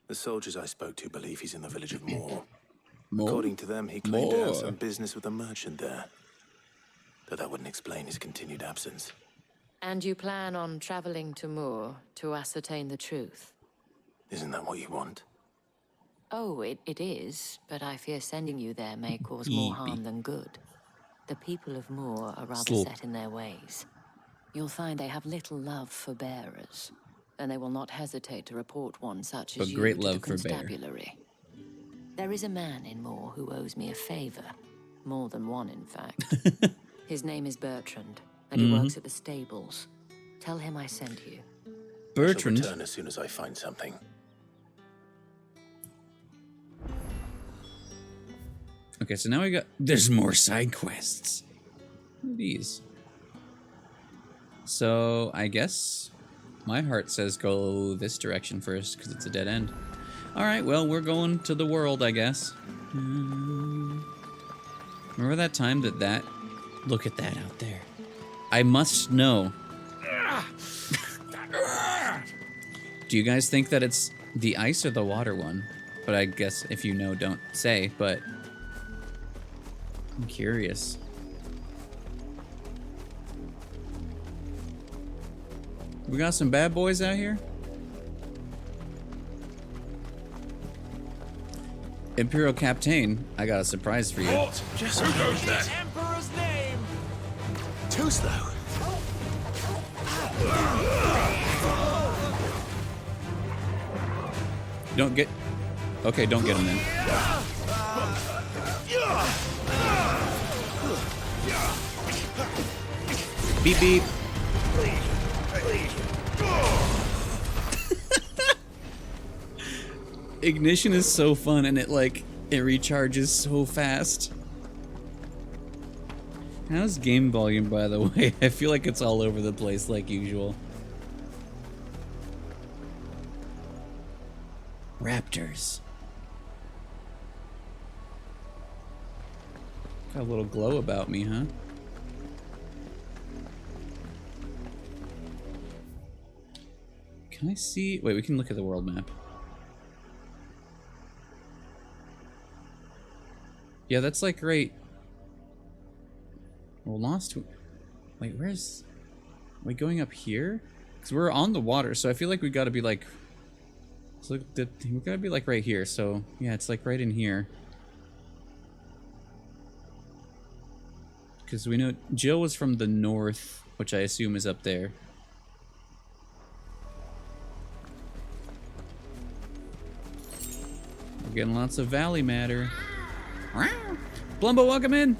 The soldiers I spoke to believe he's in the village of Moor. Moor? According to them, he claimed to Moor. have some business with a merchant there. Though that wouldn't explain his continued absence. And you plan on traveling to Moor to ascertain the truth? Isn't that what you want? Oh, it is, but I fear sending you there may cause more harm than good. The people of Moor are rather Slow. set in their ways. You'll find they have little love for bearers, and they will not hesitate to report one such as But you great to the love for bear. constabulary. There is a man in Moor who owes me a favor. More than one, in fact. His name is Bertrand, and he works at the stables. Tell him I sent you. Bertrand. I shall return as soon as I find something. Okay, so now we got... There's more side quests. What are these? So, I guess my heart says go this direction first, because it's a dead end. Alright, well, we're going to the world, I guess. Remember that time that... Look at that out there. I must know. Do you guys think that it's the ice or the water one? But I guess if you know, don't say, but... I'm curious. We got some bad boys out here? Imperial Captain, I got a surprise for you. What? Just who goes that? Emperor's name! Too slow. Don't get... Okay, don't get him then. Beep beep. Ignition is so fun, and it recharges so fast. How's game volume, by the way? I feel like it's all over the place like usual. Raptors. Got a little glow about me, huh? Can I see? Wait, we can look at the world map. Yeah, that's like right. We're lost. Wait, where's... Are we going up here? Because we're on the water, so I feel like we gotta be like... So we gotta be like right here, so... Yeah, it's like right in here. Because we know Jill was from the north, which I assume is up there. We're getting lots of valley matter. Blumbo, welcome in.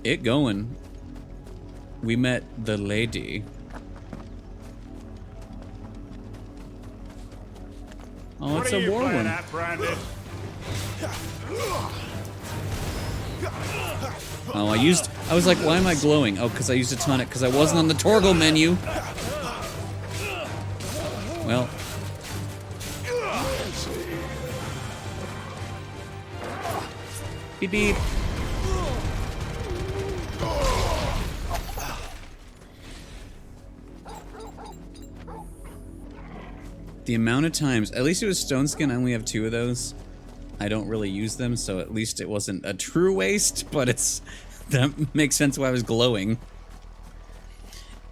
It going. We met the lady. Oh, it's a war one. Oh, I was like, why am I glowing? Oh, because I used a tonic, because I wasn't on the Torgal menu. Well. Beep beep. The amount of times, at least it was stone skin, I only have 2 of those. I don't really use them, so at least it wasn't a true waste, but that makes sense why I was glowing.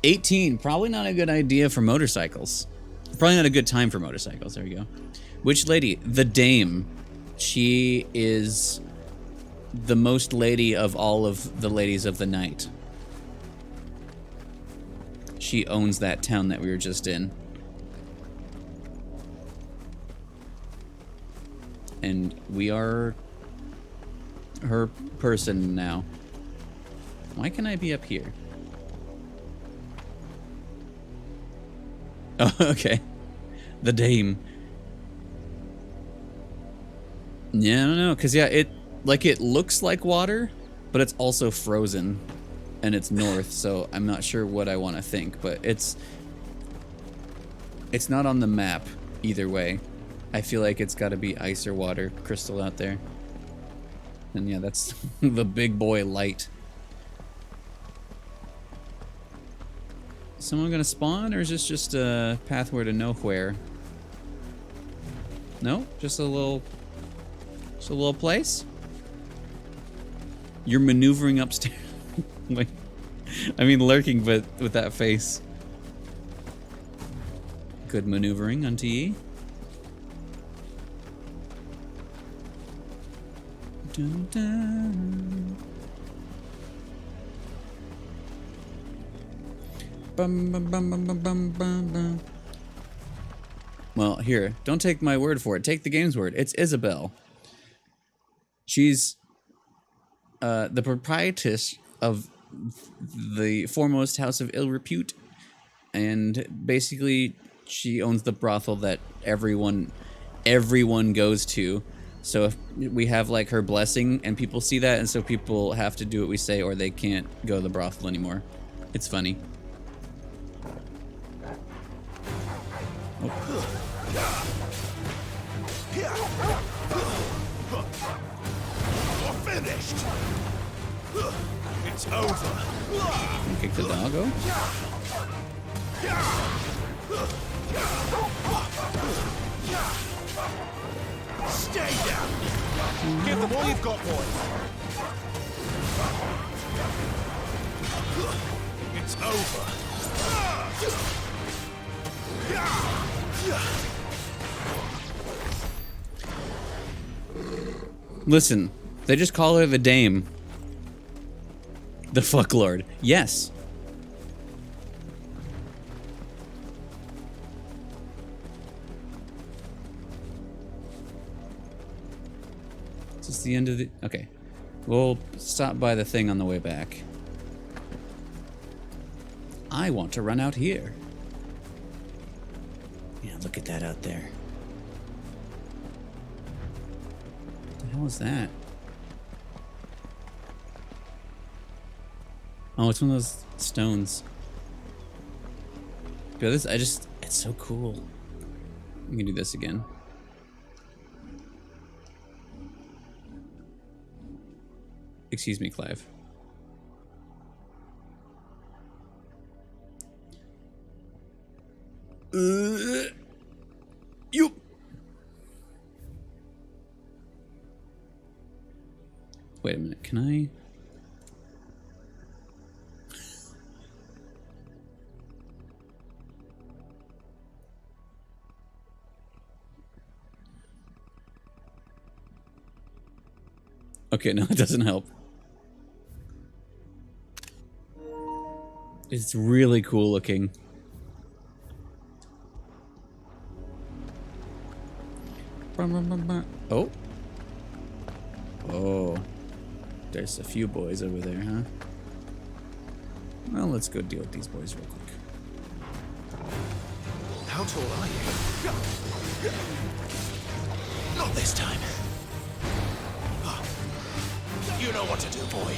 18, probably not a good idea for motorcycles. Probably not a good time for motorcycles, there we go. Which lady? The Dame. She is the most lady of all of the ladies of the night. She owns that town that we were just in. And we are her person now. Why can I be up here? Oh, okay. The Dame. Yeah, I don't know, because yeah, it looks like water, but it's also frozen, and it's north, so I'm not sure what I want to think, but it's not on the map either way. I feel like it's got to be ice or water crystal out there. And yeah, that's the big boy light. Someone gonna spawn, or is this just a pathway to nowhere? No, just a little place. You're maneuvering upstairs. Like, I mean, lurking, but with that face. Good maneuvering unto ye. Dun, dun. Bum, bum, bum, bum, bum, bum, bum. Well, here, don't take my word for it. Take the game's word. It's Isabel. She's the proprietress of the foremost house of ill repute and basically she owns the brothel that everyone goes to. So if we have like her blessing and people see that, and so people have to do what we say or they can't go to the brothel anymore. It's funny. Oh. You're finished. It's over. Kick the doggo. Stay down. Give them all you've got, boy. It's over. Listen, they just call her the Dame. The fucklord. Yes. Is this the end of the... Okay. We'll stop by the thing on the way back. I want to run out here. Yeah, look at that out there. What the hell is that? Oh, it's one of those stones. Yo, this, it's so cool. We can do this again. Excuse me, Clive. You. Wait a minute, can I? Okay, no, it doesn't help. It's really cool looking. Oh. Oh. There's a few boys over there, huh? Well, let's go deal with these boys real quick. How tall are you? Not this time. You know what to do, boy.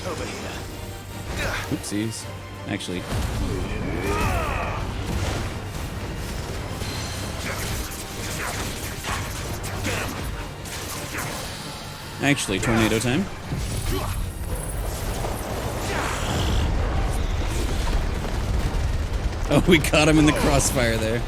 Over here. Oopsies. Actually. Actually, tornado time. Oh, we caught him in the crossfire there.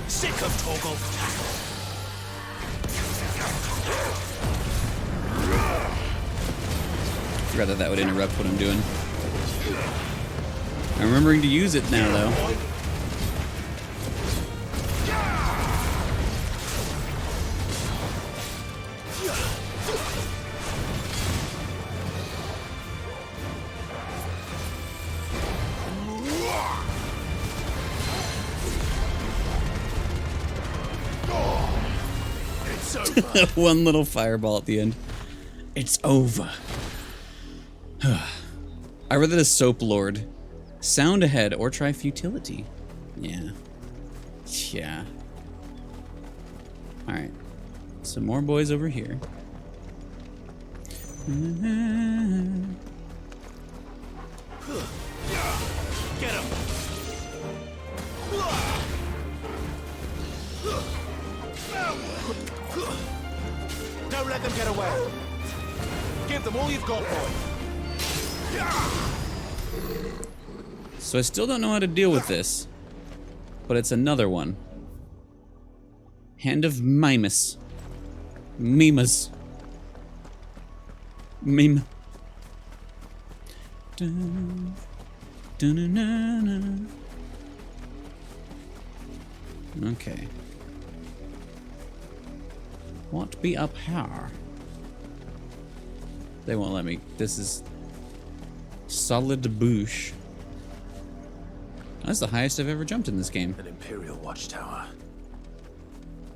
Sick of Toggle. Forgot that would interrupt what I'm doing. I'm remembering to use it now, though. One little fireball at the end. It's over. I read that as Soap Lord. Sound ahead or try futility. Yeah. Yeah. Alright. Some more boys over here. Get him. Don't let them get away. Give them all you've got, boy. So I still don't know how to deal with this, but it's another one. Hand of Mimas. Mimas. Meme. Dun, dun, dun, dun, dun. Okay. What be up here? They won't let me. This is solid bush. That's the highest I've ever jumped in this game. An Imperial watchtower.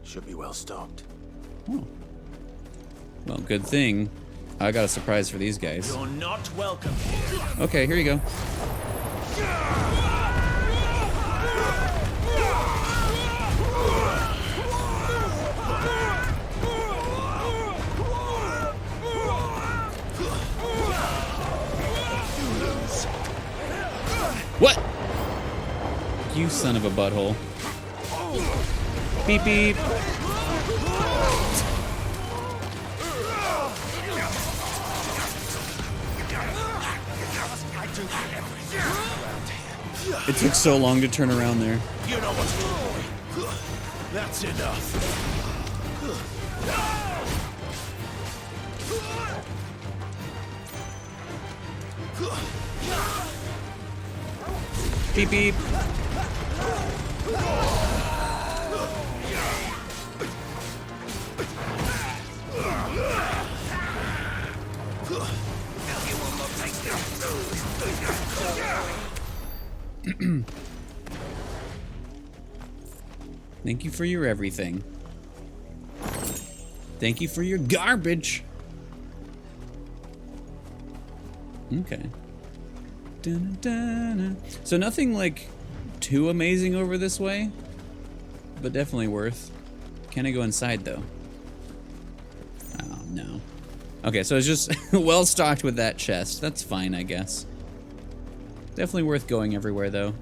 Should be well stocked. Oh. Well, good thing I got a surprise for these guys. You're not welcome here. Okay, here you go. What? You son of a butthole. Beep beep. It took so long to turn around there. You know what's good, boy. That's enough. Beep beep. Thank you for your everything. Thank you for your garbage. Okay. Dun, dun, dun. So nothing like too amazing over this way, but definitely worth. Can I go inside though? Oh no. Okay, so it's just well stocked with that chest. That's fine, I guess. Definitely worth going everywhere though.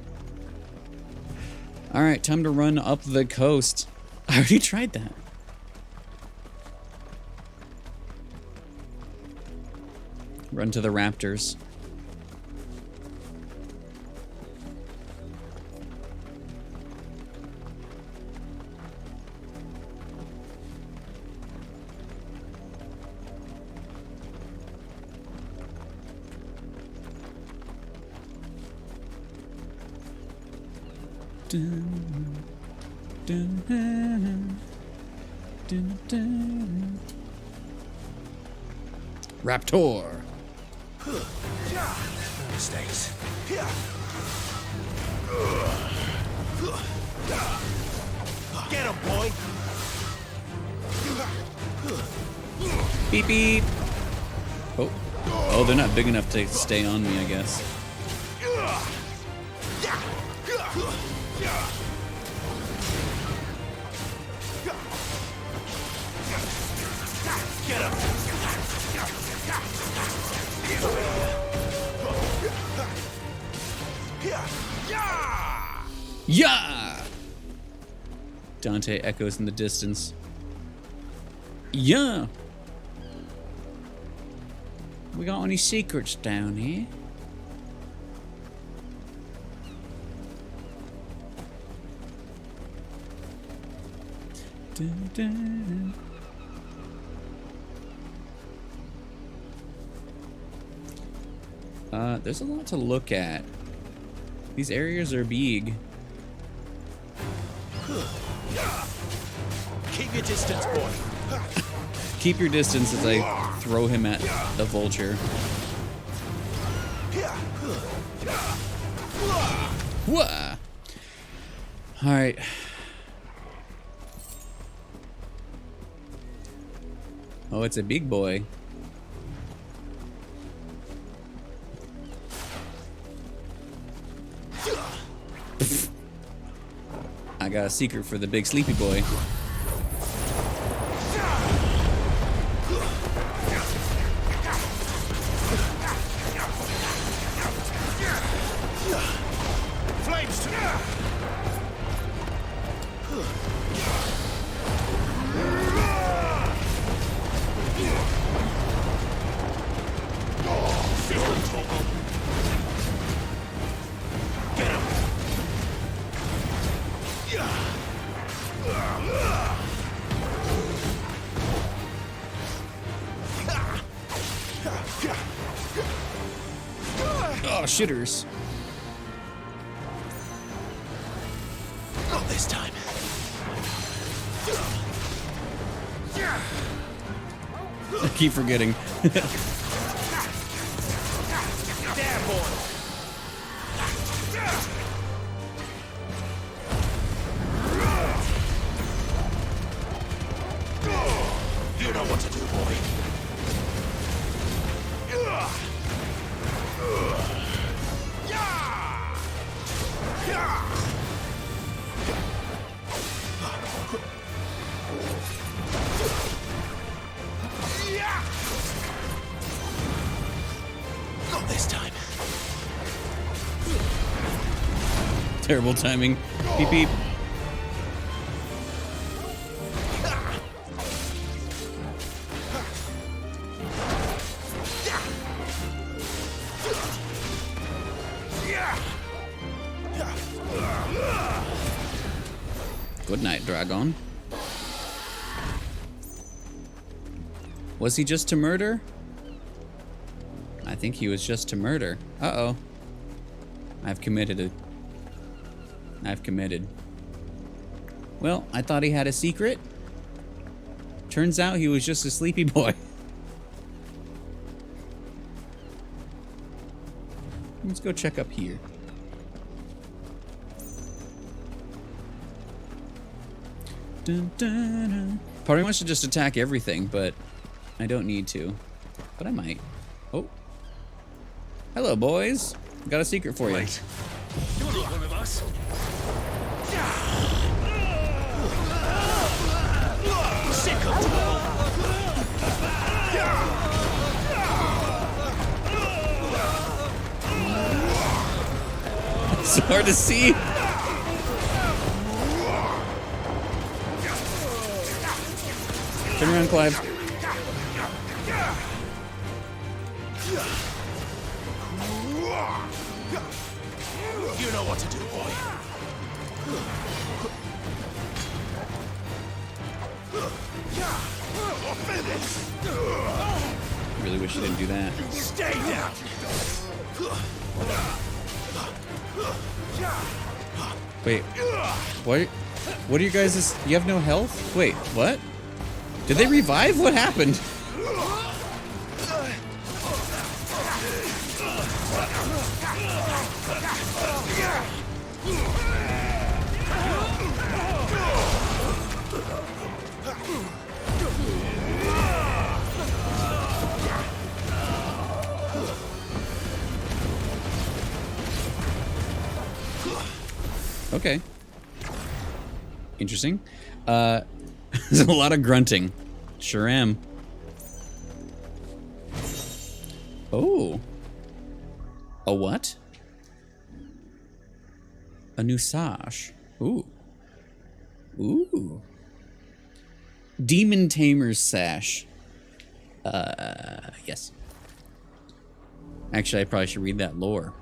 All right, time to run up the coast. I already tried that. Run to the raptors. Dun, dun, dun, dun, dun. Raptor. No mistakes. Get him, boy. Beep beep. Oh, oh, they're not big enough to stay on me, I guess. Get him. Yeah! Dante echoes in the distance. Yeah! We got any secrets down here? Dun, dun. There's a lot to look at. These areas are big. Keep your distance, boy. Keep your distance as I throw him at the vulture. Whoa! Alright. Oh, it's a big boy. I got a secret for the big sleepy boy. Flames to Get him. Oh, shitters. Not this time. I keep forgetting. Damn boy. You know what to do, boy. Not this time. Terrible timing. Beep beep. Good night, Dragon. Was he just to murder? I think he was just to murder. Uh-oh. I've committed. Well, I thought he had a secret. Turns out he was just a sleepy boy. Let's go check up here. Dun, dun, dun. Part of me wants to just attack everything, but I don't need to. But I might. Oh. Hello, boys. Got a secret for you. You're not one of us. It's hard to see. Turn around, Clive. You know what to do, boy. Really wish you didn't do that. Stay down. Wait. What? What are you guys? You have no health? Wait. What? Did they revive? What happened? Okay. Interesting. There's a lot of grunting. Sure am. Oh. A what? A new sash. Ooh. Ooh. Demon Tamer's sash. Yes. Actually, I probably should read that lore.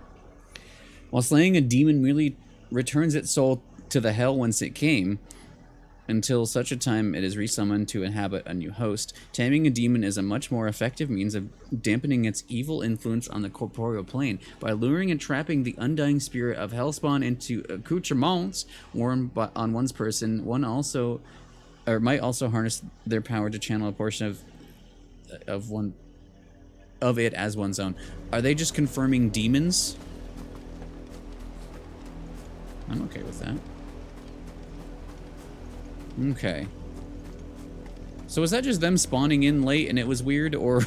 While slaying a demon merely returns its soul to the hell whence it came, until such a time it is resummoned to inhabit a new host. Taming a demon is a much more effective means of dampening its evil influence on the corporeal plane. By luring and trapping the undying spirit of Hellspawn into accoutrements worn on one's person, one also, or might also harness their power to channel a portion of it as one's own. Are they just confirming demons? I'm okay with that. Okay. So was that just them spawning in late and it was weird, or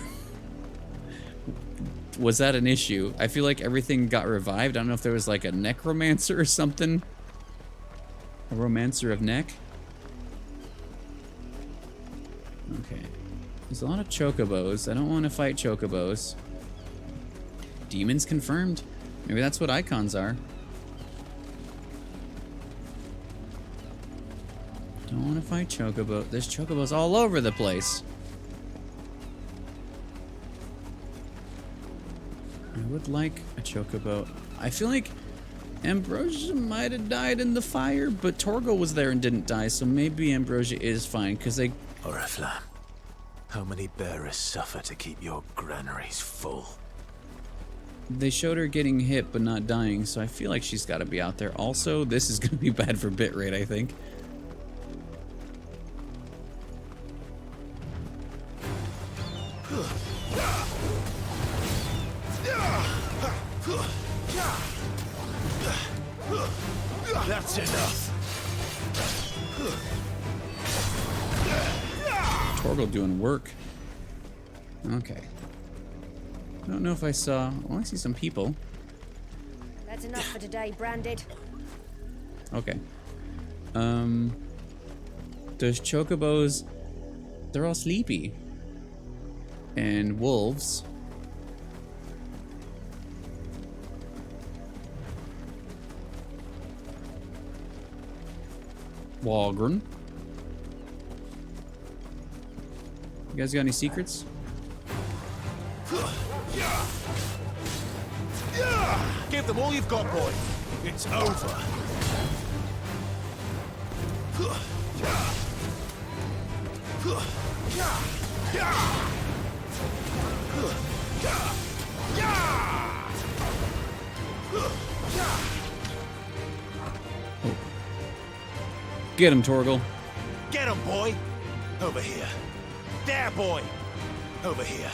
was that an issue? I feel like everything got revived. I don't know if there was like a necromancer or something. A romancer of neck. Okay. There's a lot of chocobos. I don't want to fight chocobos. Demons confirmed. Maybe that's what icons are. Don't want to fight chocobo. There's chocobos all over the place. I would like a chocobo. I feel like Ambrosia might have died in the fire, but Torgal was there and didn't die, so maybe Ambrosia is fine, because they... Oriflamme. How many bearers suffer to keep your granaries full? They showed her getting hit but not dying, so I feel like she's got to be out there. Also, this is going to be bad for bitrate, I think. That's enough. Torgal doing work. Okay. I don't know if I saw... Well, I see some people. That's enough for today, Branded. Okay. Those chocobos... They're all sleepy. And wolves... Walgren. You guys got any secrets? Give them all you've got, boy. It's over. Get him, Torgal. Get him, boy. Over here. There, boy. Over here.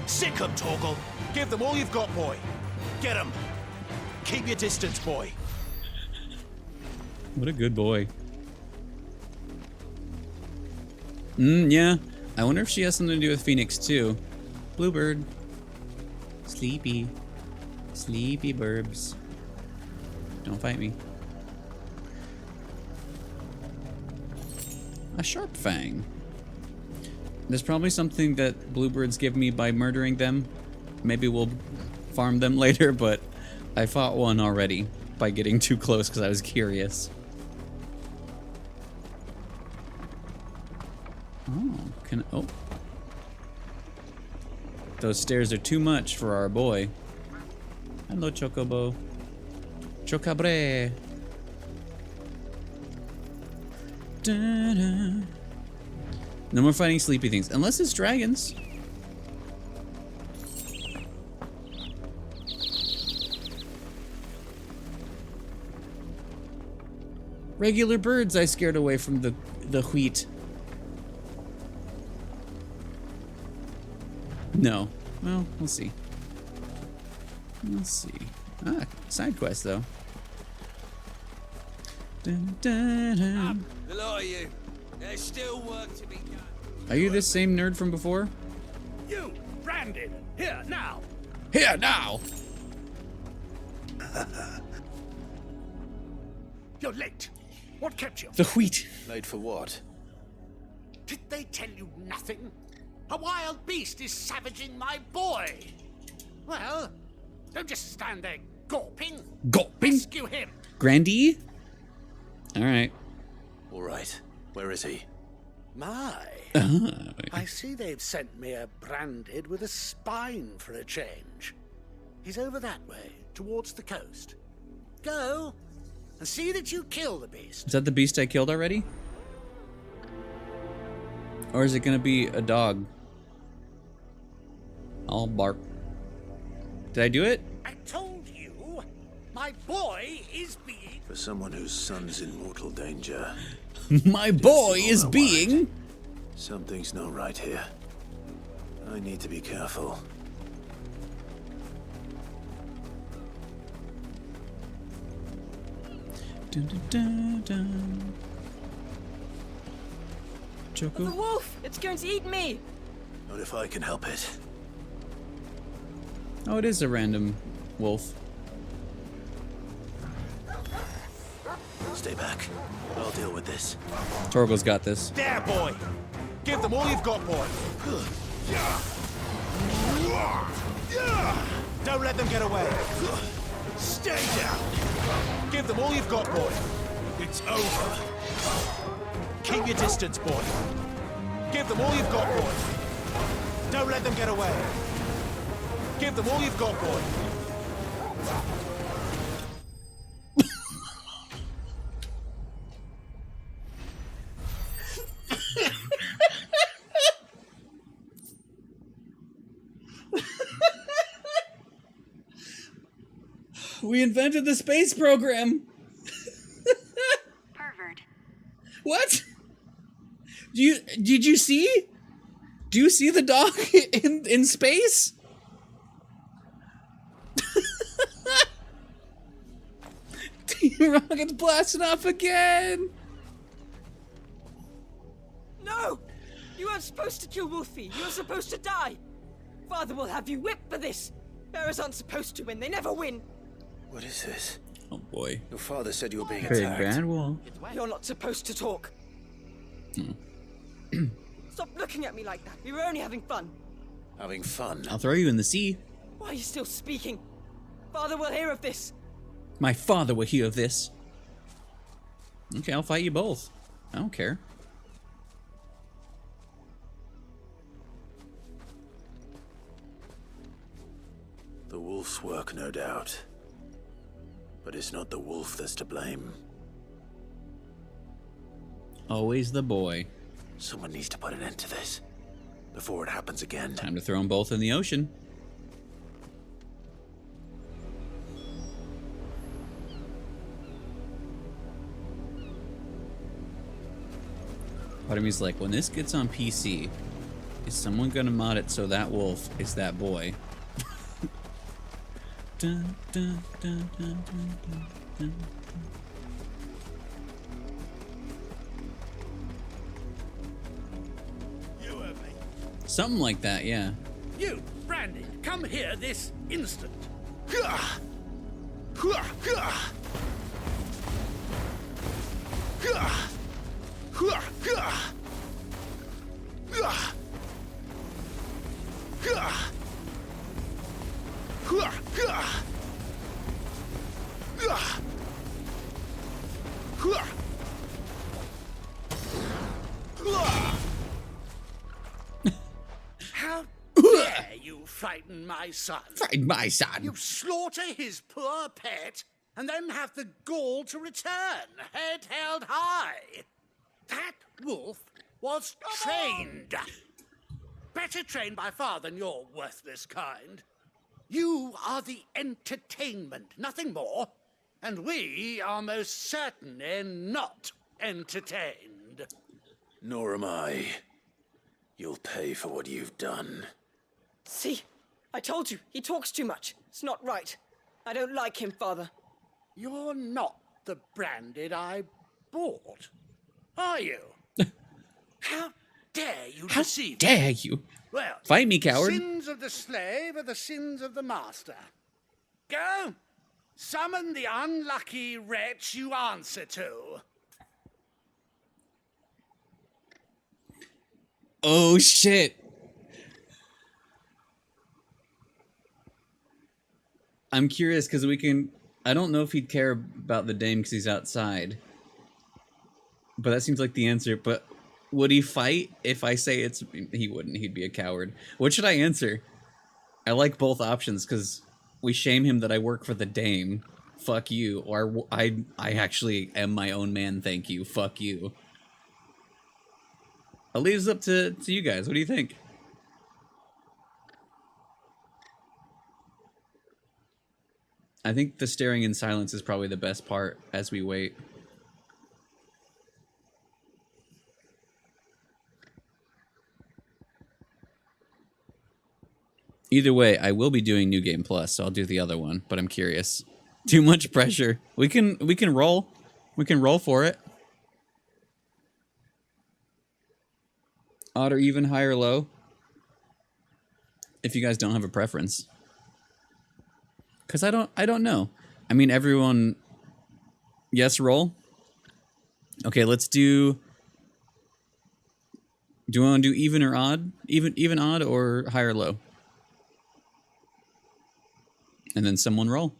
Sick 'em, Torgal. Give them all you've got, boy. Get him. Keep your distance, boy. What a good boy. Yeah. I wonder if she has something to do with Phoenix, too. Bluebird. Sleepy. Sleepy burbs. Don't fight me. A sharp fang. There's probably something that bluebirds give me by murdering them. Maybe we'll farm them later, but I fought one already by getting too close because I was curious. Oh. Those stairs are too much for our boy. Hello, Chocobo. Chocabre. Da-da. No more fighting sleepy things. Unless it's dragons. Regular birds I scared away from the wheat. No. Well, we'll see. Let's see. Ah, side quest though. Dun, dun, dun. The lot of you. There's still work to be done. Are you this same nerd from before? You, Brandon, here now. Here now. You're late. What kept you? The wheat. Late for what? Did they tell you nothing? A wild beast is savaging my boy. Well, don't just stand there gawping. Gawping? Rescue him. Grandy? All right. All right. Where is he? My. I see they've sent me a Branded with a spine for a change. He's over that way, towards the coast. Go, and see that you kill the beast. Is that the beast I killed already? Or is it gonna be a dog? I'll bark. Did I do it? I told you, my boy is being... For someone whose son's in mortal danger. My boy is being... Something's not right here. I need to be careful. Dun, dun, dun, dun. Choco? The wolf! It's going to eat me! Not if I can help it. Oh, it is a random wolf. Stay back. I'll deal with this. Torgal's got this. There, boy. Give them all you've got, boy. Don't let them get away. Stay down. Give them all you've got, boy. It's over. Keep your distance, boy. Give them all you've got, boy. Don't let them get away. Give them all you've got, boy. We invented the space program. Pervert. What? Did you see? Do you see the dog in space? Rocket's blasting off again. No! You weren't supposed to kill Wolfie. You were supposed to die. Father will have you whipped for this. Bearers aren't supposed to win. They never win. What is this? Oh boy. Your father said you were being Big attacked. bad wolf. You're not supposed to talk. Stop looking at me like that. We were only having fun. Having fun? I'll throw you in the sea. Why are you still speaking? Father will hear of this. My father will hear of this. Okay, I'll fight you both. I don't care. The wolf's work, no doubt. But it's not the wolf that's to blame. Always the boy. Someone needs to put an end to this before it happens again. Time to throw them both in the ocean. Part of me's like, when this gets on PC, is someone gonna mod it so that wolf is that boy? Dun, dun, dun, dun, dun, dun, dun. You heard me. Something like that, yeah. You, Brandy, come here this instant. How dare you frighten my son? Frighten my son? You slaughter his poor pet and then have the gall to return, head held high. That wolf was trained. Better trained by far than your worthless kind. You are the entertainment, nothing more. And we are most certainly not entertained. Nor am I. You'll pay for what you've done. See? I told you. He talks too much. It's not right. I don't like him, Father. You're not the branded I bought, are you? How dare you deceive me? Dare you? Well, Fight me, coward. Sins of the slave are the sins of the master. Go, summon the unlucky wretch you answer to. Oh shit. I'm curious because I don't know if he'd care about the dame because he's outside. But that seems like the answer. But would he fight if I say he wouldn't. He'd be a coward. What should I answer? I like both options because we shame him that I work for the dame. Fuck you. Or I actually am my own man. Thank you. Fuck you. I'll leave this up to you guys. What do you think? I think the staring in silence is probably the best part as we wait. Either way, I will be doing New Game Plus, so I'll do the other one, but I'm curious. Too much pressure. We can roll. We can roll for it. Odd or even, high or low? If you guys don't have a preference. Cause I don't know. I mean, everyone. Yes, roll. Okay, let's do. Do you want to do even or odd? Even odd or high or low? And then someone roll.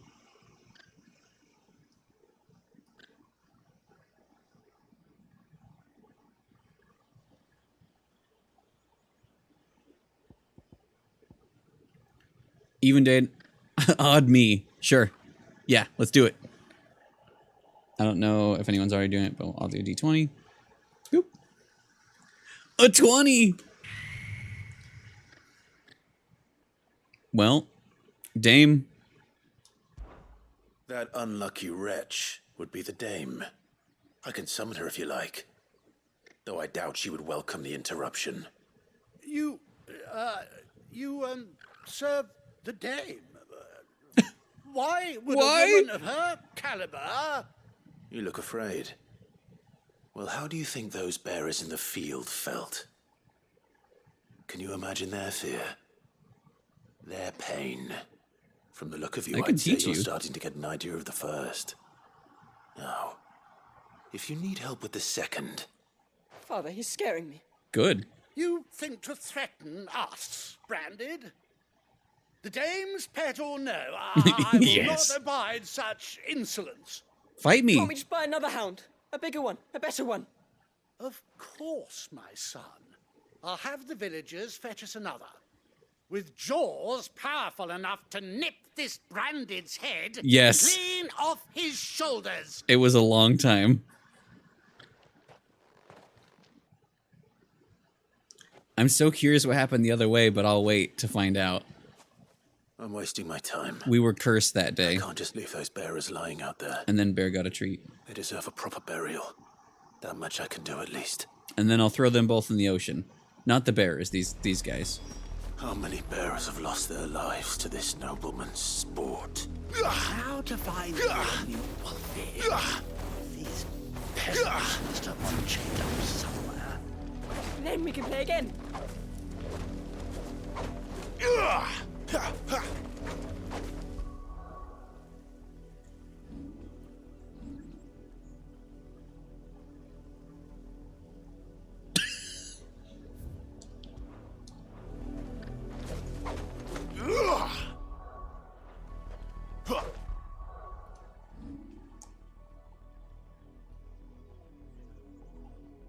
Even date. Odd me. Sure. Yeah, let's do it. I don't know if anyone's already doing it, but I'll do a D20. Boop. A 20! Well, Dame. That unlucky wretch would be the dame. I can summon her if you like. Though I doubt she would welcome the interruption. You serve the dame. Why would a woman of her caliber... You look afraid. Well, how do you think those bearers in the field felt? Can you imagine their fear? Their pain? From the look of you, I'd say you're starting to get an idea of the first. Now, if you need help with the second... Father, he's scaring me. Good. You think to threaten us, Branded? The dame's pet or no, I will Yes. not abide such insolence. Fight me. Can't we just buy another hound? A bigger one, a better one. Of course, my son. I'll have the villagers fetch us another. With jaws powerful enough to nip this Branded's head Yes. clean off his shoulders. It was a long time. I'm so curious what happened the other way, but I'll wait to find out. I'm wasting my time. We were cursed that day. I can't just leave those bearers lying out there. And then Bear got a treat. They deserve a proper burial. That much I can do at least. And then I'll throw them both in the ocean. Not the bearers, these guys. How many bearers have lost their lives to this nobleman's sport? How to find a new Wolfie? These peasants must have one chained up somewhere. Then we can play again.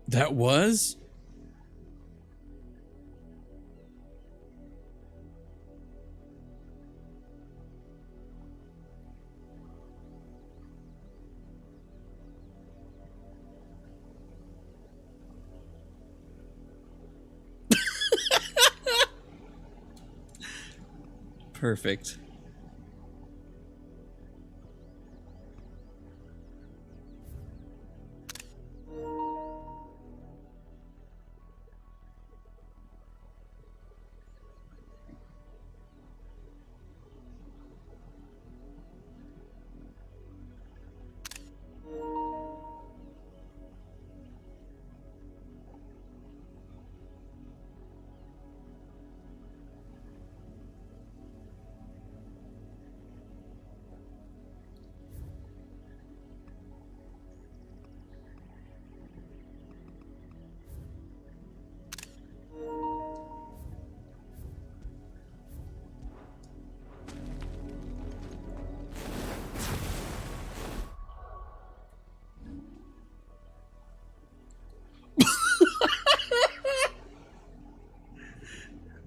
That was? Perfect.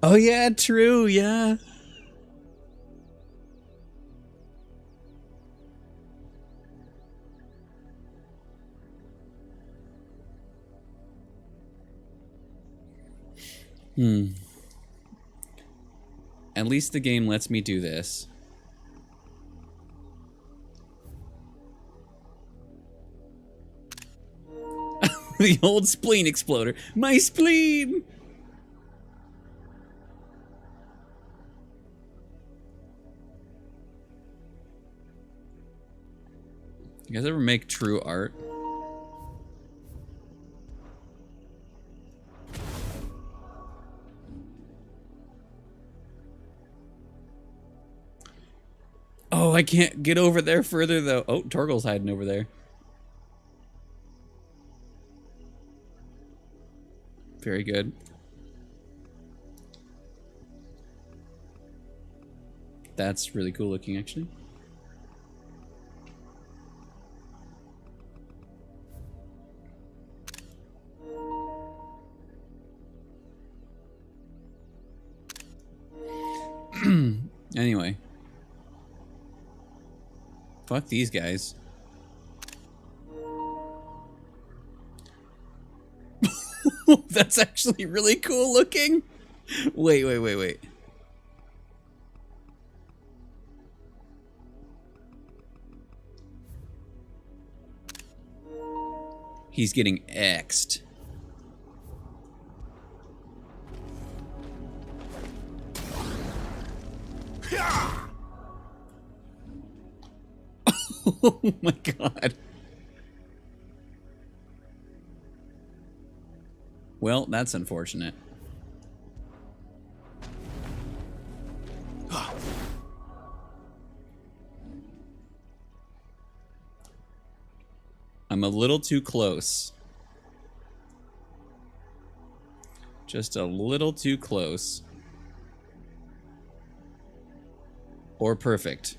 Oh yeah, true, yeah. At least the game lets me do this. The old spleen exploder. My spleen! You guys ever make true art? Oh, I can't get over there further though. Oh, Torgal's hiding over there. Very good. That's really cool looking, actually. Anyway. Fuck these guys. That's actually really cool looking. Wait. He's getting X'd. Oh my god. Well, that's unfortunate. I'm a little too close. Just a little too close. Or perfect.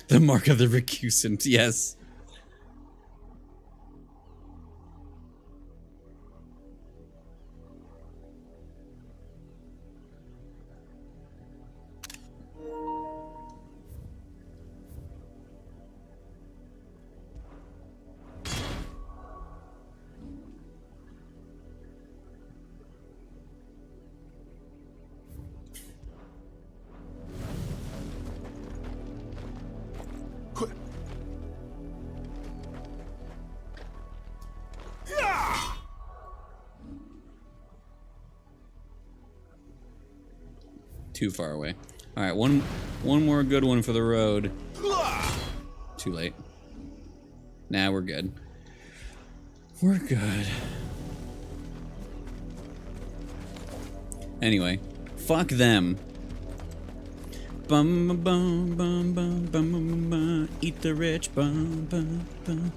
The mark of the recusant, yes. Too far away. All right, one more good one for the road. Too late. Nah, we're good. We're good. Anyway, fuck them. Bum bum bum bum bum bum bum. Eat the rich. Bum bum bum.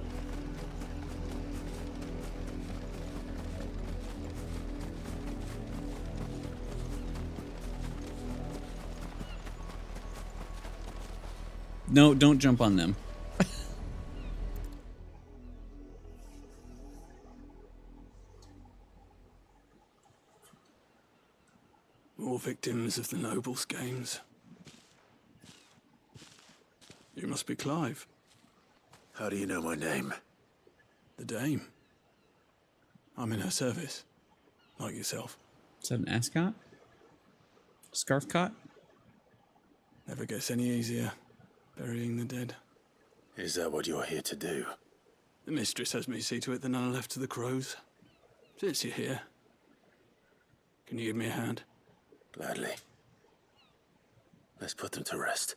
No, don't jump on them. More victims of the nobles' games. You must be Clive. How do you know my name? The Dame. I'm in her service. Like yourself. Is that an ascot? Scarf cot? Never gets any easier. Burying the dead. Is that what you're here to do? The mistress has me see to it that none are left to the crows. Since you're here, can you give me a hand? Gladly. Let's put them to rest.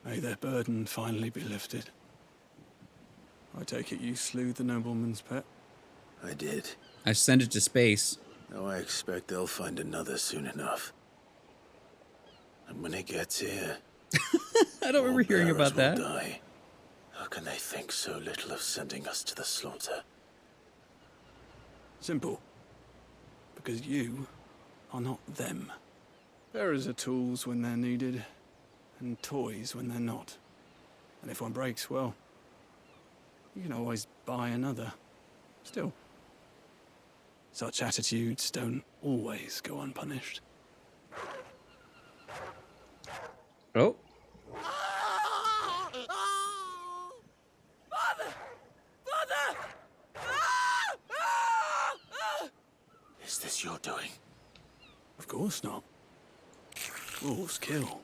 May their burden finally be lifted. I take it you slew the nobleman's pet? I did. I sent it to space. Now I expect they'll find another soon enough. And when it gets here... I don't remember hearing about that. Die. How can they think so little of sending us to the slaughter? Simple. Because you are not them. Bearers are tools when they're needed, and toys when they're not. And if one breaks, well, you can always buy another. Still, such attitudes don't always go unpunished. Oh. Father! Father! Is this your doing? Of course not. Wolves kill.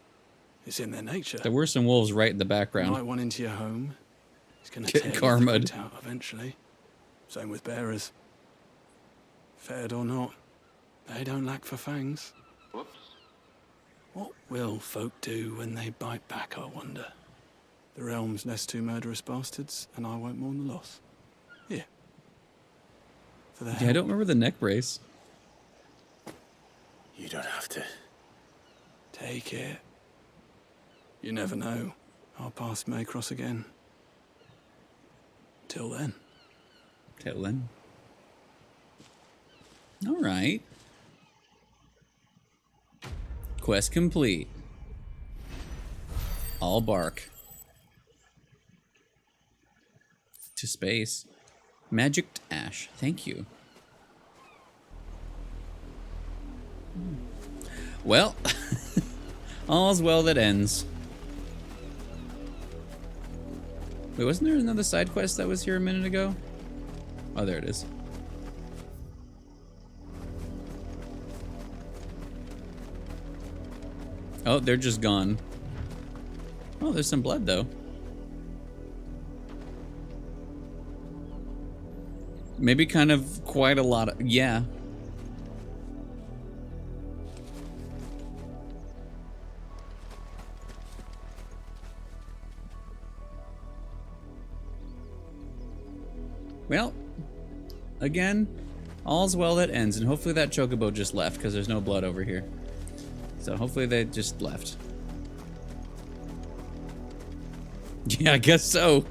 It's in their nature. There were some wolves right in the You background. light one into your home, it's going to Get tear karma'd. your throat out eventually. Same with bearers. Fed or not, they don't lack for fangs. Whoops. What will folk do when they bite back, I wonder? The realm's nest two murderous bastards, and I won't mourn the loss. Here. For the Yeah, I don't remember the neck brace. You don't have to. Take it. You never know. Our paths may cross again. Till then. Till then. All right. Quest complete. All bark. To space. Magicked ash. Thank you. Well, all's well that ends. Wait, wasn't there another side quest that was here a minute ago? Oh, there it is. Oh, they're just gone. Oh, there's some blood, though. Maybe kind of quite a lot of... Yeah. Well, again, all's well that ends, and hopefully that chocobo just left, because there's no blood over here. So hopefully they just left. Yeah, I guess so.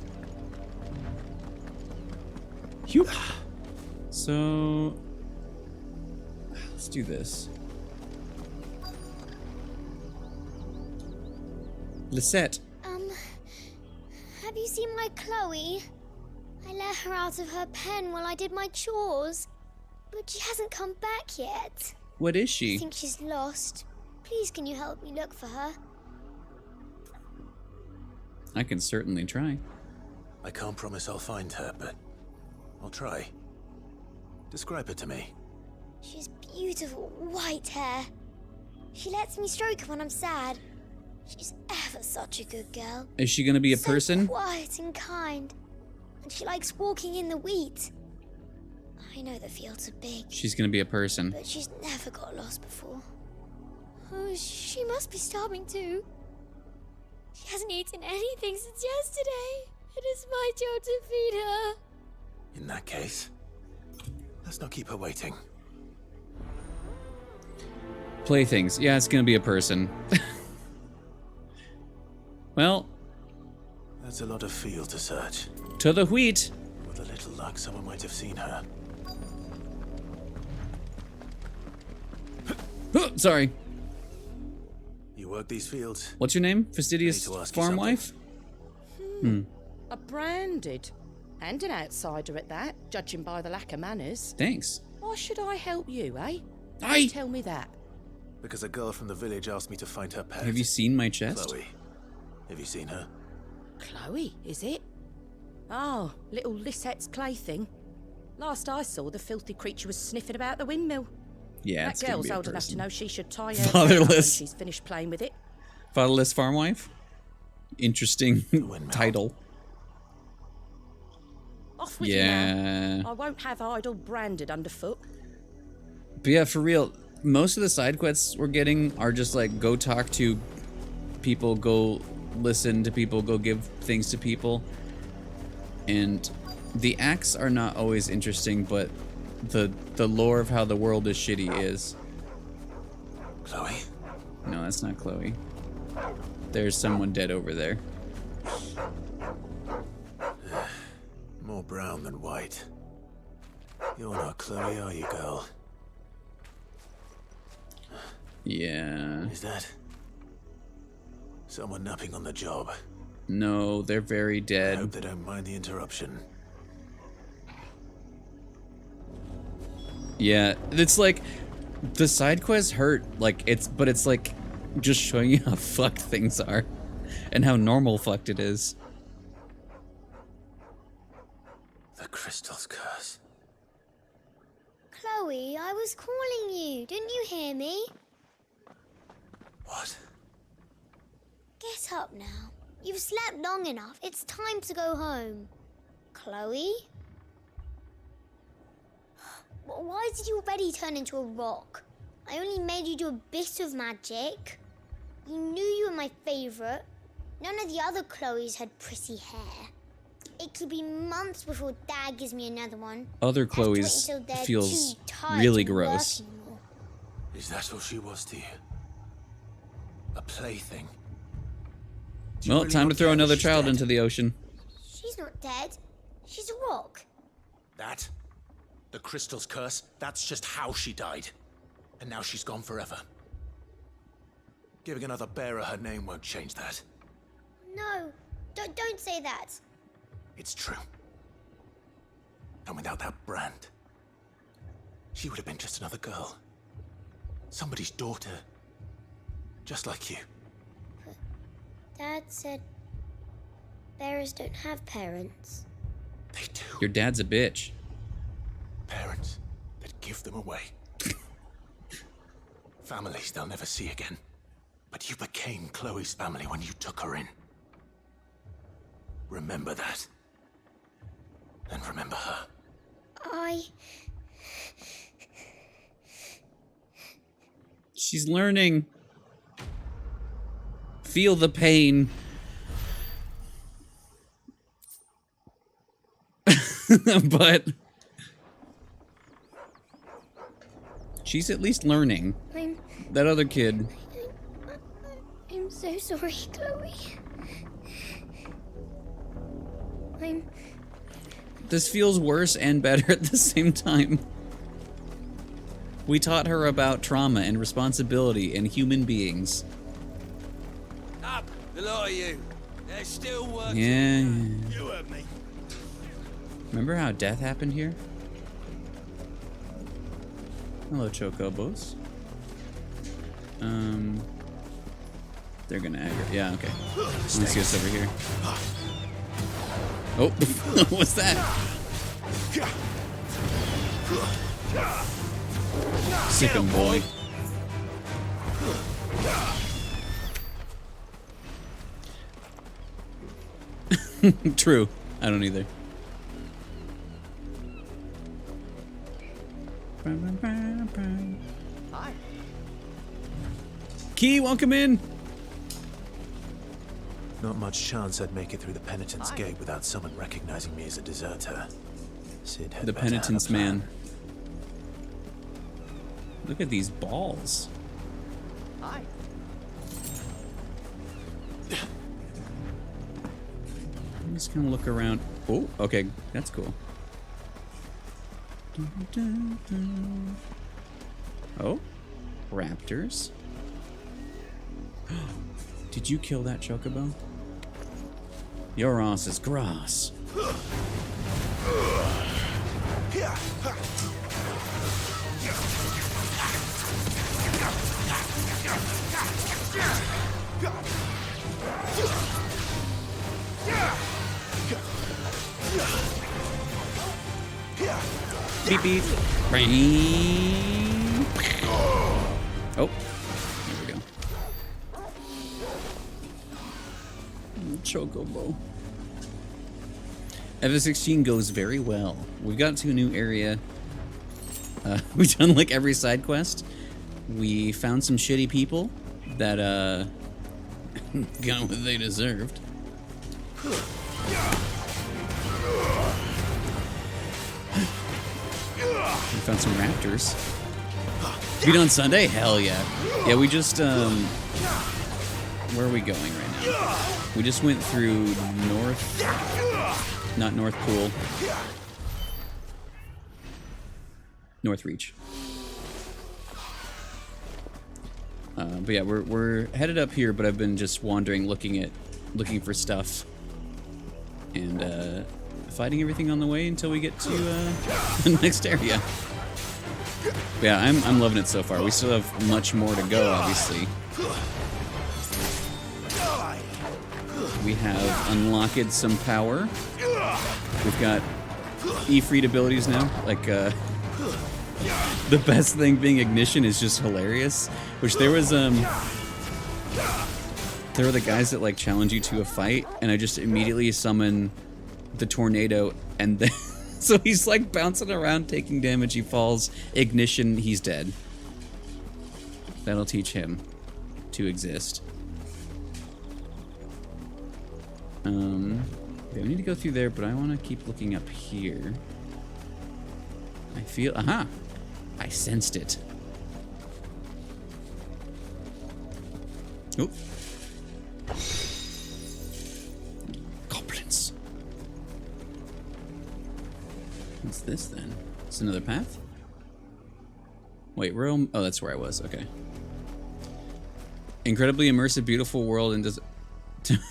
Phew. So, let's do this. Lisette. Have you seen my Chloe? I let her out of her pen while I did my chores, but she hasn't come back yet. What is she? I think she's lost. Please, can you help me look for her? I can certainly try. I can't promise I'll find her, but I'll try. Describe her to me. She's beautiful white hair. She lets me stroke her when I'm sad. She's ever such a good girl. Is she gonna be a so person? Quiet and kind. And she likes walking in the wheat. I know the fields are big. She's gonna be a person. But she's never got lost before. Oh, she must be starving too. She hasn't eaten anything since yesterday. It is my job to feed her. In that case, let's not keep her waiting. Playthings. Yeah, it's gonna be a person. Well, that's a lot of field to search. To the wheat. With a little luck, someone might have seen her. Oh, sorry. You work these fields? What's your name? Fastidious farm wife? A branded. And an outsider at that, judging by the lack of manners. Thanks. Why should I help you, eh? Aye. Tell me that. Because a girl from the village asked me to find her pet. Have you seen my chest? Chloe. Have you seen her? Chloe, is it? Oh, little Lisette's plaything. Last I saw, the filthy creature was sniffing about the windmill. Yeah, that it's gonna girl's be a old enough person. to know she should tie her Fatherless. when she's finished playing with it. Fatherless farm wife? Interesting title. Off with you now. I won't have idle branded underfoot. But yeah, for real, most of the side quests we're getting are just like go talk to people, go listen to people, go give things to people. And the acts are not always interesting, but the lore of how the world is shitty is. Chloe? No, that's not Chloe. There's someone dead over there. More brown than white. You're not Chloe, are you, girl? Yeah. Is that someone napping on the job? No, they're very dead. I hope they don't mind the interruption. Yeah, it's like the side quests hurt, like but it's like just showing you how fucked things are and how normal fucked it is. The crystal's curse. Chloe, I was calling you. Didn't you hear me? What? Get up now. You've slept long enough. It's time to go home. Chloe? Why did you already turn into a rock? I only made you do a bit of magic. You knew you were my favorite. None of the other Chloes had pretty hair. It could be months before Dad gives me another one. Other Chloe's feels really gross. Is that all she was to you? A plaything? Well, time to throw another child into the ocean. She's not dead. She's a rock. That? The crystal's curse? That's just how she died. And now she's gone forever. Giving another bearer her name won't change that. No, don't say that. It's true. And without that brand, she would have been just another girl. Somebody's daughter. Just like you. But Dad said bearers don't have parents. They do. Your dad's a bitch. Parents that give them away. Families they'll never see again. But you became Chloe's family when you took her in. Remember that. And remember her. She's learning. Feel the pain. But she's at least learning. That other kid. I'm so sorry, Chloe. This feels worse and better at the same time. We taught her about trauma and responsibility and human beings. Up, the lot of you. There's still work. Yeah. You heard me. Remember how death happened here? Hello, Chocobos. They're gonna aggro. Yeah, okay. Let's see what's over here. Oh, what's that? Sick 'em, boy. True. I don't either. Hi. Key, welcome in. Not much chance I'd make it through the penitence gate without someone recognizing me as a deserter. Sid had The better have a penitence plan. man. Look at these balls. Hi. I'm just gonna look around. Oh, okay, that's cool. Oh, raptors. Did you kill that chocobo? Your ass is grass. Beep beep. Oh, there we go. Chocobo. FF16 goes very well. We've got to a new area. We've done like every side quest. We found some shitty people that got what they deserved. We found some raptors. Beat on Sunday? Hell yeah. Yeah, we just, where are we going right now? We just went through not North Pool. North Reach. But yeah, we're headed up here, but I've been just wandering, looking for stuff. And, fighting everything on the way until we get to the next area. But yeah, I'm loving it so far. We still have much more to go, obviously. We have unlocked some power. We've got Ifrit abilities now. Like the best thing being ignition is just hilarious. Which there was there were the guys that like challenge you to a fight, and I just immediately summon the tornado, and then so he's like bouncing around taking damage, he falls, ignition, he's dead. That'll teach him to exist. Yeah, we need to go through there, but I want to keep looking up here. I feel, aha, I sensed it. Oh. Goblins. What's this then? It's another path? Wait, oh, that's where I was, okay. Incredibly immersive, beautiful world, and does...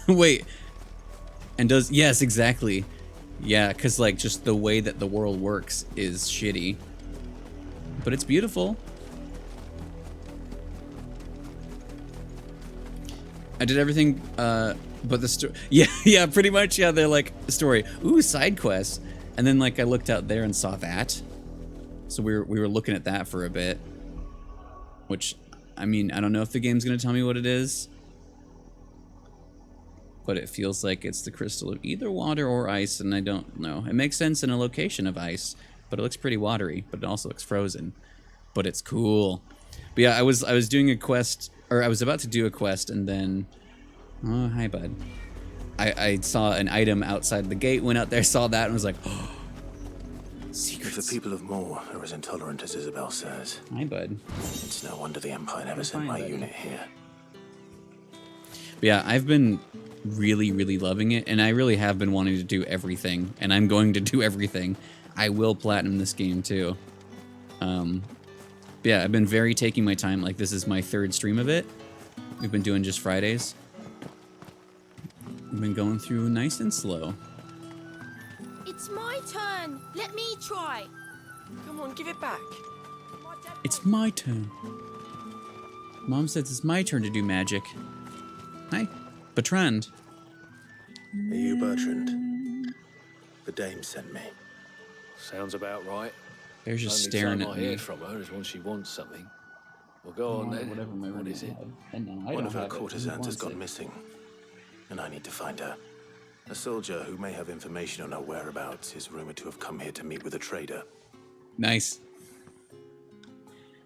Wait. And does... Yes, exactly. Yeah, because, like, just the way that the world works is shitty. But it's beautiful. I did everything, but the story... Yeah, pretty much, yeah, they're like, story. Ooh, side quests. And then, like, I looked out there and saw that. So we were looking at that for a bit. Which, I mean, I don't know if the game's going to tell me what it is. But it feels like it's the crystal of either water or ice, and I don't know. It makes sense in a location of ice, but it looks pretty watery, but it also looks frozen. But it's cool. But yeah, I was doing a quest, or I was about to do a quest, and then... Oh, hi, bud. I saw an item outside the gate, went out there, saw that, and was like, oh, secrets. If the people of Moor are as intolerant as Isabel says... Hi, bud. It's no wonder the Empire never sent my unit here. But yeah, I've been really, really loving it, and I really have been wanting to do everything, and I'm going to do everything. I will platinum this game, too. Yeah, I've been very taking my time. Like, this is my 3rd stream of it. We've been doing just Fridays. I've been going through nice and slow. It's my turn. Let me try. Come on, give it back. It's my turn. Mom says it's my turn to do magic. Hi, Bertrand. Are you Bertrand? The dame sent me. Sounds about right. They're just Only staring time at I me. hear from her is when she wants something. Well, go on then. What is it? One of her courtesans has gone missing, and I need to find her. A soldier who may have information on her whereabouts is rumored to have come here to meet with a trader. Nice.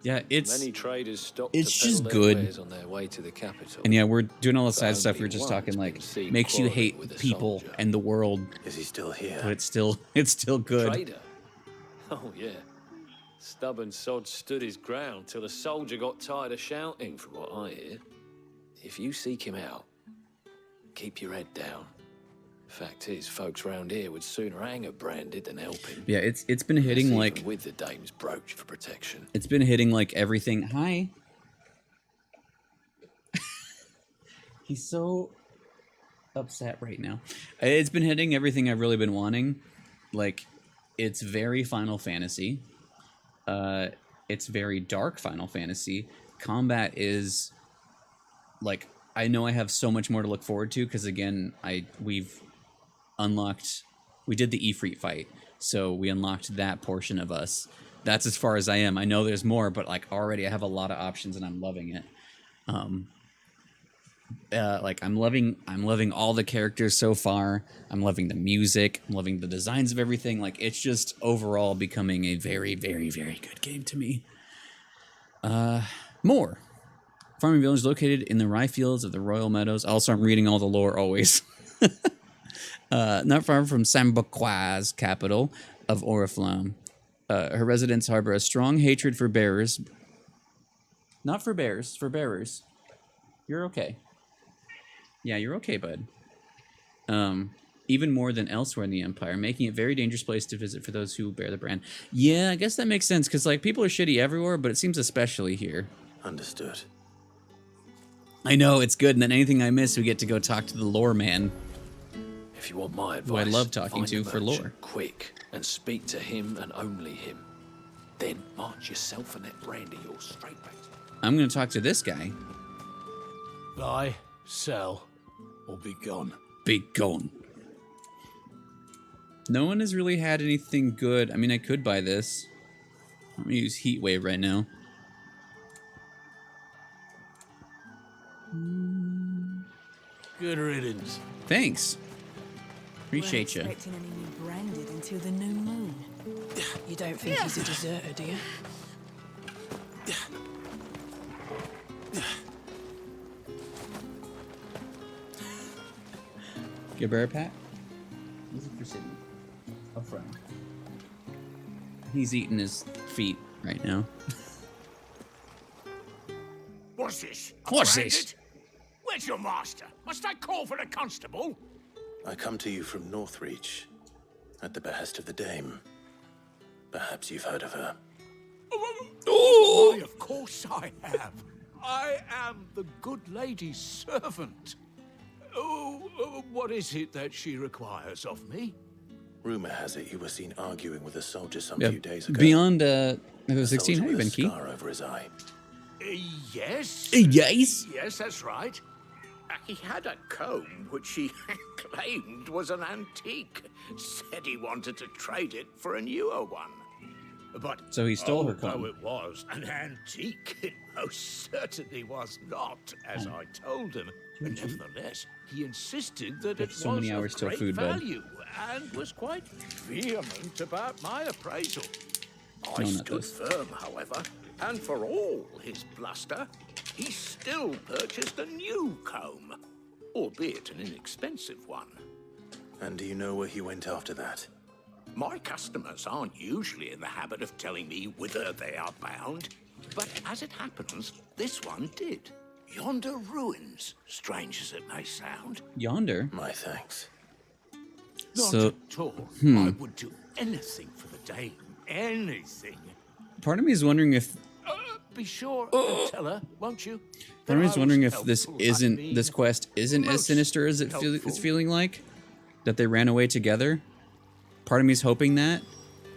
Yeah, it's Many traders stop it's to just peddle their good. wares on their way to the capital. And yeah, we're doing all the side But stuff. only We were just one's talking been like seen makes you quarreling hate with a people soldier. and the world. Is he still here? But it's still good. Trader? Oh, yeah. Stubborn sod stood his ground till the soldier got tired of shouting, from what I hear. If you seek him out, keep your head down. Fact is, folks round here would sooner hang a branded than help him. Yeah, it's been hitting That's like even with the dame's brooch for protection. it's been hitting like everything. Hi. He's so upset right now. It's been hitting everything I've really been wanting. Like, it's very Final Fantasy. It's very dark Final Fantasy. Combat is like, I know I have so much more to look forward to because again, we've unlocked. We did the Ifrit fight, so we unlocked that portion of us. That's as far as I am. I know there's more, but like already I have a lot of options and I'm loving it. Like I'm loving all the characters so far. I'm loving the music. I'm loving the designs of everything. Like it's just overall becoming a very, very, very good game to me. More. Farming village located in the rye fields of the Royal Meadows. Also, I'm reading all the lore always. Not far from Sambuquois, capital of Oriflamme. Her residents harbor a strong hatred for bearers. Not for bears, for bearers. You're okay. Yeah, you're okay, bud. Even more than elsewhere in the Empire, making it a very dangerous place to visit for those who bear the brand. Yeah, I guess that makes sense, because like people are shitty everywhere, but it seems especially here. Understood. I know, it's good, and then anything I miss, we get to go talk to the lore man. If you want my advice, who I love talking find to the for merchant lore. quick and speak to him and only him. Then march yourself and that brandy you're straight back to. I'm going to talk to this guy. Buy, sell, or be gone. Be gone. No one has really had anything good. I mean, I could buy this. I'm going to use Heat Wave right now. Good riddance. Thanks. Appreciate you. Weren't expecting any new branded until the new moon. You don't think he's a deserter, do you? Give her a pat. This is for Sydney. Up front. He's eating his feet right now. What's this? What's this? Where's your master? Must I call for a constable? I come to you from Northreach, at the behest of the dame. Perhaps you've heard of her. Oh, of course I have. I am the good lady's servant. Oh, what is it that she requires of me? Rumor has it you were seen arguing with a soldier some Yeah. few days ago. Beyond FF16, how you been, Key? Scar over his eye. Yes. Yes? Yes, that's right. He had a comb which he claimed was an antique. Said he wanted to trade it for a newer one. But So he stole her comb. although it was an antique, it most certainly was not, as I told him. But nevertheless, he insisted that it So was many hours of till great food, bud. value, and was quite vehement about my appraisal. I No, not stood this. firm, however, and for all his bluster, he still purchased a new comb, albeit an inexpensive one. And do you know where he went after that? My customers aren't usually in the habit of telling me whither they are bound, but as it happens, this one did. Yonder ruins, strange as it may sound. Yonder? My thanks. Not So, at all. hmm. I would do anything for the dame. Anything. Part of me is wondering if Be sure to tell her, won't you? part of me is that I wondering was if this helpful, I isn't mean, this quest isn't as most sinister as it's helpful. feeling like. That they ran away together. Part of me is hoping that,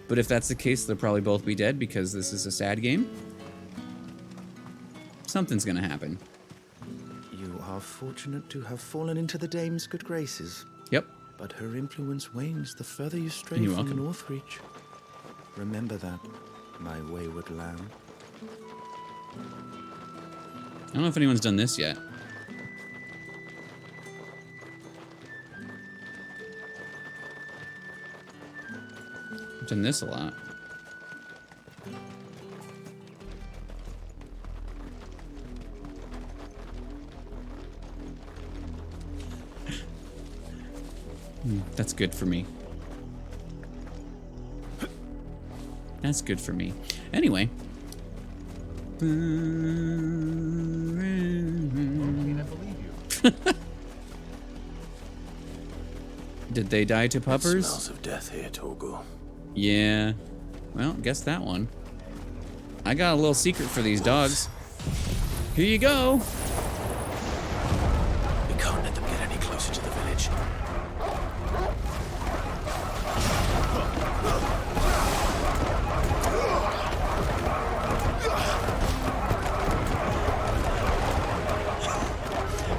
but if that's the case, they'll probably both be dead because this is a sad game. Something's gonna happen. You are fortunate to have fallen into the dame's good graces. Yep. But her influence wanes the further you stray You're from welcome. Northreach. Remember that, my wayward lamb. I don't know if anyone's done this yet. I've done this a lot. That's good for me. That's good for me. Anyway. Did they die to It puppers? smells of death here, Torgal. Yeah. Well, guess that one. I got a little secret for these dogs. Here you go. We can't let them get any closer to the village.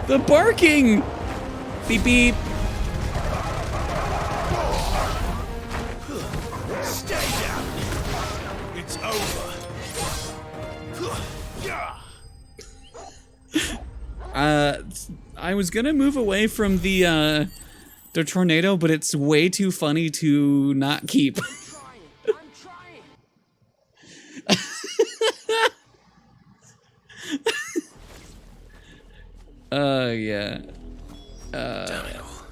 The barking! Beep beep. Stay down. It's over. I was gonna move away from the tornado, but it's way too funny to not keep. Yeah. Damn it all.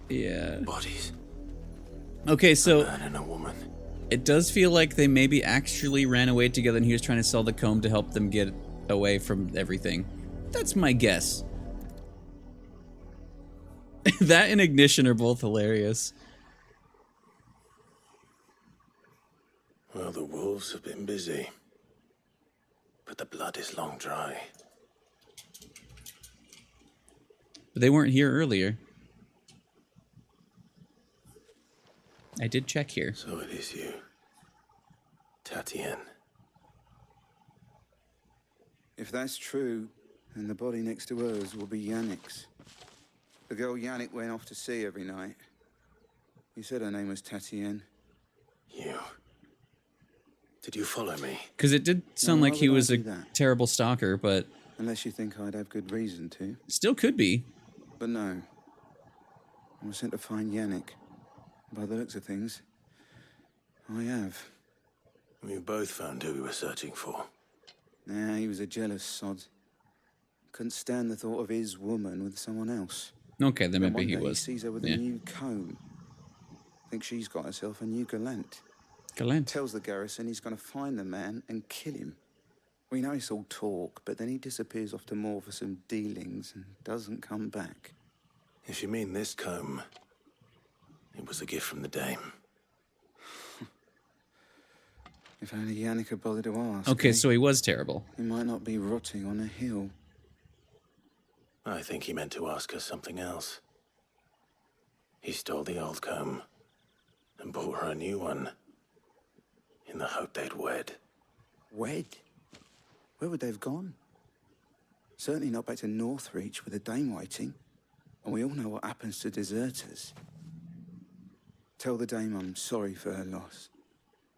Yeah. Bodies. Okay, so A man and a woman. it does feel like they maybe actually ran away together and he was trying to sell the comb to help them get away from everything. That's my guess. That and Ignition are both hilarious. Well, the wolves have been busy. But the blood is long dry. But they weren't here earlier. I did check here. So it is you. Tatienne. If that's true, then the body next to hers will be Yannick's. The girl Yannick went off to see every night. You said her name was Tatienne. You. Did you follow me? Because it did sound No, like why he would I was a do that? terrible stalker, but Unless you think I'd have good reason to. still could be. But no. I was sent to find Yannick. By the looks of things, I have. We both found who we were searching for. Nah, he was a jealous sod. Couldn't stand the thought of his woman with someone else. Okay, then Then maybe one he day was. He sees her with Yeah. a new comb. Thinks she's got herself a new gallant. Gallant. Tells the garrison he's going to find the man and kill him. We know it's all talk, but then he disappears off to Moor for some dealings and doesn't come back. If you mean this comb, it was a gift from the dame. If only Yannick had bothered to ask. Okay, eh? so he was terrible. He might not be rotting on a hill. I think he meant to ask us something else. He stole the old comb and bought her a new one in the hope they'd wed. Wed? Where would they have gone? Certainly not back to Northreach with a dame waiting. And we all know what happens to deserters. Tell the dame I'm sorry for her loss.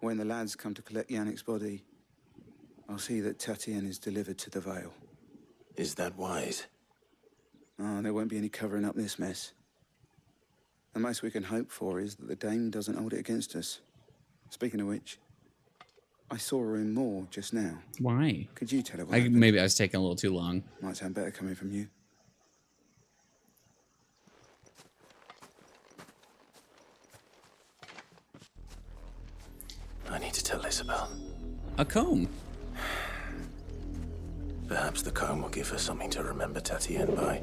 When the lads come to collect Yannick's body, I'll see that Tatienne is delivered to the Vale. Is that wise? Oh, there won't be any covering up this mess. The most we can hope for is that the dame doesn't hold it against us. Speaking of which, I saw her in Moor just now. Why? Could you tell her what happened? Maybe I was taking a little too long. Might sound better coming from you. I need to tell Isabel. A comb. Perhaps the comb will give her something to remember Tatienne by.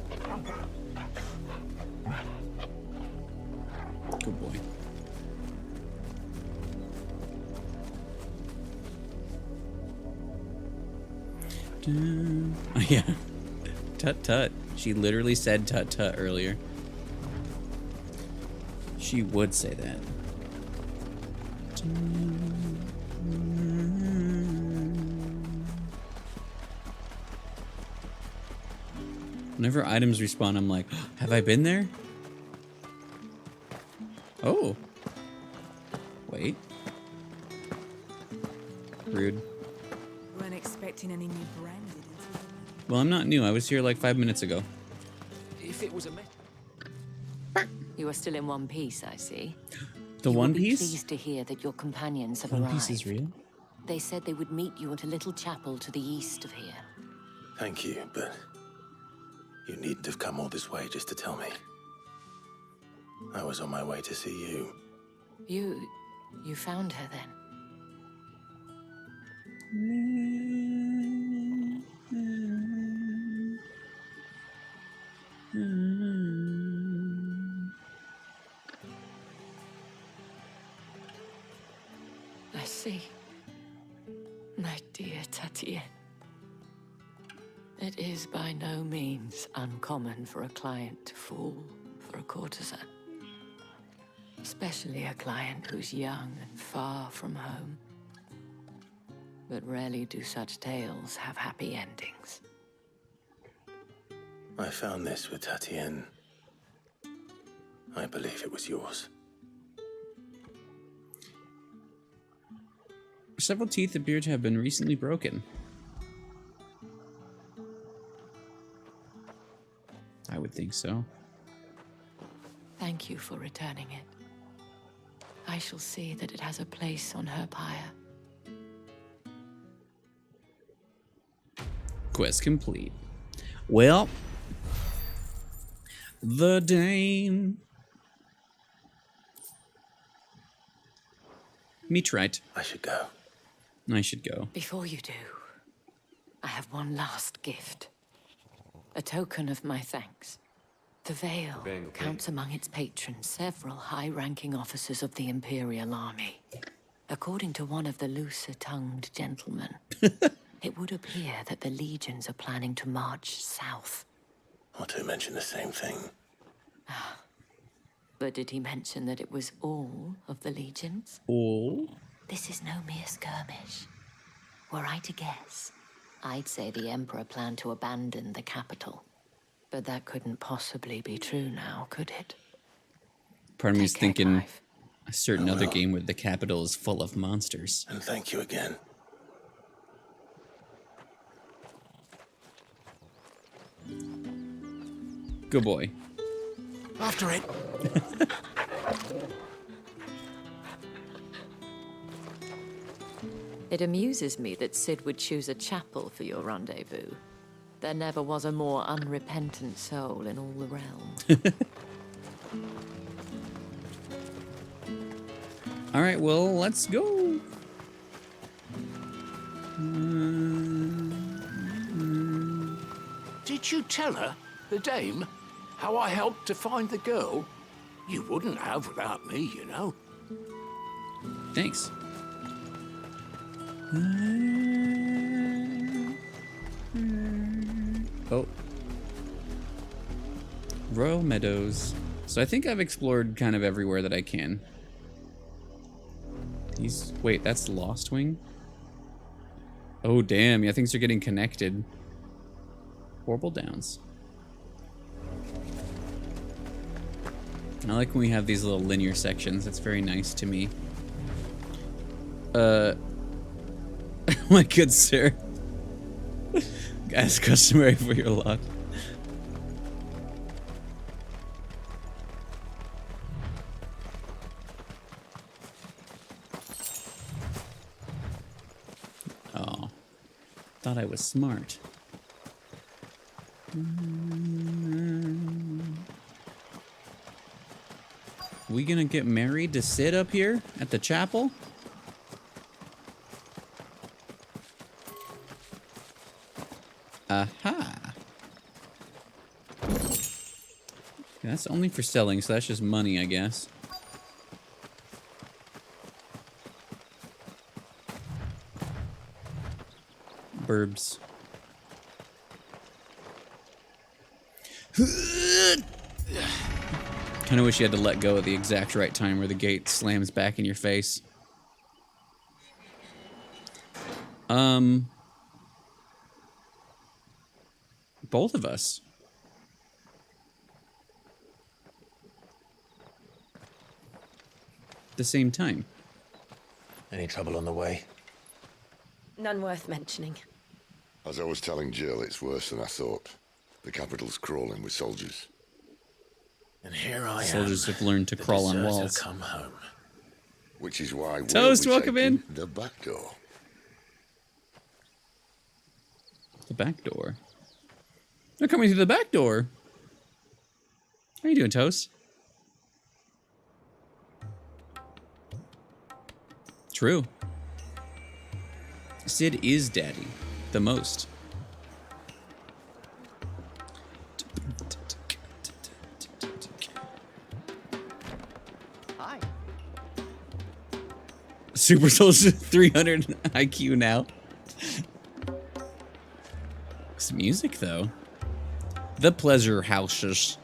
Good boy. Oh, yeah. Tut tut. She literally said tut tut earlier. She would say that. Whenever items respawn, I'm like, have I been there? Oh. Wait. Rude. Weren't expecting any new branded. Well, I'm not new. I was here like 5 minutes ago. If it was a You are still in one piece, I see. The You will One be Piece? pleased to hear that your companions have One arrived. Piece is real? They said they would meet you at a little chapel to the east of here. Thank you, but you needn't have come all this way just to tell me. I was on my way to see you. You found her then? I see. My dear Tatienne. It is by no means uncommon for a client to fall for a courtesan. Especially a client who's young and far from home. But rarely do such tales have happy endings. I found this with Tatienne. I believe it was yours. Several teeth appear to have been recently broken. I would think so. Thank you for returning it. I shall see that it has a place on her pyre. Quest complete. Well, the dame. Meet right. I should go. I should go. Before you do, I have one last gift. A token of my thanks. The Vale counts among its patrons several high-ranking officers of the Imperial Army. According to one of the looser-tongued gentlemen, it would appear that the legions are planning to march south. Or to mention the same thing. But did he mention that it was all of the legions? All? This is no mere skirmish. Were I to guess, I'd say the Emperor planned to abandon the capital. But that couldn't possibly be true now, could it? Part of me is thinking a certain other game where the capital is full of monsters. And thank you again. Good boy. After it. It amuses me that Cid would choose a chapel for your rendezvous. There never was a more unrepentant soul in all the realm. All right, well, let's go. Did you tell her, the dame, how I helped to find the girl? You wouldn't have without me, you know. Thanks. Oh. Royal Meadows. So I think I've explored kind of everywhere that I can. These... Wait, that's Lost Wing? Oh, damn. Yeah, things are getting connected. Horrible Downs. I like when we have these little linear sections. That's very nice to me. My good sir. As customary for your lot. Oh. Thought I was smart. We gonna get married to sit up here at the chapel? Aha. That's only for selling, so that's just money, I guess. Burbs. Kind of wish you had to let go at the exact right time where the gate slams back in your face. Both of us. At the same time. Any trouble on the way? None worth mentioning. As I was telling Jill, it's worse than I thought. The capital's crawling with soldiers. And here I am. Soldiers have learned to crawl on walls. Come home. Which is why Toast, we'll be welcome in. taking the back door. The back door. They're coming through the back door. How you doing, Toast? True. Sid is daddy. The most. Hi. Super Soldier 300 IQ now. Some music, though. The Pleasure Houses.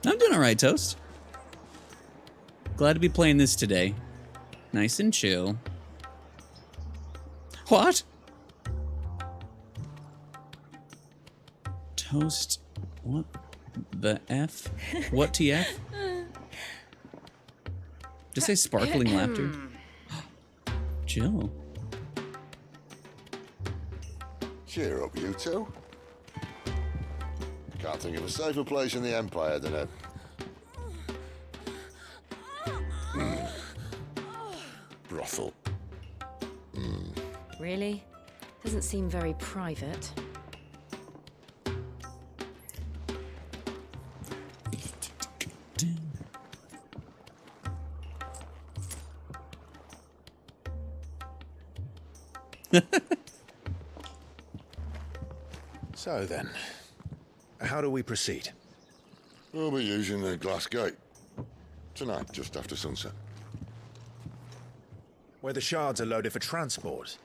I'm doing alright, Toast. Glad to be playing this today. Nice and chill. What? Toast. What the F? What TF? Did it say sparkling laughter? Jill. Cheer up, you two. Can't think of a safer place in the Empire than a... brothel. Really? Doesn't seem very private. So then, how do we proceed? We'll be using the glass gate. Tonight, just after sunset. Where the shards are loaded for transport.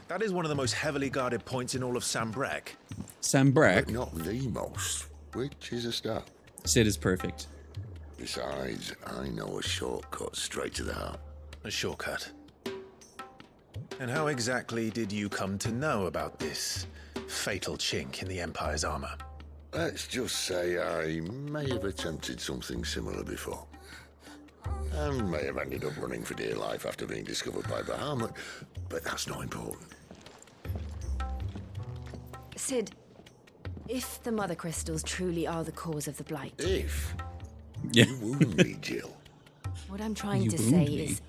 That is one of the most heavily guarded points in all of Sambrek. Sambrek? But not the most, which is a start. Sid is perfect. Besides, I know a shortcut straight to the heart. A shortcut? And how exactly did you come to know about this fatal chink in the Empire's armor? Let's just say I may have attempted something similar before. And may have ended up running for dear life after being discovered by Bahamut, but that's not important. Sid, if the Mother Crystals truly are the cause of the Blight... If? Yeah. You wound me, Jill. What I'm trying to say is,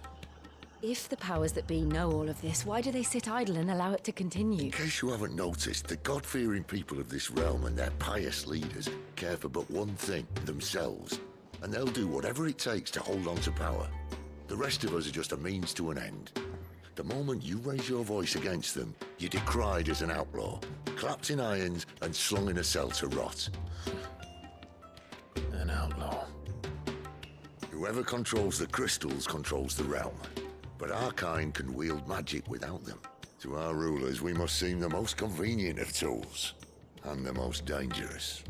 if the powers that be know all of this, why do they sit idle and allow it to continue? In case you haven't noticed, the God-fearing people of this realm and their pious leaders care for but one thing, themselves. And they'll do whatever it takes to hold on to power. The rest of us are just a means to an end. The moment you raise your voice against them, you're decried as an outlaw, clapped in irons and slung in a cell to rot. An outlaw. Whoever controls the crystals controls the realm. But our kind can wield magic without them. To our rulers, we must seem the most convenient of tools, and the most dangerous.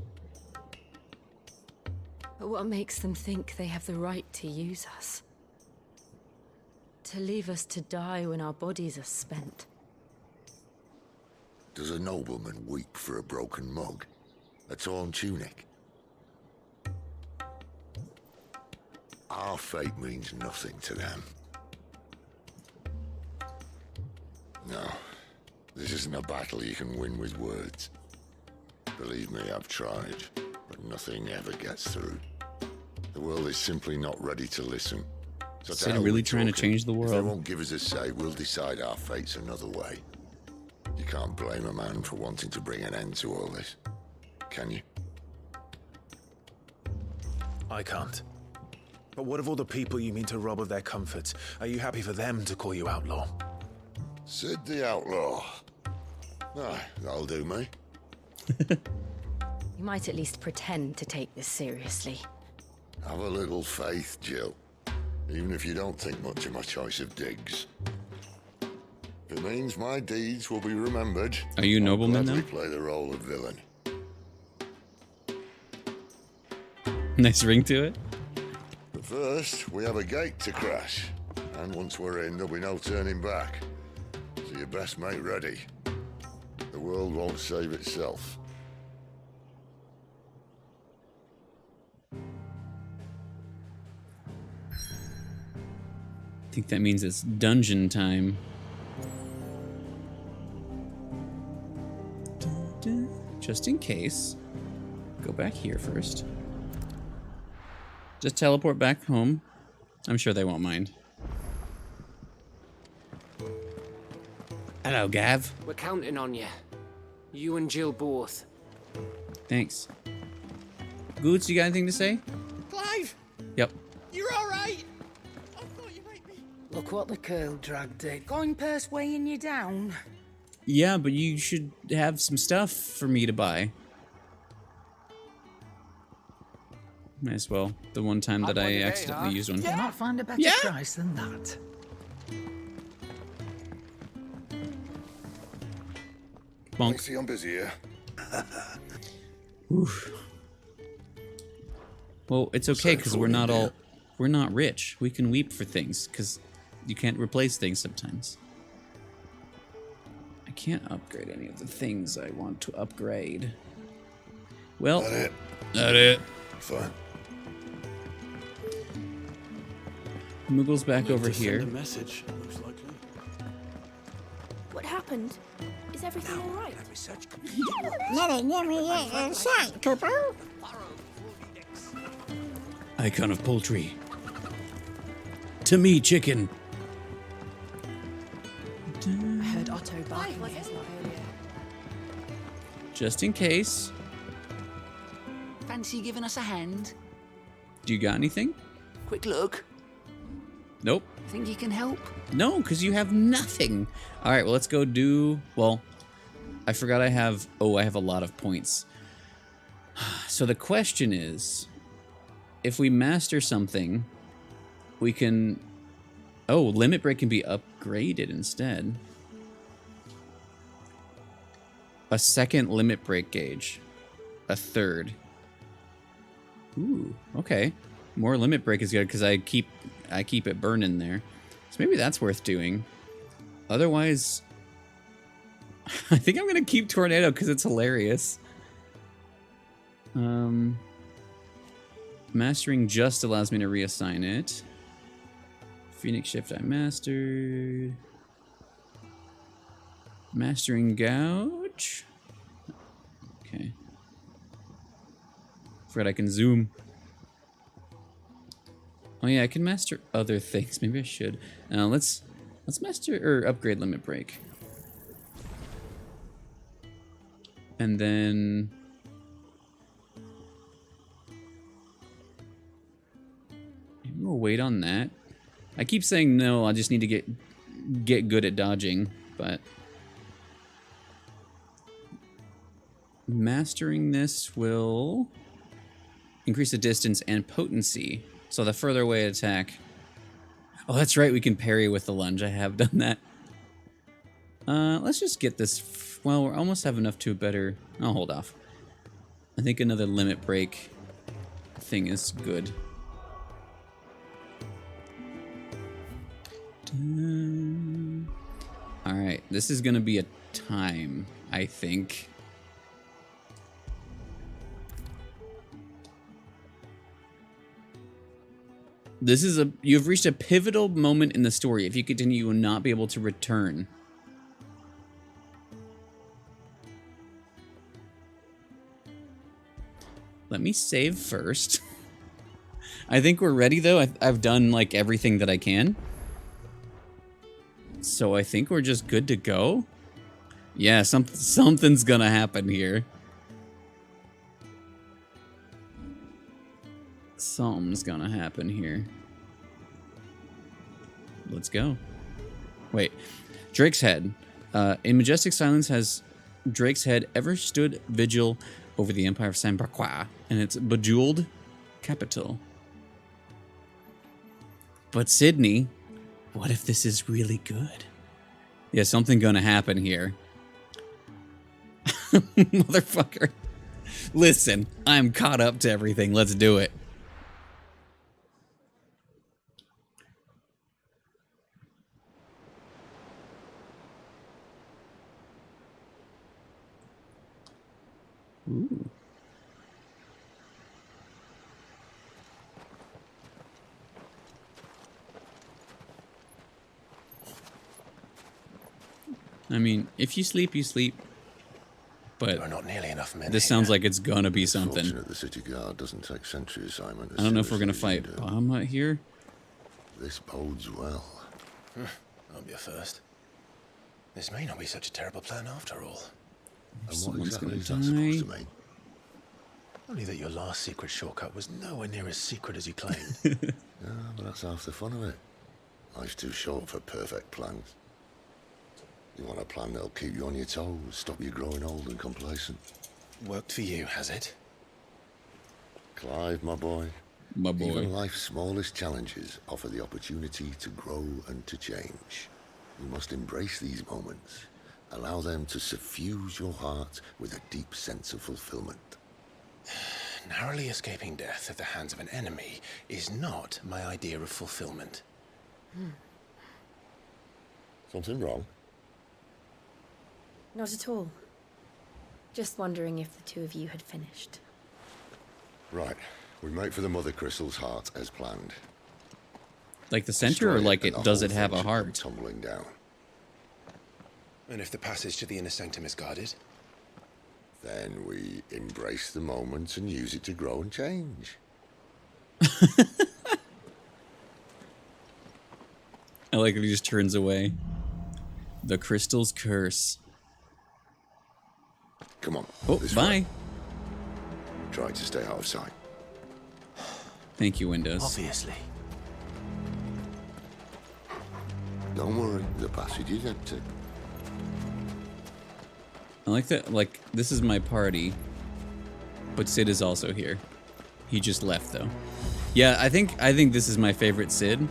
But what makes them think they have the right to use us? To leave us to die when our bodies are spent. Does a nobleman weep for a broken mug? A torn tunic? Our fate means nothing to them. No, this isn't a battle you can win with words. Believe me, I've tried, but nothing ever gets through. The world is simply not ready to listen. So Is it really trying to change the If they world? won't give us a say, we'll decide our fates another way. You can't blame a man for wanting to bring an end to all this, can you? I can't. But what of all the people you mean to rob of their comforts? Are you happy for them to call you outlaw? Sid the Outlaw. Ah, that'll do me. You might at least pretend to take this seriously. Have a little faith, Jill. Even if you don't think much of my choice of digs. If it means my deeds will be remembered, Are you a nobleman I'll now? gladly play the role of villain. Nice ring to it. But first, we have a gate to crash. And once we're in, there'll be no turning back. So you best make ready. The world won't save itself. I think that means it's dungeon time. Just in case. Go back here first. Just teleport back home. I'm sure they won't mind. Hello, Gav. We're counting on you. You and Jill both. Thanks. Goots, you got anything to say? Clive, Yep. you're all right. Look what the curl drag did. Going purse weighing you down. Yeah, but you should have some stuff for me to buy. Might as well. The one time that I accidentally used one. Cannot find a better Yeah. price than that. Bonk. I see I'm busy here. Oof. Well, it's okay because we're not rich. We can weep for things because you can't replace things sometimes. I can't upgrade any of the things I want to upgrade. Well, Not it. Fine. Moogle's back over here. Send a message, most likely. What happened? Is everything all right? Icon of poultry. To me, chicken. I heard Otto barking at his lot earlier. Just in case. Fancy giving us a hand? Do you got anything? Quick look. Nope. Think you can help? No, because you have nothing. All right, well, let's go do... Well, I forgot I have... Oh, I have a lot of points. So the question is, if we master something, we can... Oh, Limit Break can be upgraded instead. A second Limit Break gauge. A third. Ooh, okay. More Limit Break is good because I keep it burning there. So maybe that's worth doing. Otherwise, I think I'm going to keep Tornado because it's hilarious. Mastering just allows me to reassign it. Phoenix Shift I mastered. Mastering Gouge. Okay. Forgot I can zoom. Oh yeah, I can master other things. Maybe I should. Let's master or upgrade Limit Break. And then maybe we'll wait on that. I keep saying no, I just need to get good at dodging, but mastering this will increase the distance and potency. So the further away attack. Oh, that's right, we can parry with the lunge. I have done that. Let's just get this. Well, we almost have enough to a better... I'll hold off. I think another Limit Break thing is good. This is gonna be a time, I think. You've reached a pivotal moment in the story. If you continue, you will not be able to return. Let me save first. I think we're ready though. I've done like everything that I can. So I think we're just good to go. Yeah, something's gonna happen here. Something's gonna happen here. Let's go. Wait. Drake's Head. In majestic silence has Drake's Head ever stood vigil over the Empire of Croix and its bejeweled capital. But Sydney, what if this is really good? Yeah, something gonna happen here. Motherfucker. Listen, I'm caught up to everything. Let's do it. Ooh. I mean, if you sleep, you sleep. But there are not nearly enough men this sounds like it's gonna be something. Fortunate the city guard doesn't take sentry assignment. I don't know if we're gonna fight Bama here. This bodes well. Won't be a first. This may not be such a terrible plan after all. And what exactly is that supposed to mean? Only that your last secret shortcut was nowhere near as secret as you claimed. Yeah, but that's half the fun of it. Life's too short for perfect plans. You want a plan that'll keep you on your toes, stop you growing old and complacent. Worked for you, has it? Clive, my boy. My boy. Even life's smallest challenges offer the opportunity to grow and to change. You must embrace these moments. Allow them to suffuse your heart with a deep sense of fulfillment. Narrowly escaping death at the hands of an enemy is not my idea of fulfillment. Something wrong? Not at all. Just wondering if the two of you had finished. Right. We make for the Mother Crystal's heart as planned. Like the center, or like does it have a heart? Tumbling down. And if the passage to the inner sanctum is guarded? Then we embrace the moment and use it to grow and change. I like it, he just turns away. The crystal's curse. Come on. Oh, bye. Way. Try to stay out of sight. Thank you, Windows. Obviously. Don't worry, the passage is empty. I like that, like, this is my party, but Sid is also here. He just left, though. Yeah, I think this is my favorite Sid.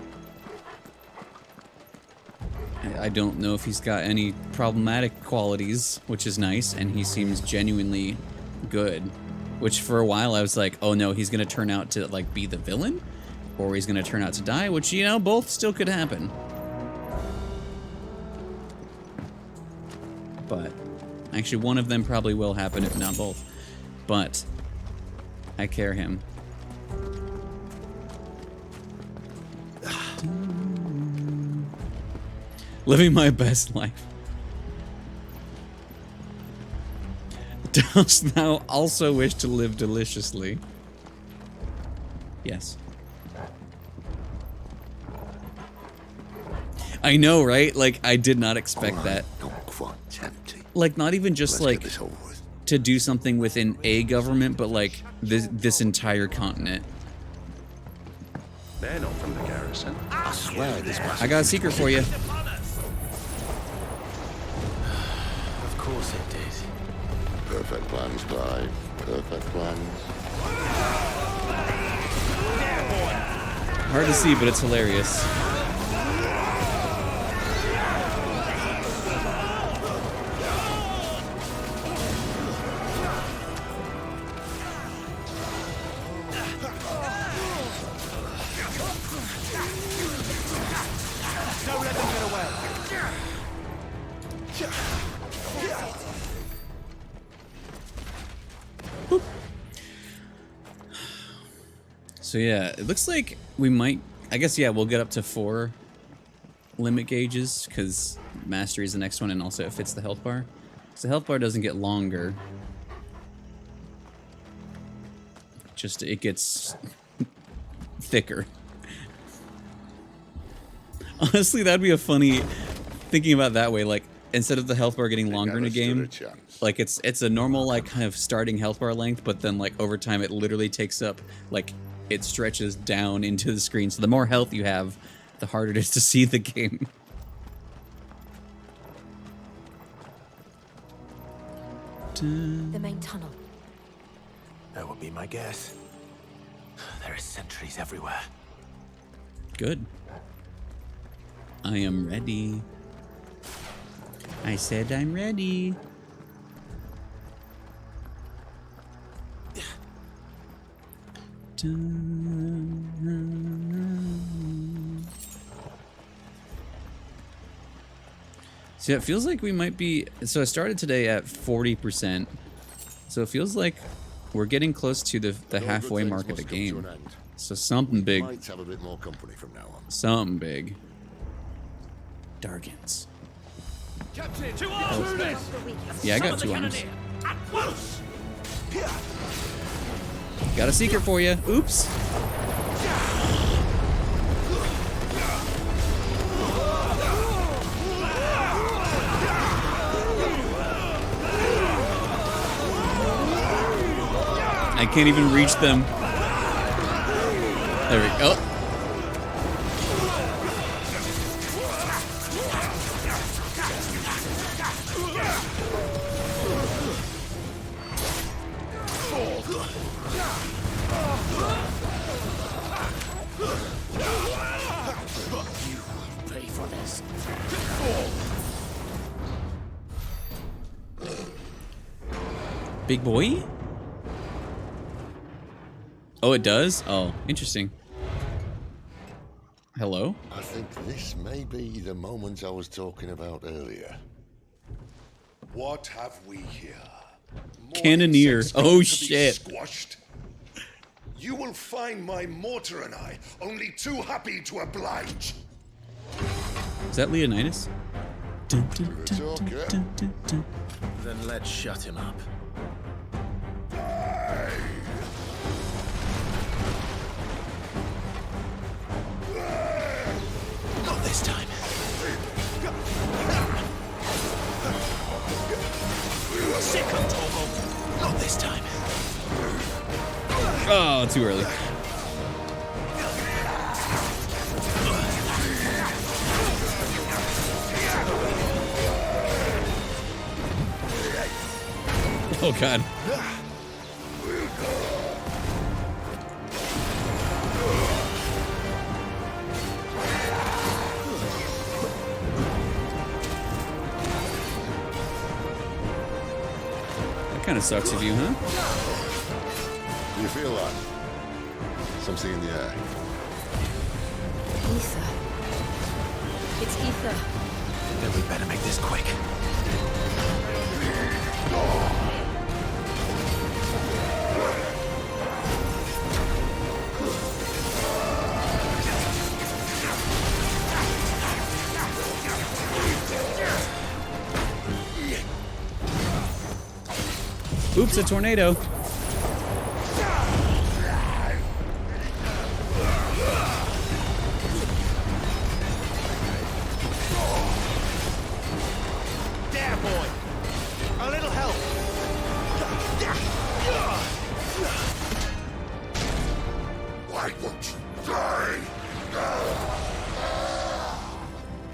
I don't know if he's got any problematic qualities, which is nice, and he seems genuinely good. Which, for a while, I was like, oh no, he's gonna turn out to, like, be the villain? Or he's gonna turn out to die, which, you know, both still could happen. But... actually, one of them probably will happen, if not both. But I care him. Living my best life. Dost thou also wish to live deliciously? Yes. I know, right? Like, I did not expect that. Like, not even just like to do something within a government, but like this entire continent. They're not from the garrison. I swear this. I got a secret for you. Of course it did. Perfect plans, Clive. Perfect plans. Hard to see, but it's hilarious. So yeah, it looks like we might, I guess, yeah, we'll get up to 4 limit gauges, because Mastery is the next one, and also it fits the health bar. So the health bar doesn't get longer. Just, it gets thicker. Honestly, that'd be a funny, thinking about it that way, like, instead of the health bar getting longer in a game, like, it's a normal, like, kind of starting health bar length, but then, like, over time it literally takes up, like, it stretches down into the screen. So the more health you have, the harder it is to see the game. The main tunnel. That would be my guess. There are sentries everywhere. Good. I am ready. I said I'm ready. So it feels like we might be, so I started today at 40%. So it feels like we're getting close to the halfway mark of the game. So something big. Might have a bit more company from now on. Something big. Dargans. Captain, 2 arms! Yeah, I got 2 arms. Got a secret for you. Oops. I can't even reach them. There we go. You pay for this. Big boy? Oh, it does? Oh, interesting. Hello? I think this may be the moment I was talking about earlier. What have we here? More Cannoneer. insects Oh, going to be shit. Squashed? You will find my mortar and I only too happy to oblige. Is that Leonidas? Dun, dun, Good talk, yeah. Then let's shut him up. Not this time. Second Torgal. Not this time. Oh, too early. Oh, God. Kind of sucks of you, huh? Do you feel that? Something in the air. Ether. It's ether. Then we better make this quick. Oops, a tornado. There, boy. A little help. Why won't you die?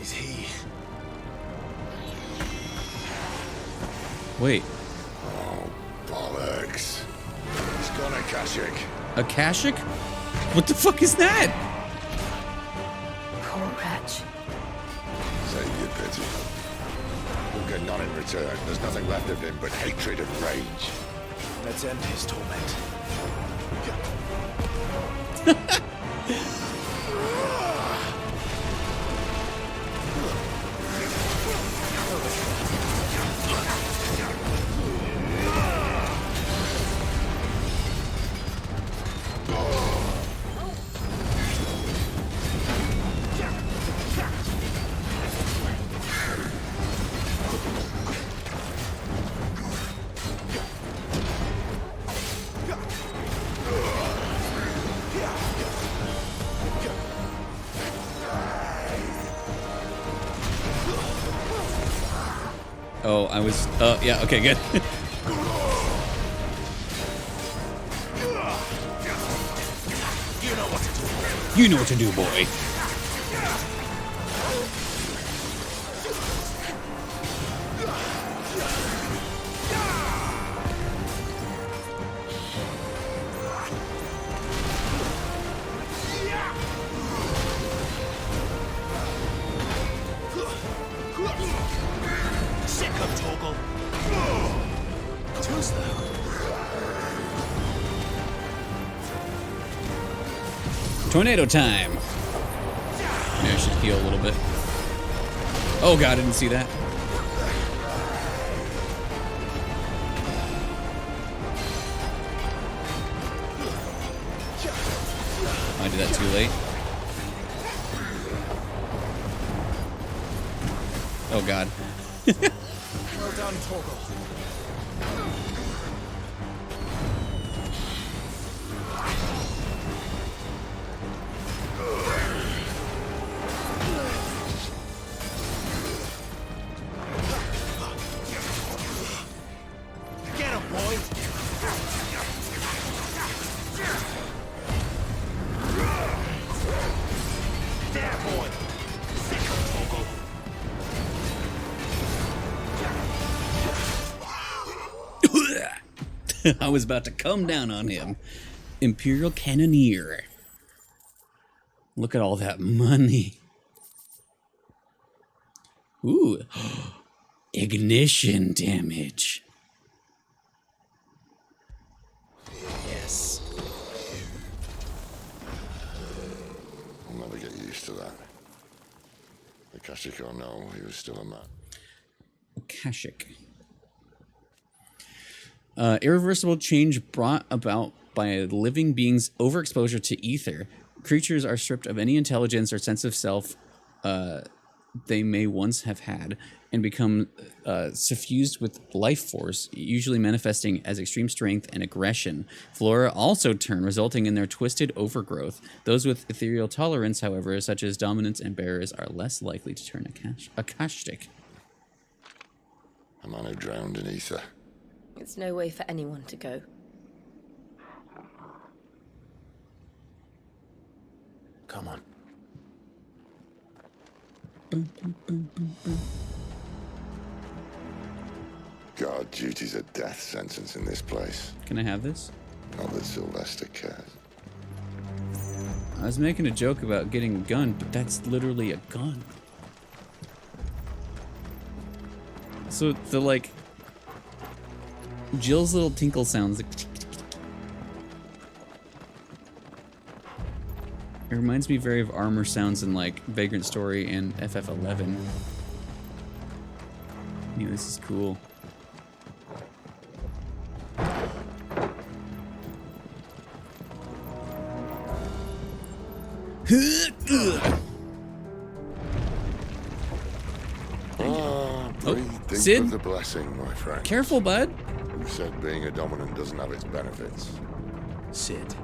Is he? Wait. Bollocks. He's gone Akashic. Akashic? What the fuck is that? Poor wretch. Save your pity. We'll get none in return. There's nothing left of him but hatred and rage. Let's end his torment. Oh, I was... yeah, okay, good. You know what to do, boy. Sick of Torgal. Two's though. Tornado time. Maybe I should heal a little bit. Oh god, I didn't see that. I did that too late. Oh god. Well done, Torgal. Get him, boy. There, boy. Sick of Torgal. I was about to come down on him. Imperial Cannoneer. Look at all that money. Ooh. Ignition damage. Yes. I'll never get used to that. Akashic or no, he was still a man. Akashic. Irreversible change brought about by a living being's overexposure to ether. Creatures are stripped of any intelligence or sense of self they may once have had and become suffused with life force, usually manifesting as extreme strength and aggression. Flora also turn, resulting in their twisted overgrowth. Those with ethereal tolerance, however, such as dominance and bearers, are less likely to turn Akashic. A man who drowned in ether. It's no way for anyone to go. Come on. God, duty's a death sentence in this place. Can I have this? Not that Sylvester cares. I was making a joke about getting a gun, but that's literally a gun. So the like Jill's little tinkle sounds like it reminds me very of armor sounds in like Vagrant Story and FF11. Yeah, this is cool. Breathe deep Sid? of the blessing, my friend. Careful, bud. Who said being a dominant doesn't have its benefits? Sid,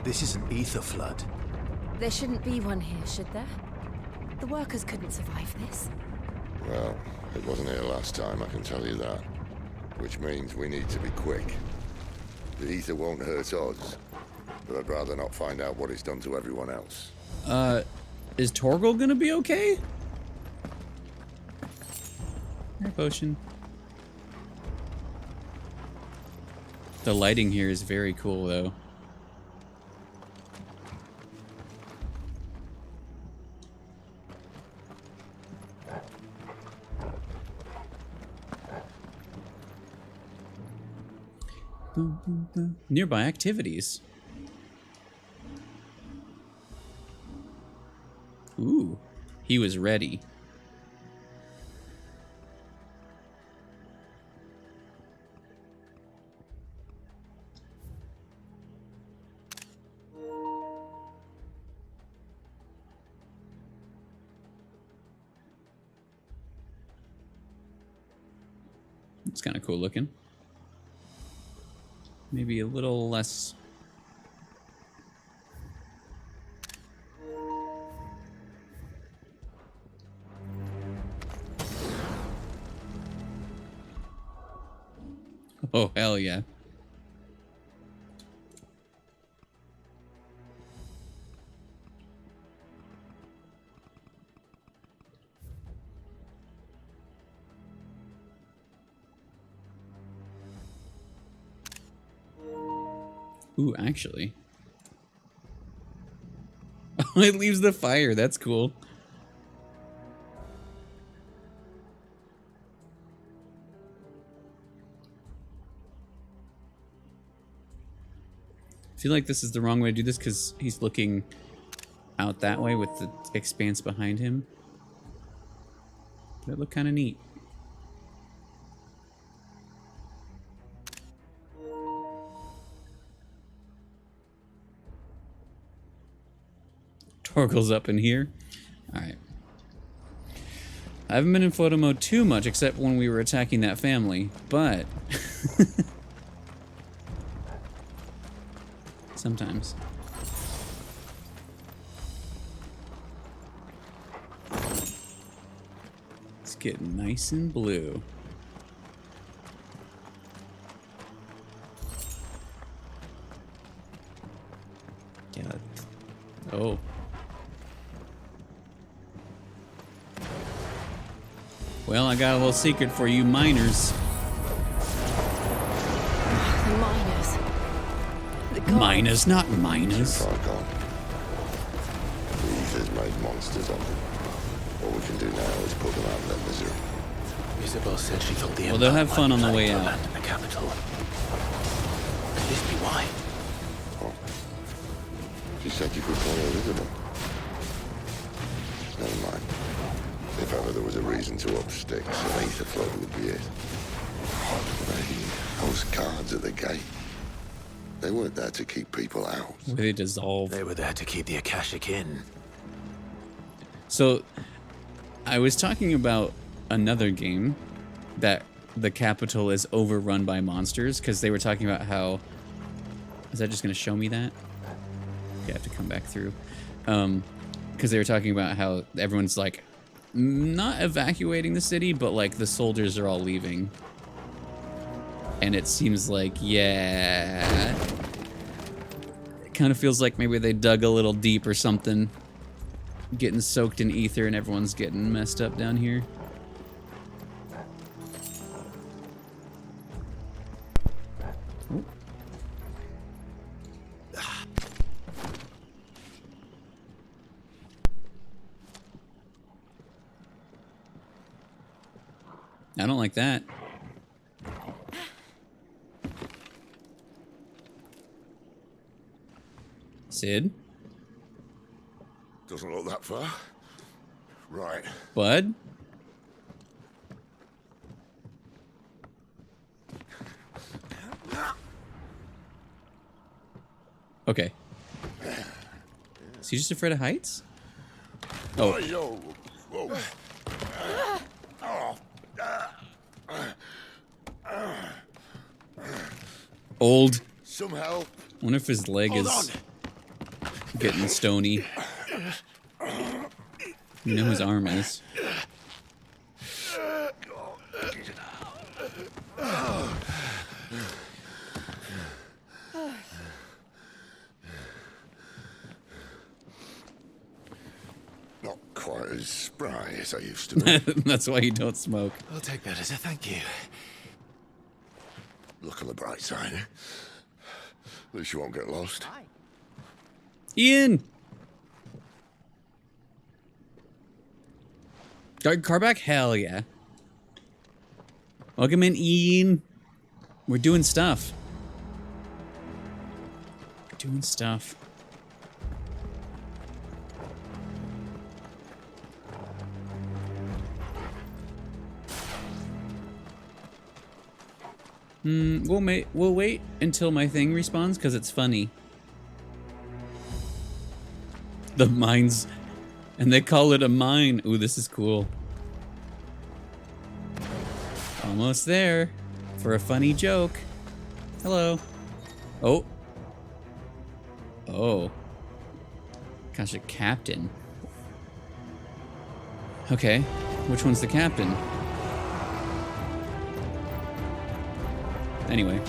this is an ether flood. There shouldn't be one here, should there? The workers couldn't survive this. Well, it wasn't here last time, I can tell you that. Which means we need to be quick. The ether won't hurt us, but I'd rather not find out what it's done to everyone else. Is Torgal gonna be okay? Air potion. The lighting here is very cool, though. Nearby activities. Ooh, he was ready. It's kind of cool looking. Maybe a little less. Oh, hell yeah. Ooh, actually. Oh, it leaves the fire. That's cool. I feel like this is the wrong way to do this because he's looking out that way with the expanse behind him. But it looked kind of neat. Torgal's up in here. Alright. I haven't been in photo mode too much except when we were attacking that family, but sometimes. It's getting nice and blue. Yeah. Oh. Well, I got a little secret for you miners. The miners. Miners, not miners. Far gone. The Ether's made monsters of them. What we can do now is put them out of their misery. Isabel said she thought the Well, they'll have fun on the way out. In the capital. Could this be why? Oh. She said you could call her Isabel. Never mind. If ever there was a reason to up sticks, an ether float would be it. Those guards at the gate. They weren't there to keep people out. They dissolve. They were there to keep the Akashic in. So, I was talking about another game that the capital is overrun by monsters because they were talking about how... Is that just going to show me that? Okay, I have to come back through. Because they were talking about how everyone's like not evacuating the city, but like the soldiers are all leaving. And it seems like, yeah, it kind of feels like maybe they dug a little deep or something, getting soaked in ether and everyone's getting messed up down here. Oh. I don't like that. Sid? Doesn't look that far. Right. Bud? Okay. Is he just afraid of heights? Oh. Yo. Whoa. Old. Some help. Wonder if his leg is getting stony. You know his arm is. Not quite as spry as I used to be. That's why you don't smoke. I'll take that as a thank you. Look on the bright side, eh? At least you won't get lost. Ian! Car back? Hell yeah. Welcome in, Ian. We're doing stuff. We're doing stuff. We'll wait until my thing respawns because it's funny. The mines, and they call it a mine. Ooh, this is cool. Almost there for a funny joke. Hello. Oh. Oh. Gosh, a captain. Okay, which one's the captain? Anyway.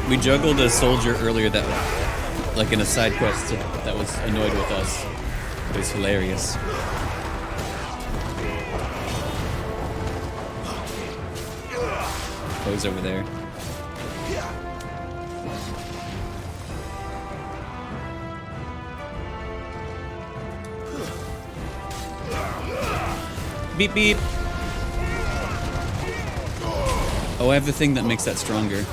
We juggled a soldier earlier that, like in a side quest, that was annoyed with us. It was hilarious. Oh, he's over there. Beep beep. Oh, I have the thing that makes that stronger.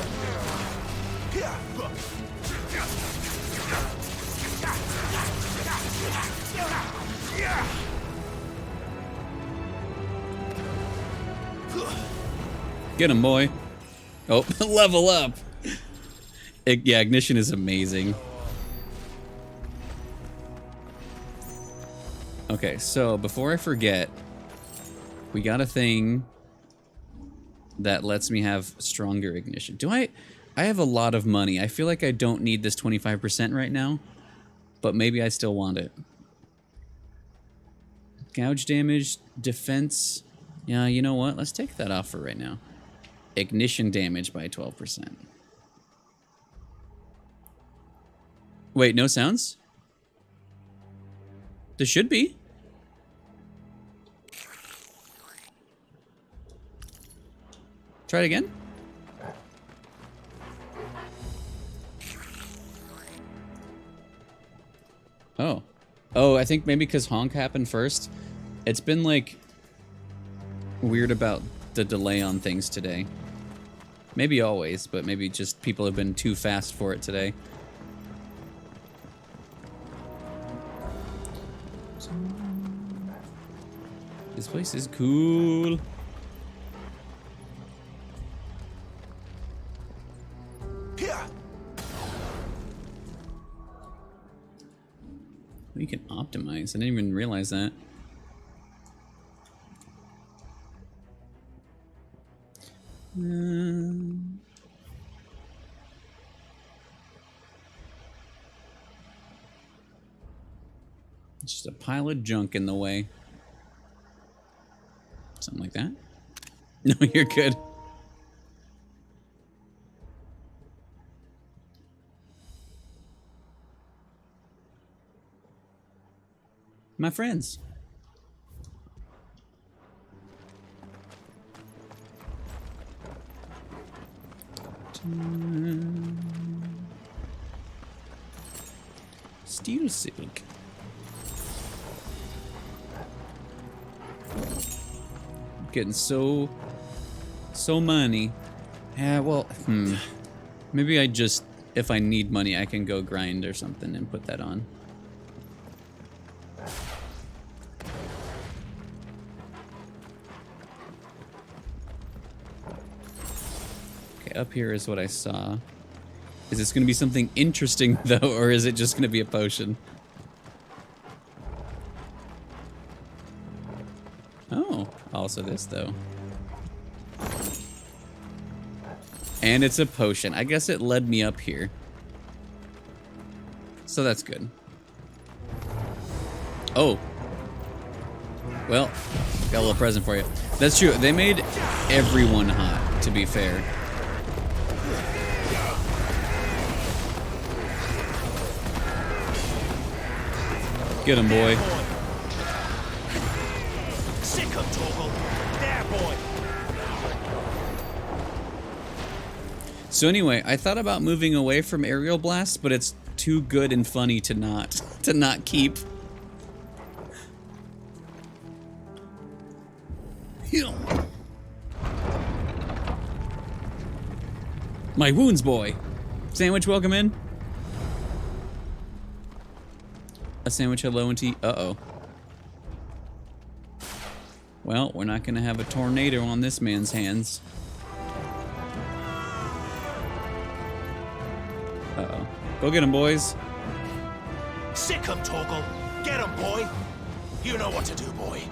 Get him, boy. Oh, level up. Yeah, ignition is amazing. Okay, so before I forget, we got a thing that lets me have stronger ignition. Do I have a lot of money. I feel like I don't need this 25% right now, but maybe I still want it. Gouge damage, defense. Yeah, you know what? Let's take that off for right now. Ignition damage by 12%. Wait, no sounds? There should be. Try it again. Oh. Oh, I think maybe because honk happened first. It's been like weird about the delay on things today. Maybe always, but maybe just people have been too fast for it today. This place is cool. You can optimize. I didn't even realize that. It's just a pile of junk in the way. Something like that. No, you're good. My friends. Steel silk. Getting so money. Yeah, well, maybe I just, if I need money, I can go grind or something and put that on. Okay, up here is what I saw. Is this going to be something interesting, though, or is it just going to be a potion? Oh, also this, though. And it's a potion. I guess it led me up here. So that's good. Oh. Well, got a little present for you. That's true. They made everyone hot, to be fair. Get him, boy. Sick of Torgal. There, boy. So anyway, I thought about moving away from aerial blasts, but it's too good and funny to not keep. My wounds, boy. Sandwich, welcome in. A sandwich, hello, and tea. Uh-oh. Well, we're not gonna have a tornado on this man's hands. Uh-oh. Go get him, boys. Sick him, Torgal. Get him, boy. You know what to do, boy.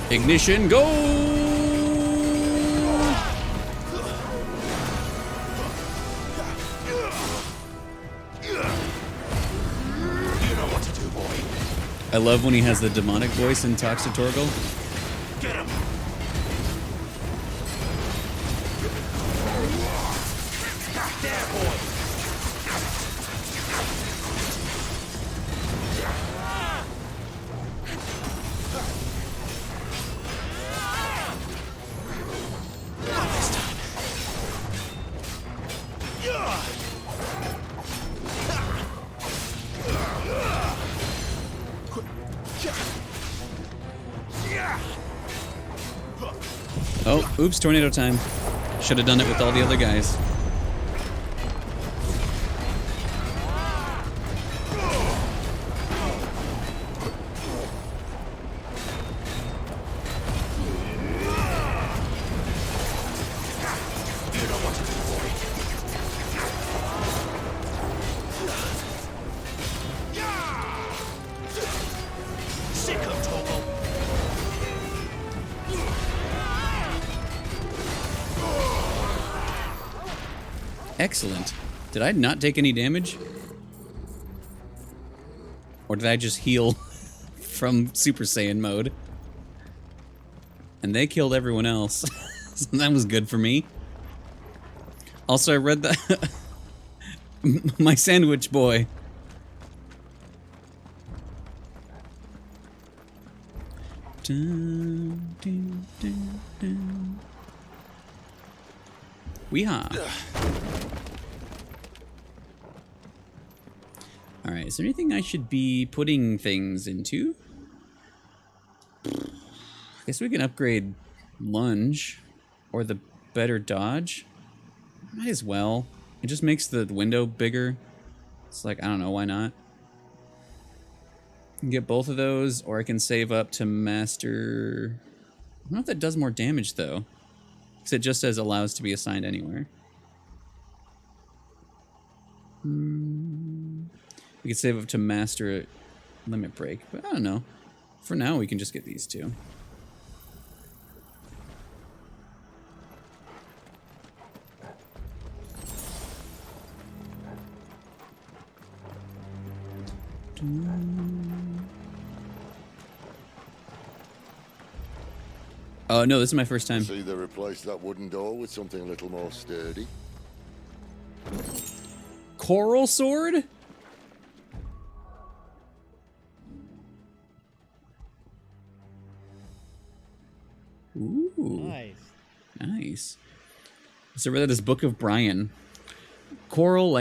Ignition, go! I love when he has the demonic voice and talks to Torgal. Get him! There, boy! Not this time. Oh, oops, tornado time. Should have done it with all the other guys. Sick of Torgal. Excellent. Did I not take any damage? Or did I just heal from Super Saiyan mode? And they killed everyone else. So that was good for me. Also, I read that my sandwich boy. Dun, dun, dun, dun. Weehaw. Alright, is there anything I should be putting things into? I guess we can upgrade lunge or the better dodge. Might as well. It just makes the window bigger. It's like, I don't know, why not? I can get both of those, or I can save up to master... I don't know if that does more damage, though. Because it just says allows to be assigned anywhere. We could save up to master limit break, but I don't know. For now, we can just get these two. Oh no, this is my first time. See, they replaced that wooden door with something a little more sturdy. Coral sword? Ooh. Nice. Nice. So read this Book of Brian. Coral,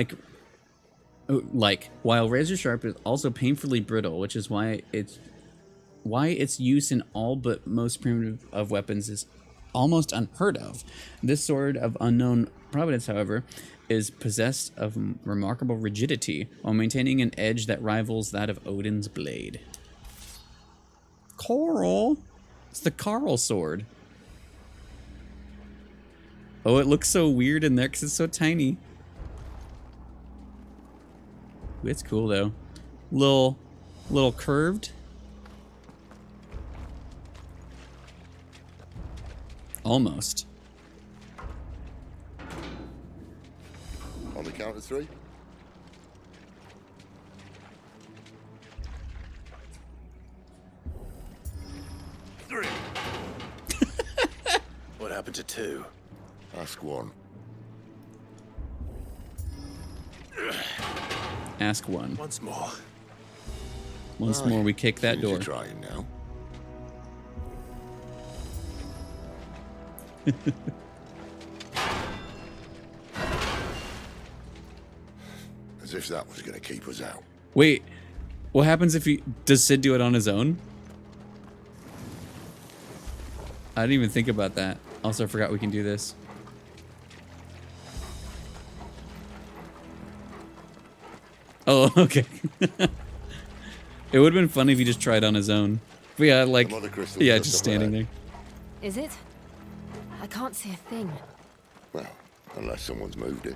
while razor sharp, is also painfully brittle, which is why its use in all but most primitive of weapons is almost unheard of. This sword of unknown provenance, however, is possessed of remarkable rigidity while maintaining an edge that rivals that of Odin's blade. Coral? It's the Carl sword. Oh, it looks so weird in there because it's so tiny. It's cool though. Little curved. Almost. On the count of three. Three. What happened to two? Ask one. Ask one. Once more. Once more, we kick that door. Trying now. As if that was going to keep us out. Wait, what happens if he... Does Sid do it on his own? I didn't even think about that. Also, I forgot we can do this. Oh, okay. It would have been funny if he just tried on his own. But yeah, like... Yeah, just standing there. Is it? I can't see a thing. Well, unless someone's moved it.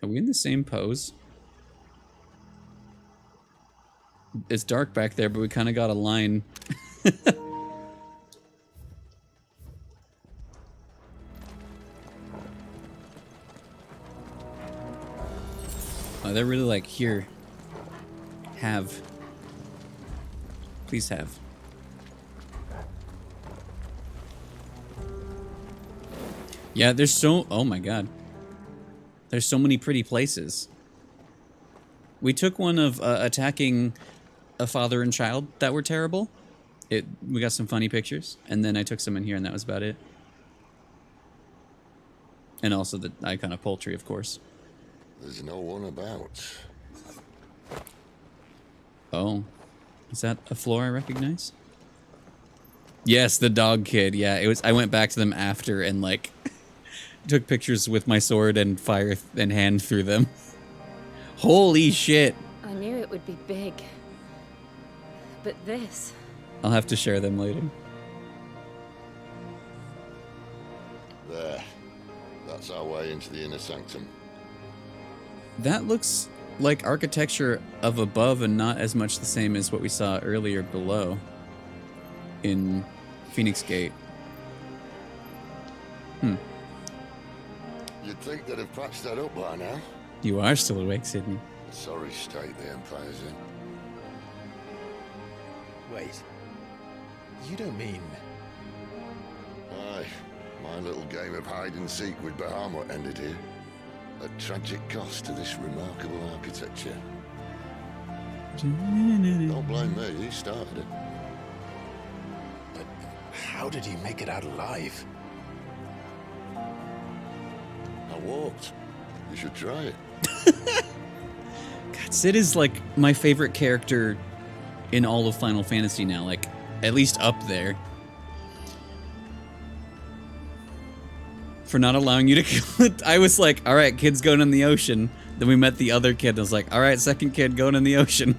Are we in the same pose? It's dark back there, but we kind of got a line. Oh, they're really like, here. Have. Please have. Yeah, there's so... Oh my god. There's so many pretty places. We took one of attacking a father and child that were terrible. We got some funny pictures. And then I took some in here and that was about it. And also the icon of poultry, of course. There's no one about. Oh. Is that a floor I recognize? Yes, the dog kid. Yeah, it was. I went back to them after and like took pictures with my sword and fire and hand through them. Holy shit. I knew it would be big. But this... I'll have to share them later. There. That's our way into the inner sanctum. That looks like architecture of above and not as much the same as what we saw earlier below in Phoenix Gate. You'd think they'd have patched that up by now. You are still awake, Sydney. Sorry state the Empire's in. Wait. You don't mean... Aye. My little game of hide-and-seek with Bahamut ended here. A tragic cost to this remarkable architecture. Don't blame me, he started it. But how did he make it out alive? I walked. You should try it. God, Sid is like my favorite character in all of Final Fantasy now, like at least up there. For not allowing you to kill it. I was like, all right, kid's going in the ocean. Then we met the other kid and I was like, all right, second kid going in the ocean.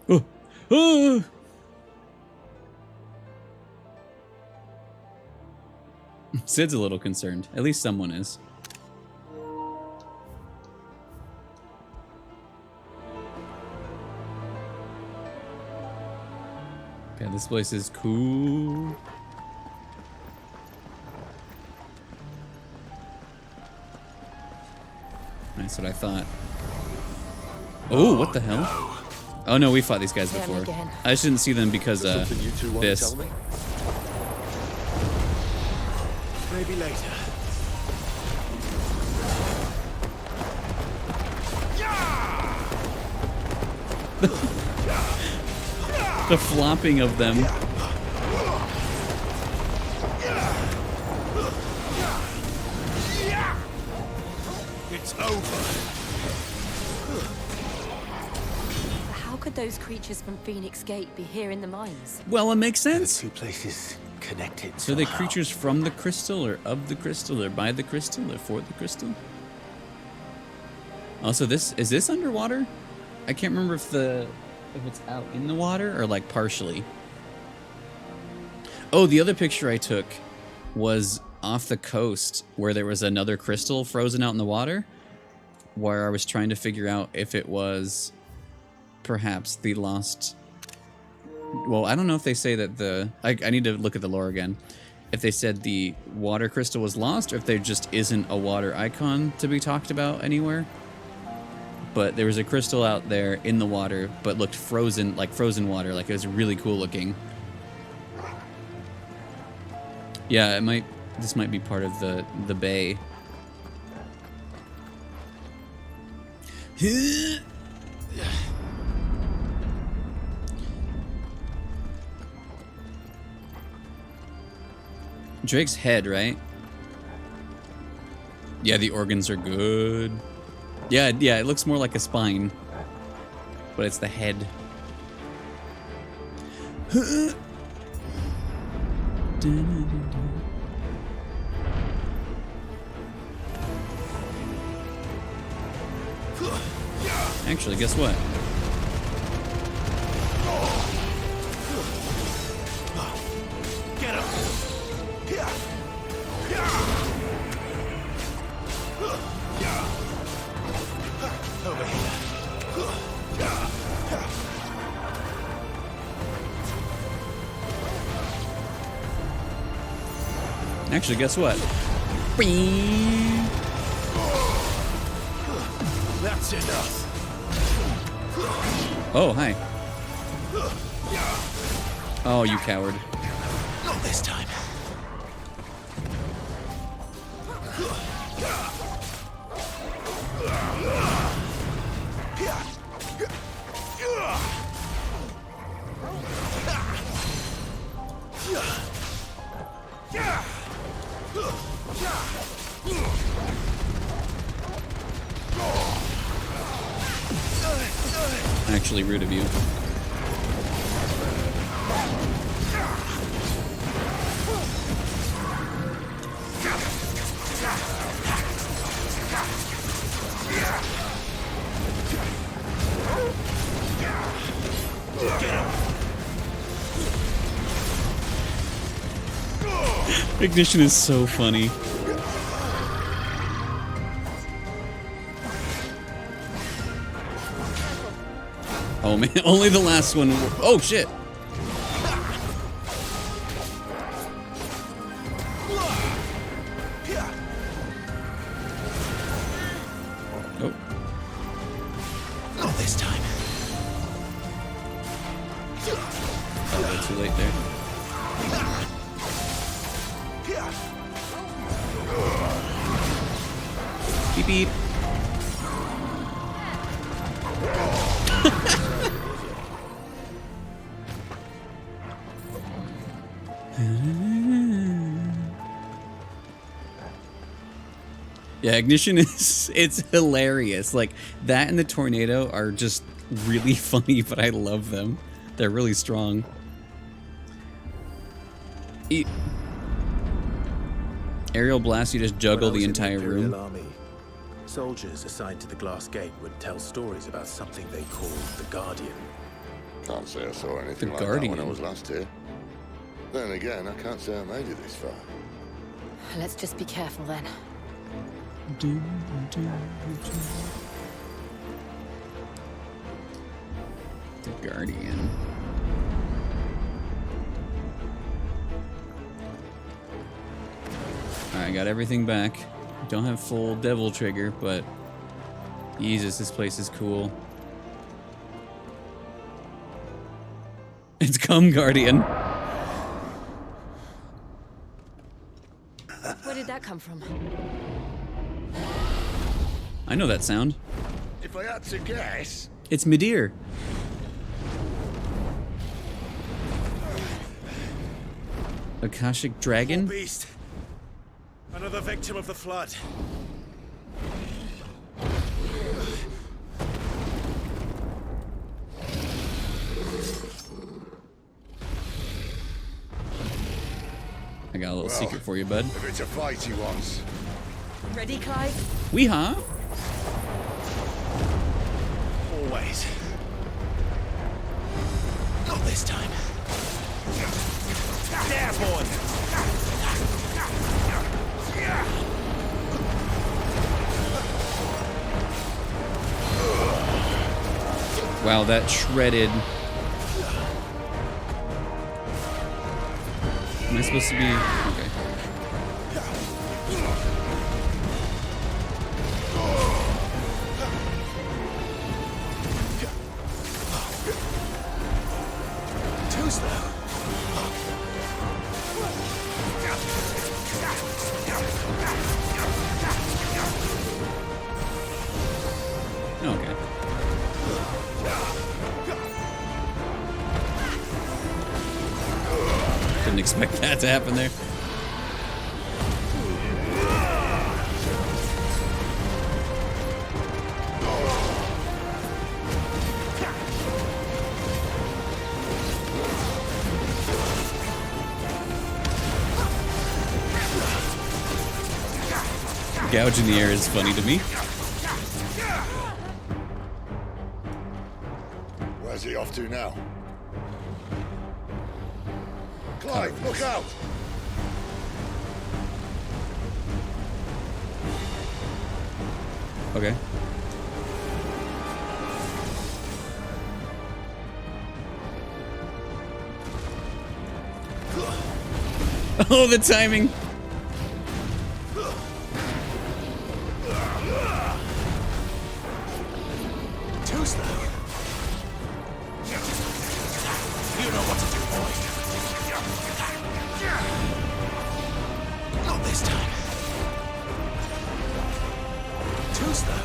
Oh. Oh. Sid's a little concerned. At least someone is. Okay, this place is cool. That's what I thought. Oh, what the hell? Oh no, we fought these guys before. I just didn't see them because this. Maybe later. The flopping of them. It's over. How could those creatures from Phoenix Gate be here in the mines? Well, it makes sense. The two places connected. So are they creatures from the crystal, or of the crystal, or by the crystal, or for the crystal? Also, is this underwater? I can't remember if it's out in the water or like partially. Oh, the other picture I took was off the coast where there was another crystal frozen out in the water, where I was trying to figure out if it was perhaps the lost... Well, I don't know if they say that I need to look at the lore again. If they said the water crystal was lost, or if there just isn't a water icon to be talked about anywhere. But there was a crystal out there in the water, but looked frozen, like frozen water. Like it was really cool looking. Yeah, this might be part of the bay. Drake's head, right? Yeah, the organs are good. Yeah, it looks more like a spine. But it's the head. Actually, guess what? Get him! Over here. Actually, guess what? That's enough. Oh, hi. Oh, you coward. Not this time. Actually rude of you. Ignition is so funny. Oh man, only the last one. Oh shit. Oh. Not this time. Oh, too late there. Beep beep. Yeah, Ignition it's hilarious. Like, that and the tornado are just really funny, but I love them. They're really strong. Aerial blast, you just juggle the entire room. Army, soldiers assigned to the Glass Gate would tell stories about something they called the Guardian. Can't say I saw anything like Guardian. that when I was last here. Then again, I can't say I made it this far. Let's just be careful then. The Guardian. Alright, I got everything back. Don't have full devil trigger, but Jesus, this place is cool. It's come, Guardian. Where did that come from? I know that sound. If I had to guess, It's Midir. Akashic Dragon? Beast. Another victim of the flood. I got a little secret for you, bud. if it's a fight he wants. Ready, Clive? Weehaw! Always. Not this time. There, boy. Wow, that shredded. Am I supposed to be okay? Too slow. Okay. Didn't expect that to happen there. gouge in the air is funny to me. Where's he off to now? Clive, look out! Okay. Oh, the timing! Too slow. You know what to do, boy. Not this time. Too slow.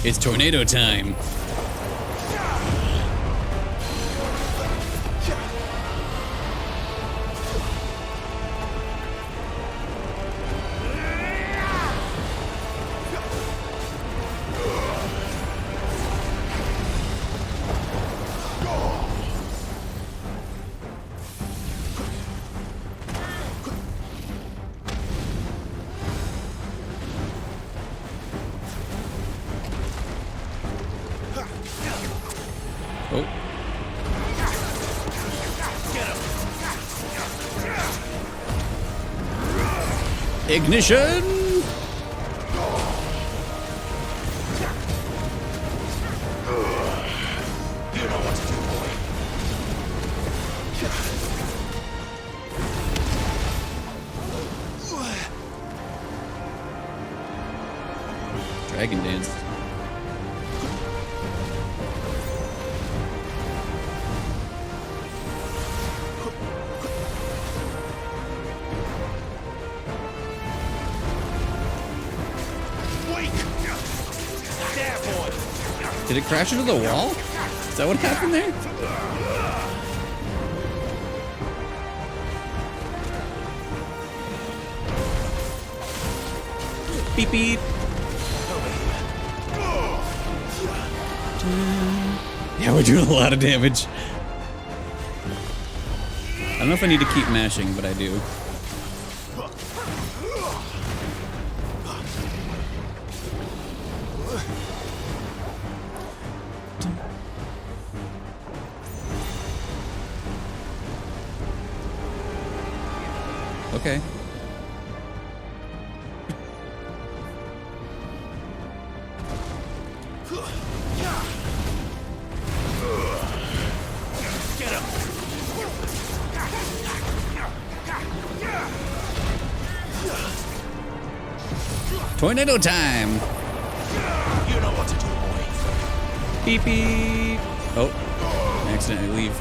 It's tornado time. Oh. Ignition! You know what to do, boy. Dragon dance. Did it crash into the wall? Is that what happened there? Beep beep. Yeah, we're doing a lot of damage. I don't know if I need to keep mashing, but I do. Okay. Get him. Tornado time. You know what to do, boy. Beep beep. Oh, I accidentally leave.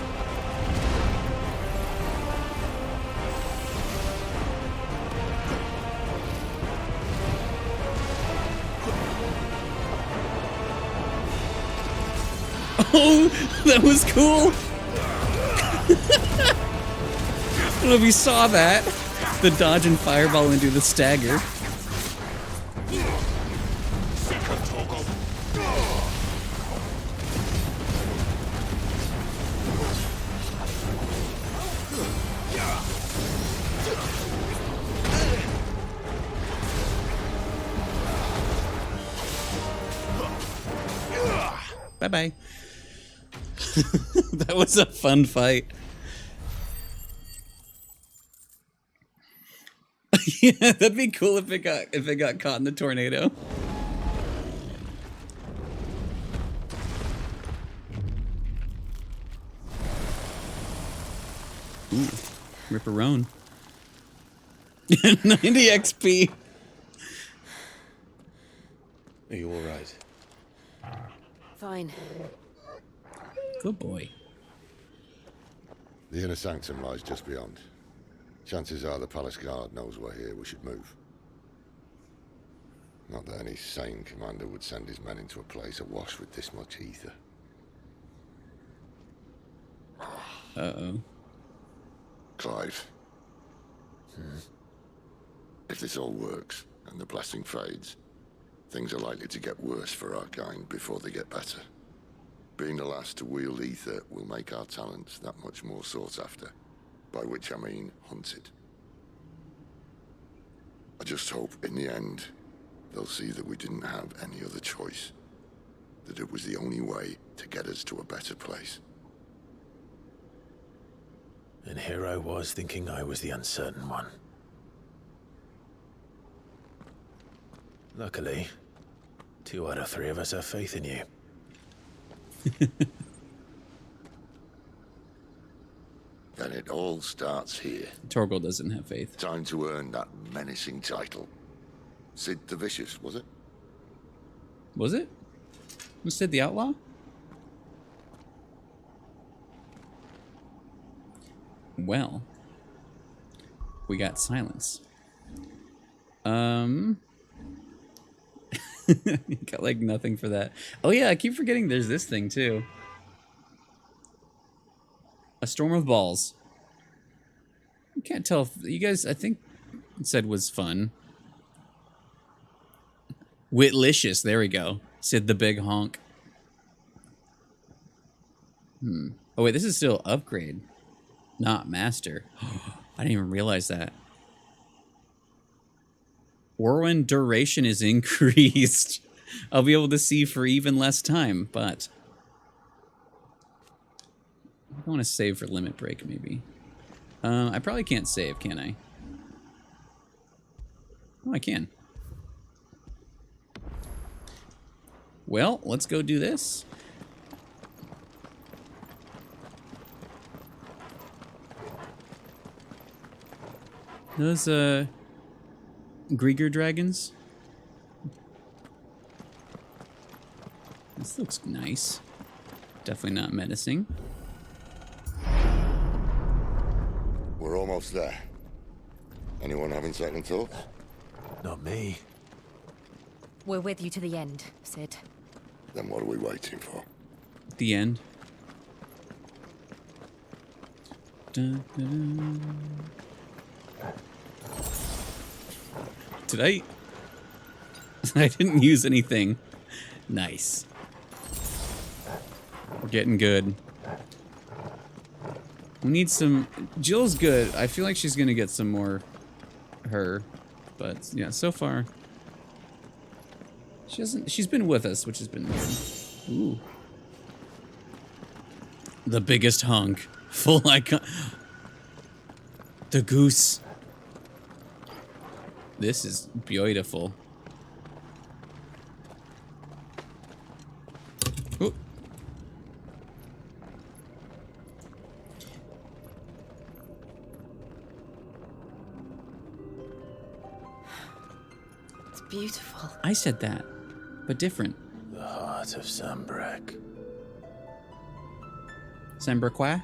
Oh, that was cool. I don't know if you saw that. The dodge and fireball into the stagger. Bye-bye. That was a fun fight. Yeah, that'd be cool if it got caught in the tornado. Ooh, Ripperone. 90 XP. Are you all right? Fine. Good boy. The inner sanctum lies just beyond. Chances are the palace guard knows we're here. We should move. Not that any sane commander would send his men into a place awash with this much ether. Uh-oh. Clive. If this all works, and the blessing fades, things are likely to get worse for our kind before they get better. Being the last to wield ether will make our talents that much more sought after, by which I mean hunted. I just hope in the end they'll see that we didn't have any other choice. That it was the only way to get us to a better place. And here I was thinking I was the uncertain one. Luckily, 2 out of 3 of us have faith in you. Then it all starts here. Torgal doesn't have faith. Time to earn that menacing title. Sid the Vicious, was it? Was it? Who said the outlaw? Well, we got silence. Got like nothing for that. Oh yeah, I keep forgetting there's this thing too. A storm of balls. I can't tell if you guys, I think said was fun. Witlicious, there we go. Sid the Big Honk. Oh wait, this is still upgrade, not master. I didn't even realize that. Whirlwind duration is increased. I'll be able to see for even less time, but I want to save for limit break, maybe. I probably can't save, can I? Oh, I can. Well, let's go do this. Those, Grieger dragons. This looks nice. Definitely not menacing. We're almost there. Anyone having second thoughts? Not me. We're with you to the end, Sid. Then what are we waiting for? The end. Dun, dun, dun. Did I? I didn't use anything. Nice. We're getting good. We need some... Jill's good. I feel like she's gonna get some more her. But, yeah, so far... She's been with us, which has been good. Ooh. The biggest hunk. Full icon... The goose. This is beautiful. Ooh. It's beautiful. I said that, but different. The heart of Sambrek. Croix?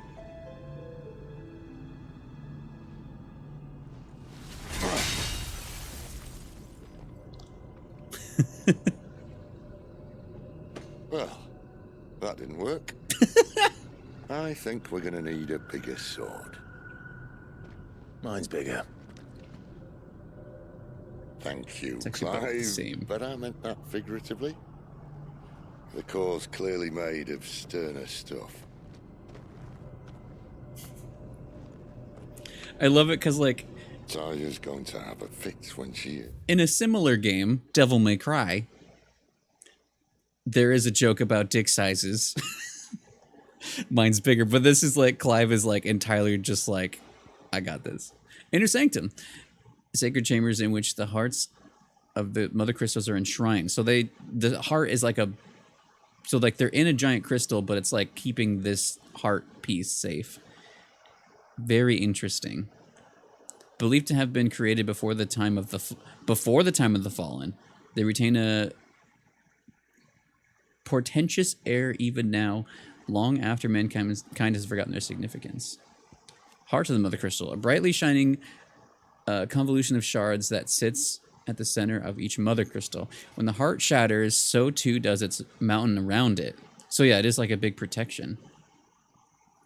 Well, that didn't work. I think we're gonna need a bigger sword. Mine's bigger. Thank you, It's actually about the Clive, same. but I meant that figuratively. The core's clearly made of sterner stuff. I love it because, like, Taya's going to have a fit when she... in a similar game, Devil May Cry, there is a joke about dick sizes. Mine's bigger, but this is like, Clive is like entirely just like, I got this. Inner Sanctum. Sacred chambers in which the hearts of the mother crystals are enshrined. So the heart is like a... So like they're in a giant crystal, but it's like keeping this heart piece safe. Very interesting. Believed to have been created before the time of the fallen, they retain a portentous air even now, long after mankind has forgotten their significance. Heart of the Mother Crystal, a brightly shining convolution of shards that sits at the center of each Mother Crystal. When the heart shatters, so too does its mountain around it. So yeah, it is like a big protection.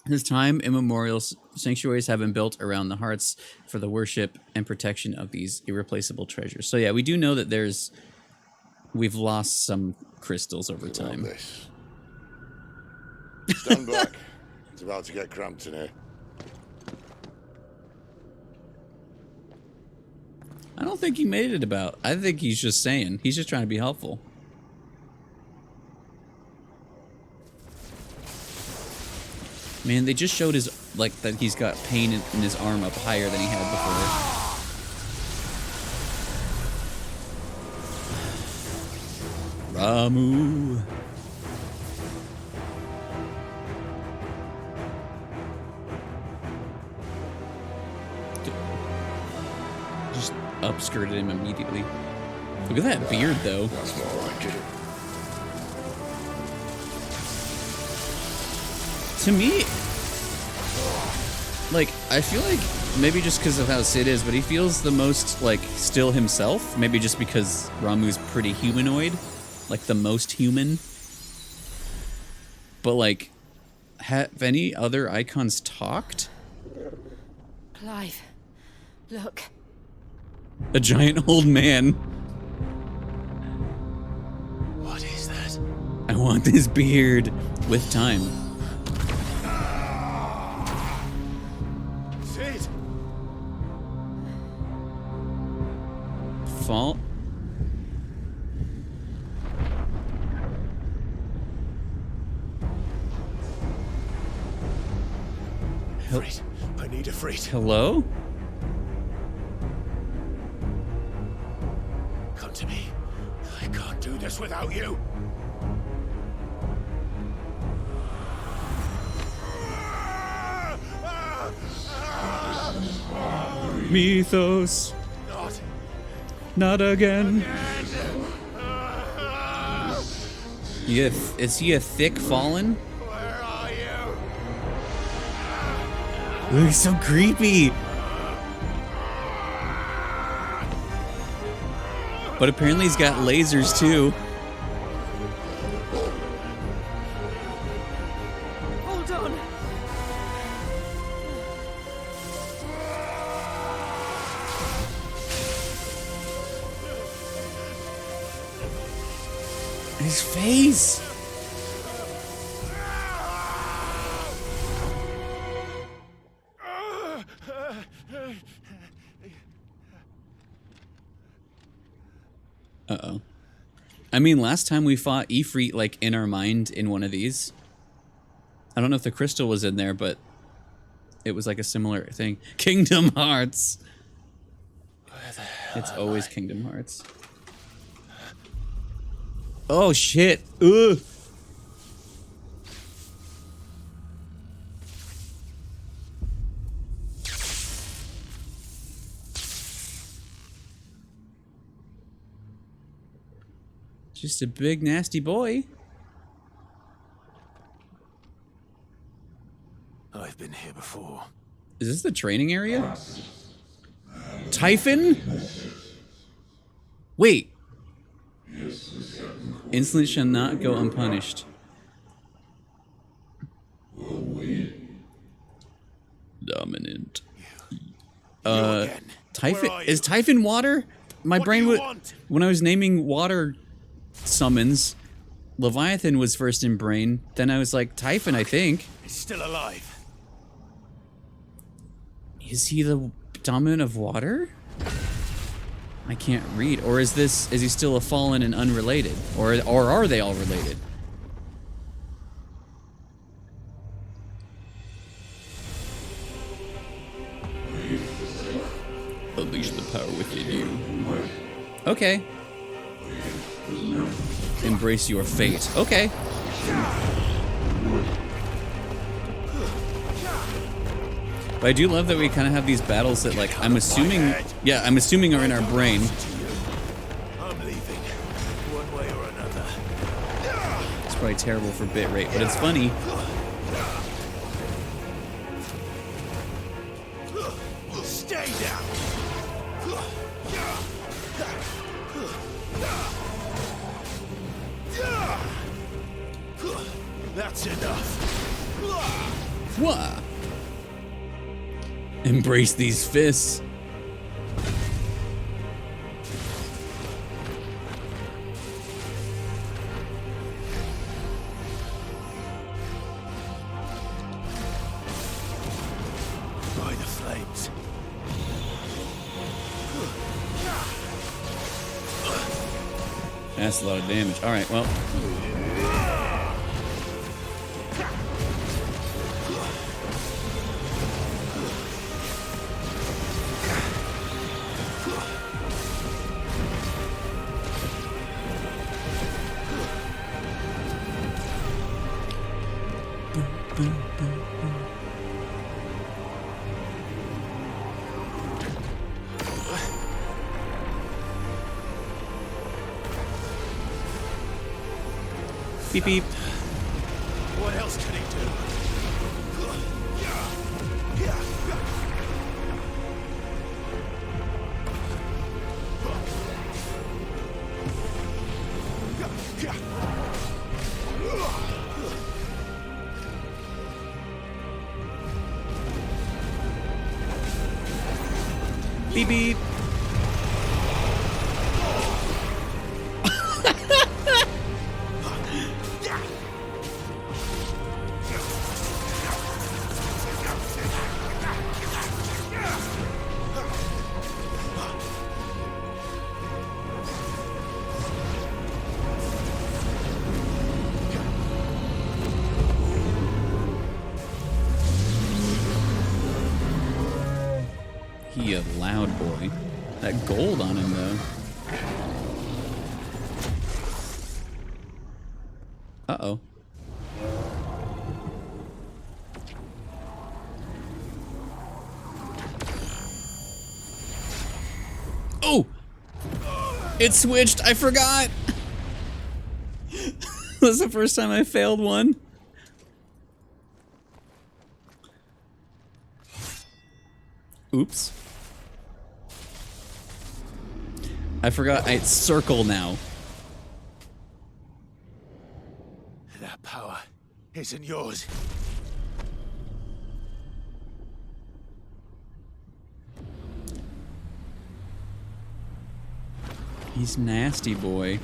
Since time immemorial, sanctuaries have been built around the hearts for the worship and protection of these irreplaceable treasures. So yeah, we do know that we've lost some crystals over time. This. Stand back. It's about to get cramped in here. I don't don't think he made it about. I think he's just saying. He's just trying to be helpful. Man, they just showed his, like, that he's got pain in his arm up higher than he had before. Ramu. Just upskirted him immediately. Look at that beard, though. That's more like it. To me, like, I feel like maybe just because of how Sid is, but he feels the most, like, still himself. Maybe just because Ramu's pretty humanoid, like the most human. But, like, have any other icons talked? Clive, look. A giant old man. What is that? I want this beard with time. Sid! Fall. Freight. I need a freight. Hello? Come to me. I can't do this without you. Mythos. Not again. Is he a thick fallen? Where are you? Ooh, he's so creepy. But apparently he's got lasers too. Hold on. His face. Uh-oh. I mean, last time we fought Ifrit, like, in our mind in one of these. I don't know if the crystal was in there, but it was like a similar thing. Kingdom Hearts! It's always Kingdom Hearts. Oh, shit! Ugh! Just a big nasty boy. I've been here before. Is this the training area? Typhon? Wait. Insolence shall not go unpunished. Dominant. Typhon? Is Typhon water? My brain would. When I was naming water summons, Leviathan was first in brain. Then I was like, Typhon, I think. He's still alive. Is he the dominant of water? I can't read. Or is he still a fallen and unrelated? Or are they all related? Unleash the power within you. Okay. Embrace your fate. Okay. But I do love that we kind of have these battles that, like, I'm assuming are in our brain. I'm leaving, one way or another. It's probably terrible for bitrate, but it's funny. Stay down. That's enough. Wah! Embrace these fists. By the flames. That's a lot of damage. Alright, well. Beep beep. What else can he do? Beep beep. He a loud boy. That gold on him, though. Uh-oh. Oh! It switched! I forgot! That's the first time I failed one. Oops. I forgot it's circle now. That power isn't yours. He's nasty, boy.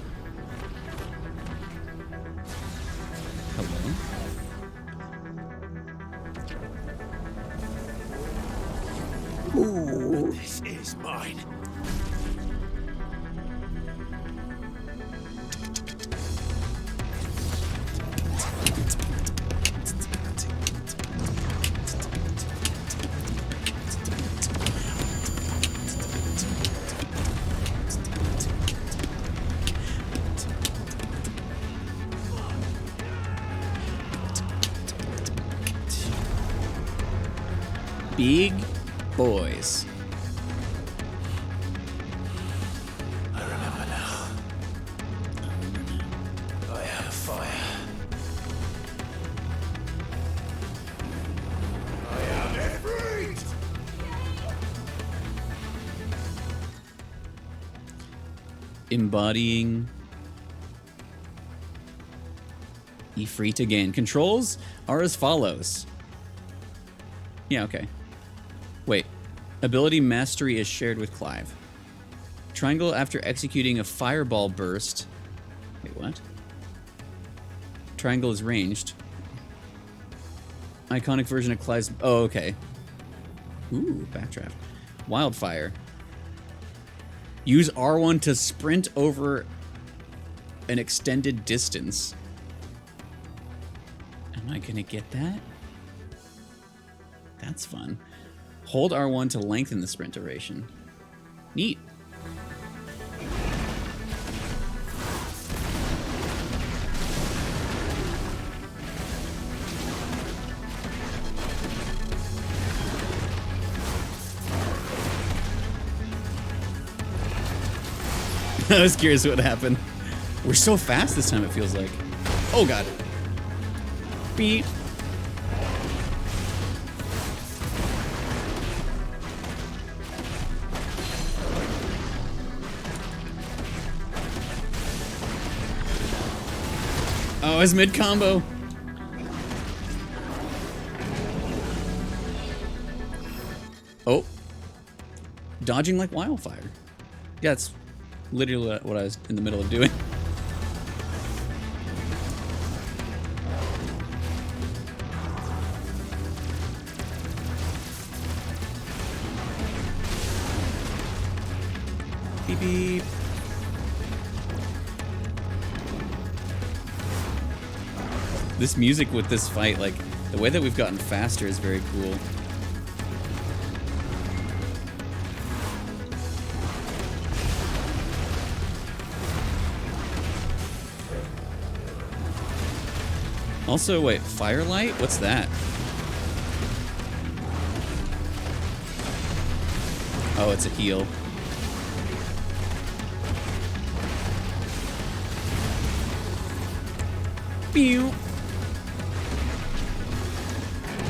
Hello? Ooh. This is mine. Big boys. I remember now. I have fire. I am Ifrit! Embodying Ifrit again. Controls are as follows. Yeah, okay. Wait. Ability mastery is shared with Clive. Triangle after executing a fireball burst. Wait, what? Triangle is ranged. Iconic version of Clive's... Oh, okay. Ooh, backdraft. Wildfire. Use R1 to sprint over an extended distance. Am I gonna get that? That's fun. Hold R1 to lengthen the sprint duration. Neat. I was curious what happened. We're so fast this time, it feels like. Oh god. Beep. Oh, his mid combo. Oh. Dodging like wildfire. Yeah, that's literally what I was in the middle of doing. Beep beep. This music with this fight, like, the way that we've gotten faster is very cool. Also, wait, Firelight? What's that? Oh, it's a heal. Pew.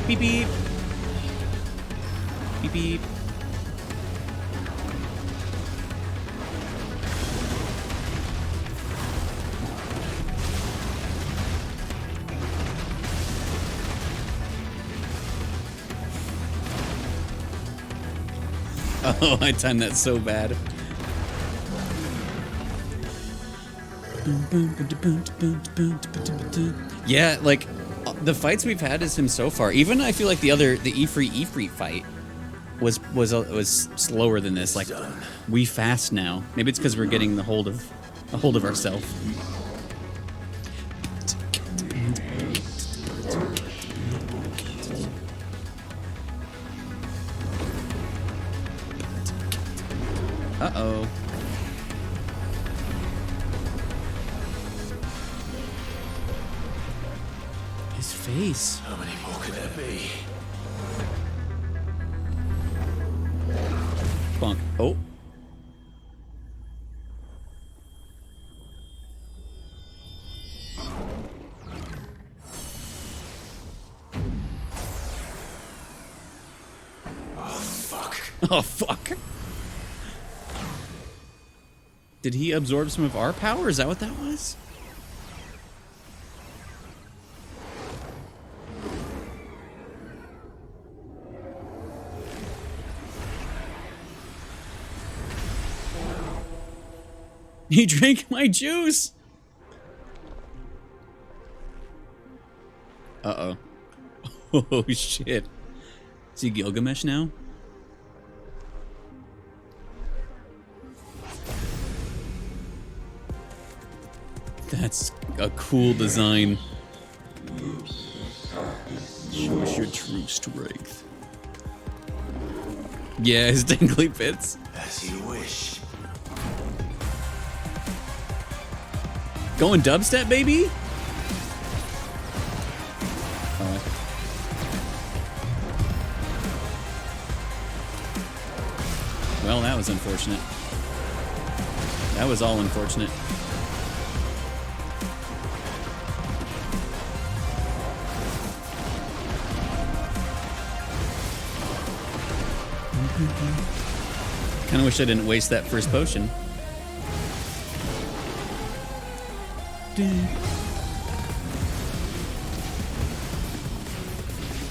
Beep beep. Beep beep. Oh, I timed that so bad. Yeah, like the fights we've had as him so far. Even I feel like the Ifrit fight was slower than this. Like we fast now. Maybe it's because we're getting a hold of ourselves. Uh-oh. His face. How many more could there be? Bonk. Oh. Oh, fuck. Oh, fuck. Did he absorb some of our power? Is that what that was? He drank my juice! Uh-oh. Oh, shit. Is he Gilgamesh now? That's a cool design. Show us your true strength. Yeah, his dangly pits. As you wish. Going dubstep, baby? Well, that was unfortunate. That was all unfortunate. Kinda wish I didn't waste that first potion.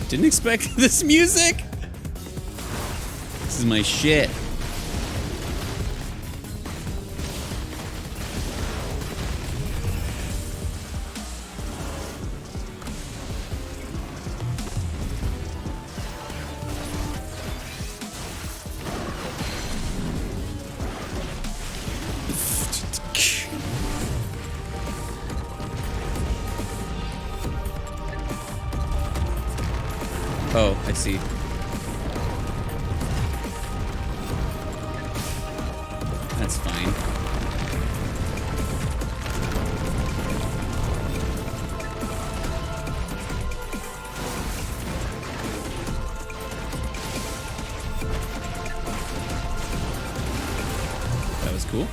Didn't expect this music. This is my shit. Oh, I see. That's fine. That was cool.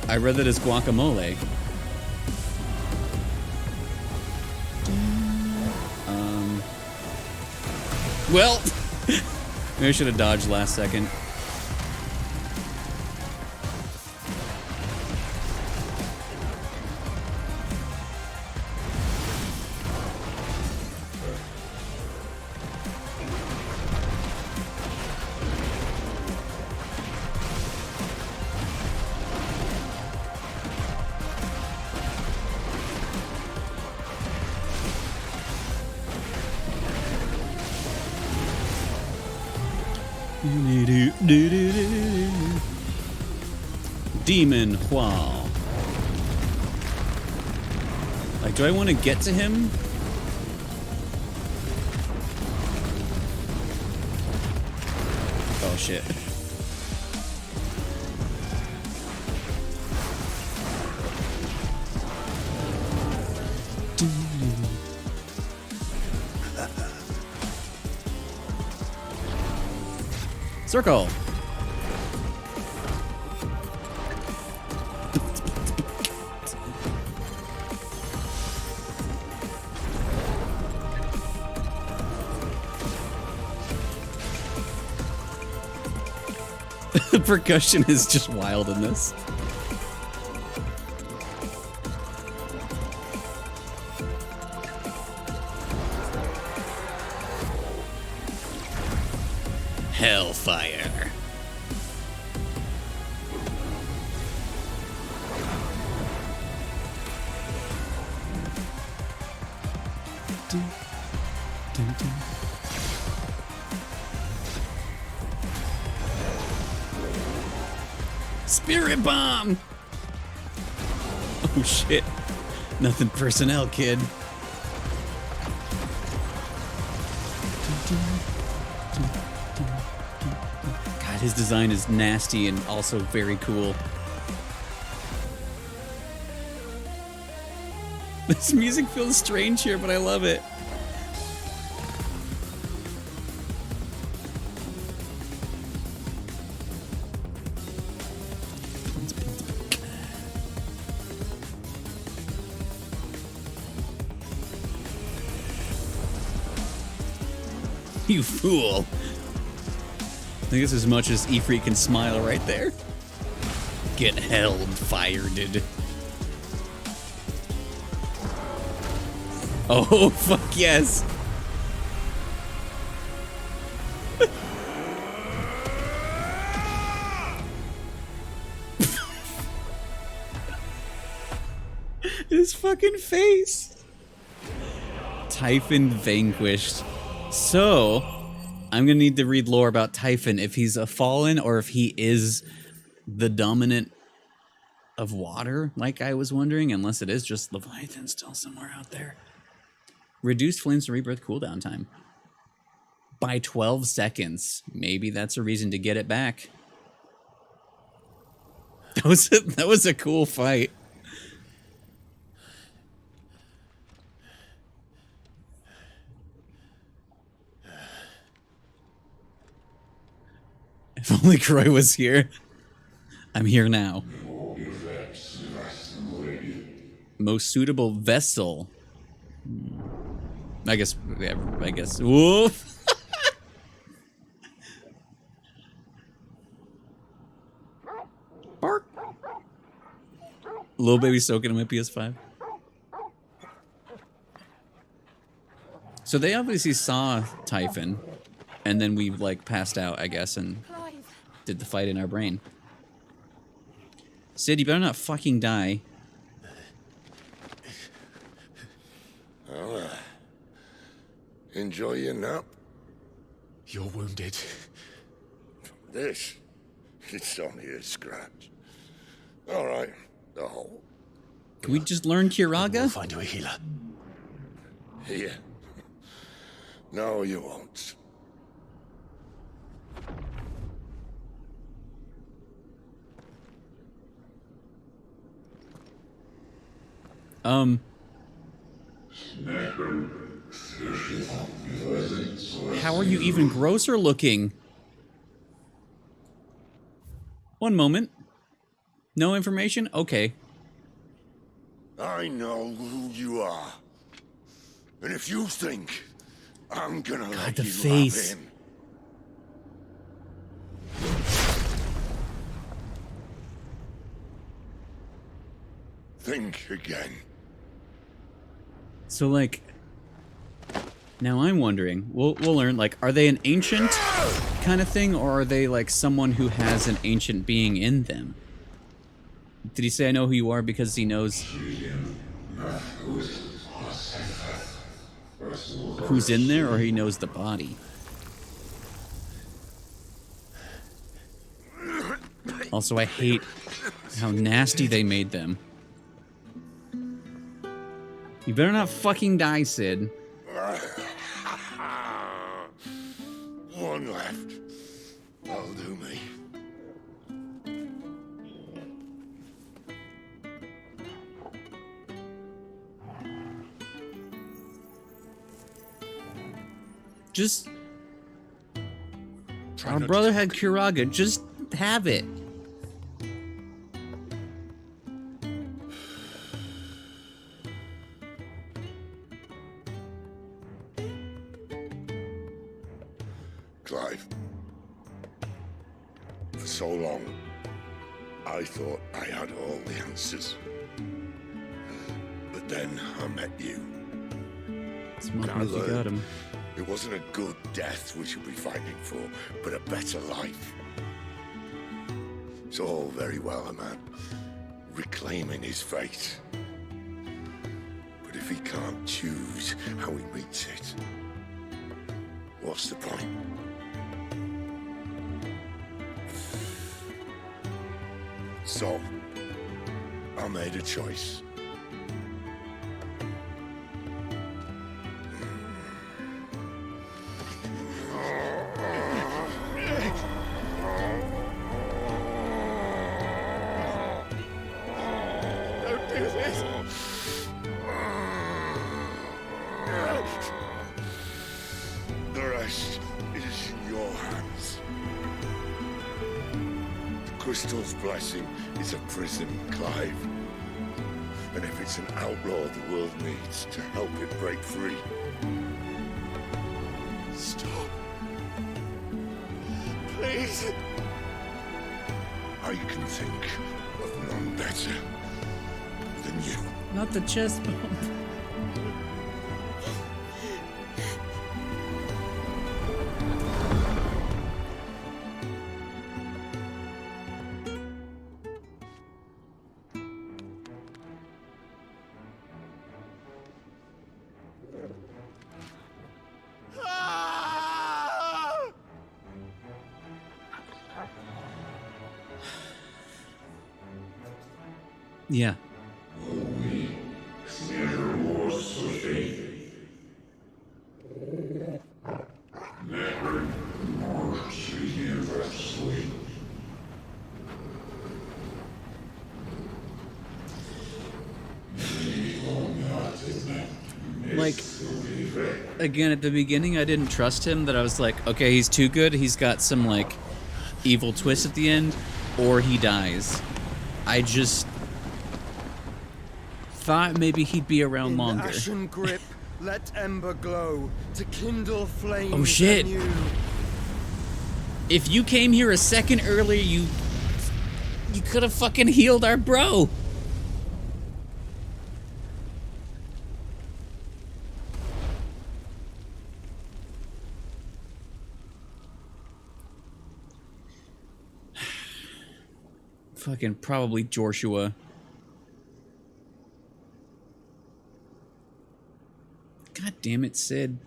I read that as guacamole. Well, maybe I should have dodged last second. Demon Hua. Like, do I want to get to him? Oh, shit. Circle. The percussion is just wild in this. Hellfire. Spirit bomb! Oh shit. Nothing personnel, kid. God, his design is nasty and also very cool. This music feels strange here, but I love it. You fool. I think it's as much as Ifrit can smile right there. Get held, fired. Oh, fuck yes. His fucking face. Typhon vanquished. So, I'm gonna need to read lore about Typhon, if he's a fallen or if he is the dominant of water, like I was wondering, unless it is just Leviathan still somewhere out there. Reduced flames to rebirth cooldown time by 12 seconds. Maybe that's a reason to get it back. That was a cool fight. If only Croix was here. I'm here now. Most suitable vessel. I guess. Woof. Bark. Little baby soaking in my PS5. So they obviously saw Typhon, and then we like passed out, I guess, and did the fight in our brain. Sid, you better not fucking die. Well, enjoy your nap. You're wounded. This, it's only a scratch. All right, the hole. Can we just learn Kiraga? We'll find you a healer. Here. No, you won't. How are you even grosser looking? One moment. No information? Okay. I know who you are. And if you think I'm gonna let the you face. have him, think again. So, like, now I'm wondering, we'll learn, like, are they an ancient kind of thing, or are they, like, someone who has an ancient being in them? Did he say, I know who you are because he knows who's in there, or he knows the body? Also, I hate how nasty they made them. You better not fucking die, Sid. One left. That'll do me. Just... Our brother had Kuraga. Just have it. Clive. For so long, I thought I had all the answers. But then I met you. Smoke And I if you got learned him. it wasn't a good death we should be fighting for, but a better life. It's all very well, a man reclaiming his fate. But if he can't choose how he meets it, what's the point? So, I made a choice. Don't do this. The rest is in your hands. The crystal's blessing is a prison, Clive. And if it's an outlaw the world needs to help it break free. Stop. Please. I can think of none better than you. Not the chest bump. Yeah. Like, again, at the beginning, I didn't trust him. That I was like, okay, he's too good. He's got some, like, evil twist at the end, or he dies. I just thought maybe he'd be around longer. Ashen grip, let ember glow to kindle flames. Oh shit! anew. If you came here a second earlier, you could have fucking healed our bro. Fucking probably Joshua. God damn it, Sid.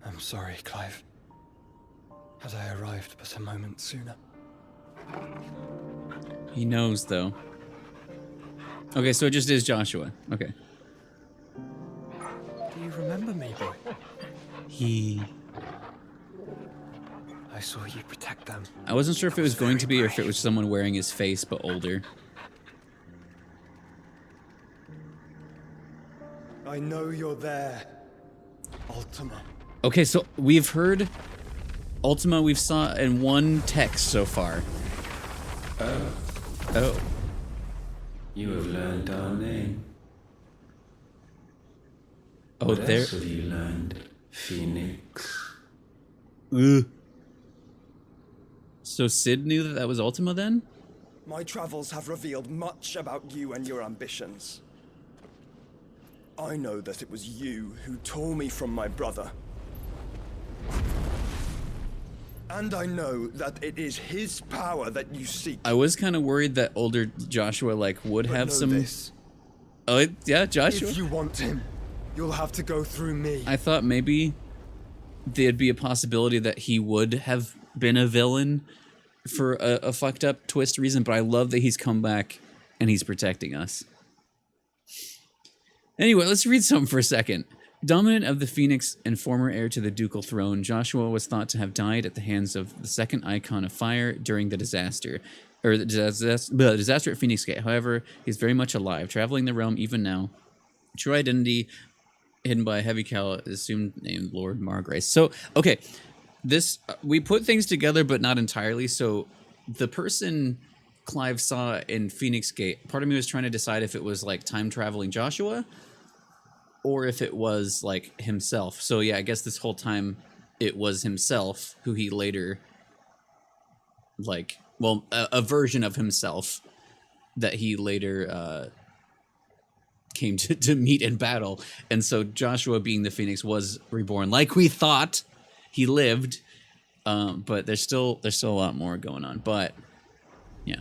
I'm sorry, Clive. Had I arrived but a moment sooner. He knows, though. Okay, so it just is Joshua. Okay. Do you remember me, boy? I saw you protect them. I wasn't sure if it was going to be or if it was someone wearing his face, but older. I know you're there, Ultima. Okay, so we've heard Ultima we've saw in one text so far. Oh. You have learned our name. Oh, what there. else have you learned, Phoenix? Ugh. So Sid knew that that was Ultima then? My travels have revealed much about you and your ambitions. I know that it was you who tore me from my brother. And I know that it is his power that you seek. I was kind of worried that older Joshua would But have know some. this. Oh yeah, Joshua. If you want him, you'll have to go through me. I thought maybe there'd be a possibility that he would have been a villain for a fucked up twist reason, but I love that he's come back and he's protecting us. Anyway, let's read something for a second. Dominant of the Phoenix and former heir to the ducal throne, Joshua was thought to have died at the hands of the second icon of fire during the disaster at Phoenix Gate. However, he's very much alive, traveling the realm even now. True identity hidden by a heavy cowl, assumed named Lord Margrace. So, okay, this we put things together, but not entirely. So, the person Clive saw in Phoenix Gate, part of me was trying to decide if it was like time traveling Joshua, or if it was like himself. So yeah, I guess this whole time it was himself who he later, like, well, a version of himself that he later came to meet in battle. And so Joshua, being the Phoenix, was reborn like we thought. He lived, but there's still a lot more going on. But yeah,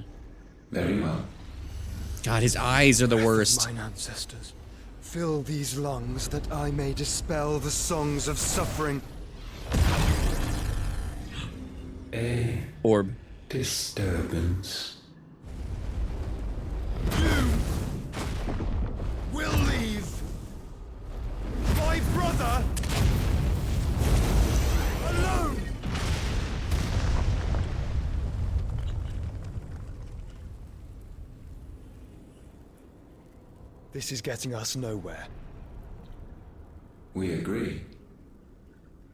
very well. God, his eyes are the worst. Mine ancestors, fill these lungs that I may dispel the songs of suffering. A orb disturbance. You will leave my brother alone. This is getting us nowhere. We agree.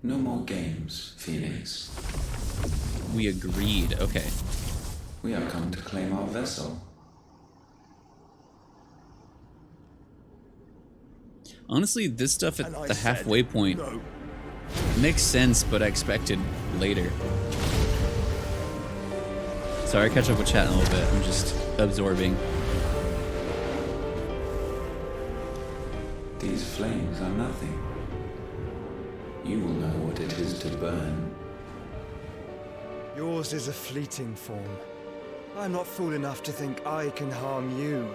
No more games, Phoenix. We agreed. Okay. We have come to claim our vessel. Honestly, this stuff at the halfway point makes sense, but I expected later. Sorry, I catch up with chat in a little bit. I'm just absorbing. These flames are nothing. You will know what it is to burn. Yours is a fleeting form. I'm not fool enough to think I can harm you.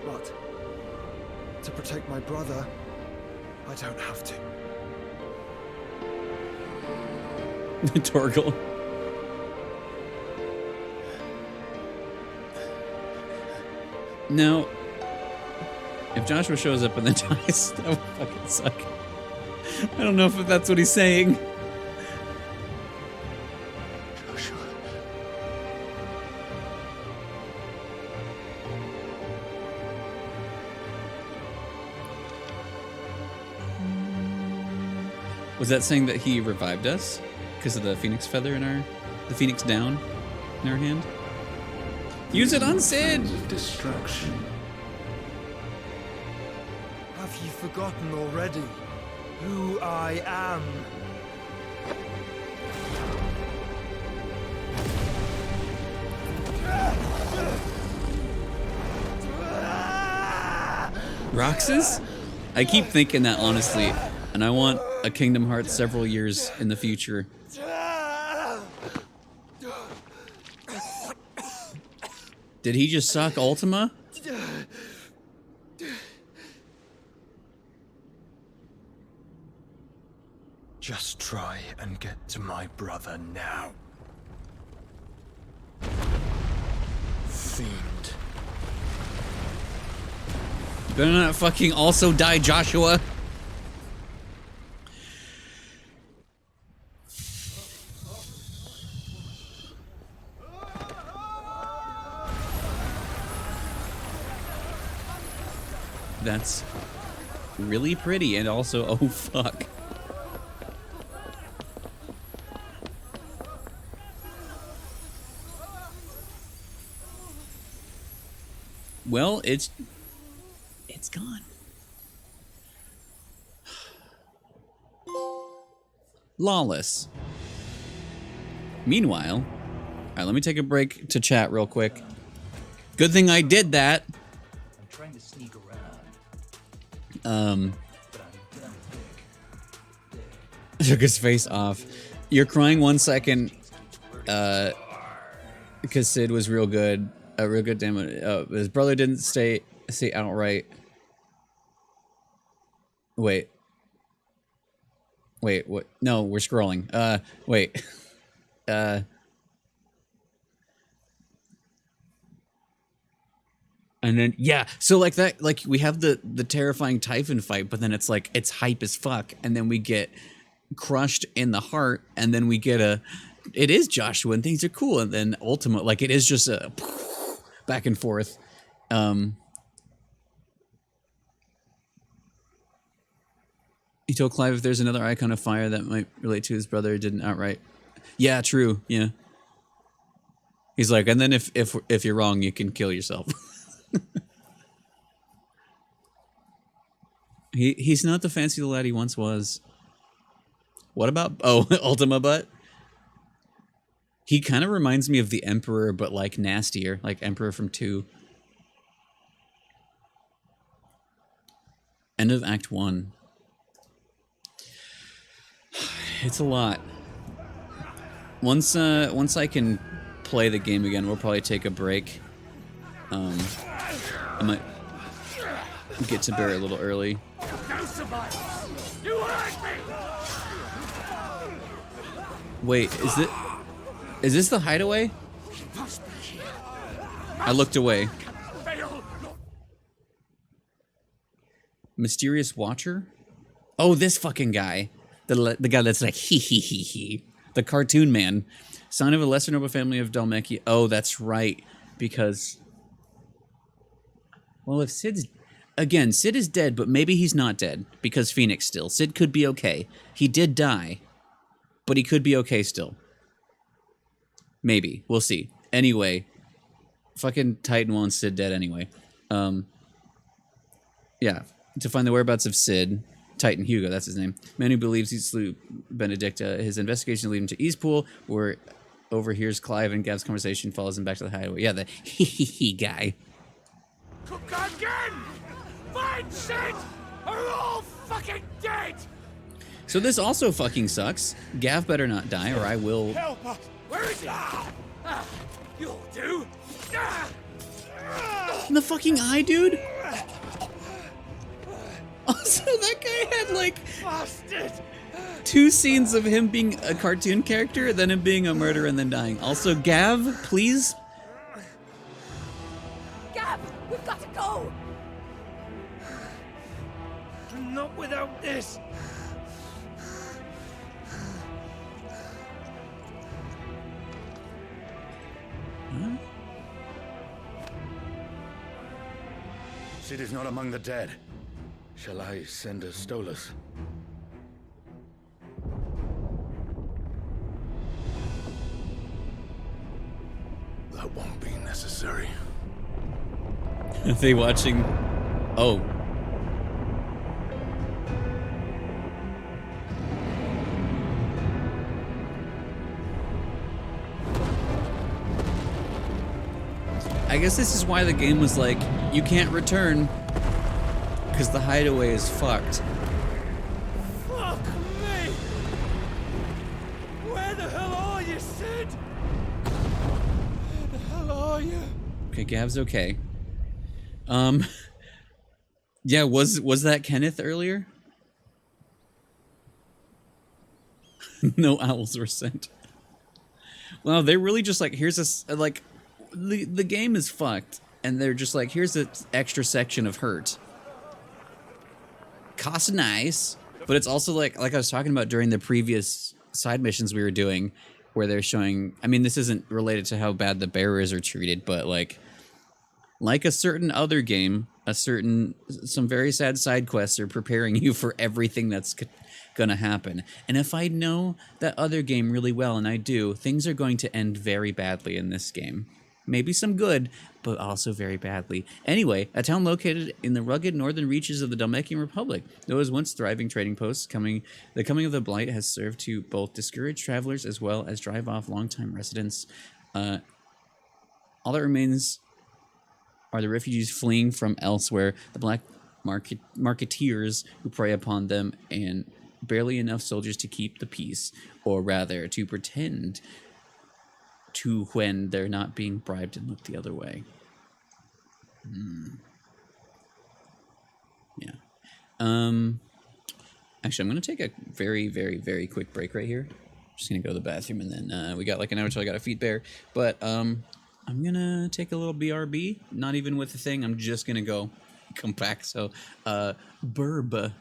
But to protect my brother, I don't have to. Torgal. Now, if Joshua shows up and then dies, that would fucking suck. I don't know if that's what he's saying. Joshua. Was that saying that he revived us because of the phoenix feather in the phoenix down in our hand? Use it on Sid! Of destruction. Have you forgotten already who I am? Roxas? I keep thinking that, honestly, and I want a Kingdom Hearts several years in the future. Did he just suck Ultima? Just try and get to my brother now. Fiend. You better not fucking also die, Joshua. That's really pretty, and also, oh fuck. Well, it's gone. Lawless. Meanwhile, all right, let me take a break to chat real quick. Good thing I did that. I'm trying to sneak around. Took his face off. You're crying 1 second, because Sid was real good. Real good, damn it. His brother didn't say outright. Wait. Wait, what? No, we're scrolling. Wait. And then yeah, so like that, like we have the terrifying Typhon fight, but then it's like it's hype as fuck, and then we get crushed in the heart, and then we get it is Joshua and things are cool, and then ultimate like it is just a back and forth. He told Clive if there's another icon of fire that might relate to his brother, didn't outright. Yeah, true. Yeah. He's like, and then if you're wrong, you can kill yourself. He's not the fancy lad he once was. What about Ultima Butt? He kind of reminds me of the Emperor, but like nastier, like Emperor from 2. End of Act 1. It's a lot. Once I can play the game again, we'll probably take a break. I might get to Barry a little early. No survivors! You hurt me! Wait, is this the hideaway? I looked away. Mysterious Watcher? Oh, this fucking guy. The guy that's like hee hee hee hee. The cartoon man. Son of a lesser noble family of Dhalmekia. Oh, that's right. Because well, if Sid's again, Sid is dead, but maybe he's not dead because Phoenix still. Sid could be okay. He did die, but he could be okay still. Maybe. We'll see. Anyway, fucking Titan wants Sid dead anyway. Yeah. To find the whereabouts of Sid, Titan Hugo, that's his name. Man who believes he slew Benedicta. His investigation lead him to Eastpool, where overhears Clive and Gav's conversation, follows him back to the hideaway. Yeah, the hee hee hee guy. Cook again! Find Sid! Are all fucking dead! So this also fucking sucks. Gav better not die, or I will. Help us! Where is he? You'll do. In the fucking eye, dude. Also, that guy had like Bastard! 2 scenes of him being a cartoon character, then him being a murderer, and then dying. Also, Gav, please. Gav, we've got to go! Not without this! Huh? Sid is not among the dead. Shall I send a Stolas? That won't be necessary. Are they watching? Oh. I guess this is why the game was like, you can't return, because the hideaway is fucked. Fuck me! Where the hell are you, Sid? Where the hell are you? Okay, Gav's okay. Yeah, was that Kenneth earlier? No owls were sent. Wow, they're really just like, here's a, like, the game is fucked, and they're just like, here's an extra section of hurt. Costs nice, but it's also like I was talking about during the previous side missions we were doing, where they're showing, I mean, this isn't related to how bad the bearers are treated, but like a certain other game, some very sad side quests are preparing you for everything that's gonna happen. And if I know that other game really well, and I do, things are going to end very badly in this game. Maybe some good, but also very badly. Anyway, a town located in the rugged northern reaches of the Dhalmekian Republic. Though it was once thriving trading posts, the coming of the Blight has served to both discourage travelers as well as drive off longtime residents. All that remains are the refugees fleeing from elsewhere, the black marketeers who prey upon them, and barely enough soldiers to keep the peace, or rather, to pretend to when they're not being bribed and look the other way. Yeah. Actually, I'm going to take a very, very, very quick break right here. Just going to go to the bathroom, and then we got like an hour until I got a feet bear. But I'm going to take a little BRB, not even with the thing. I'm just going to go come back. So, burb.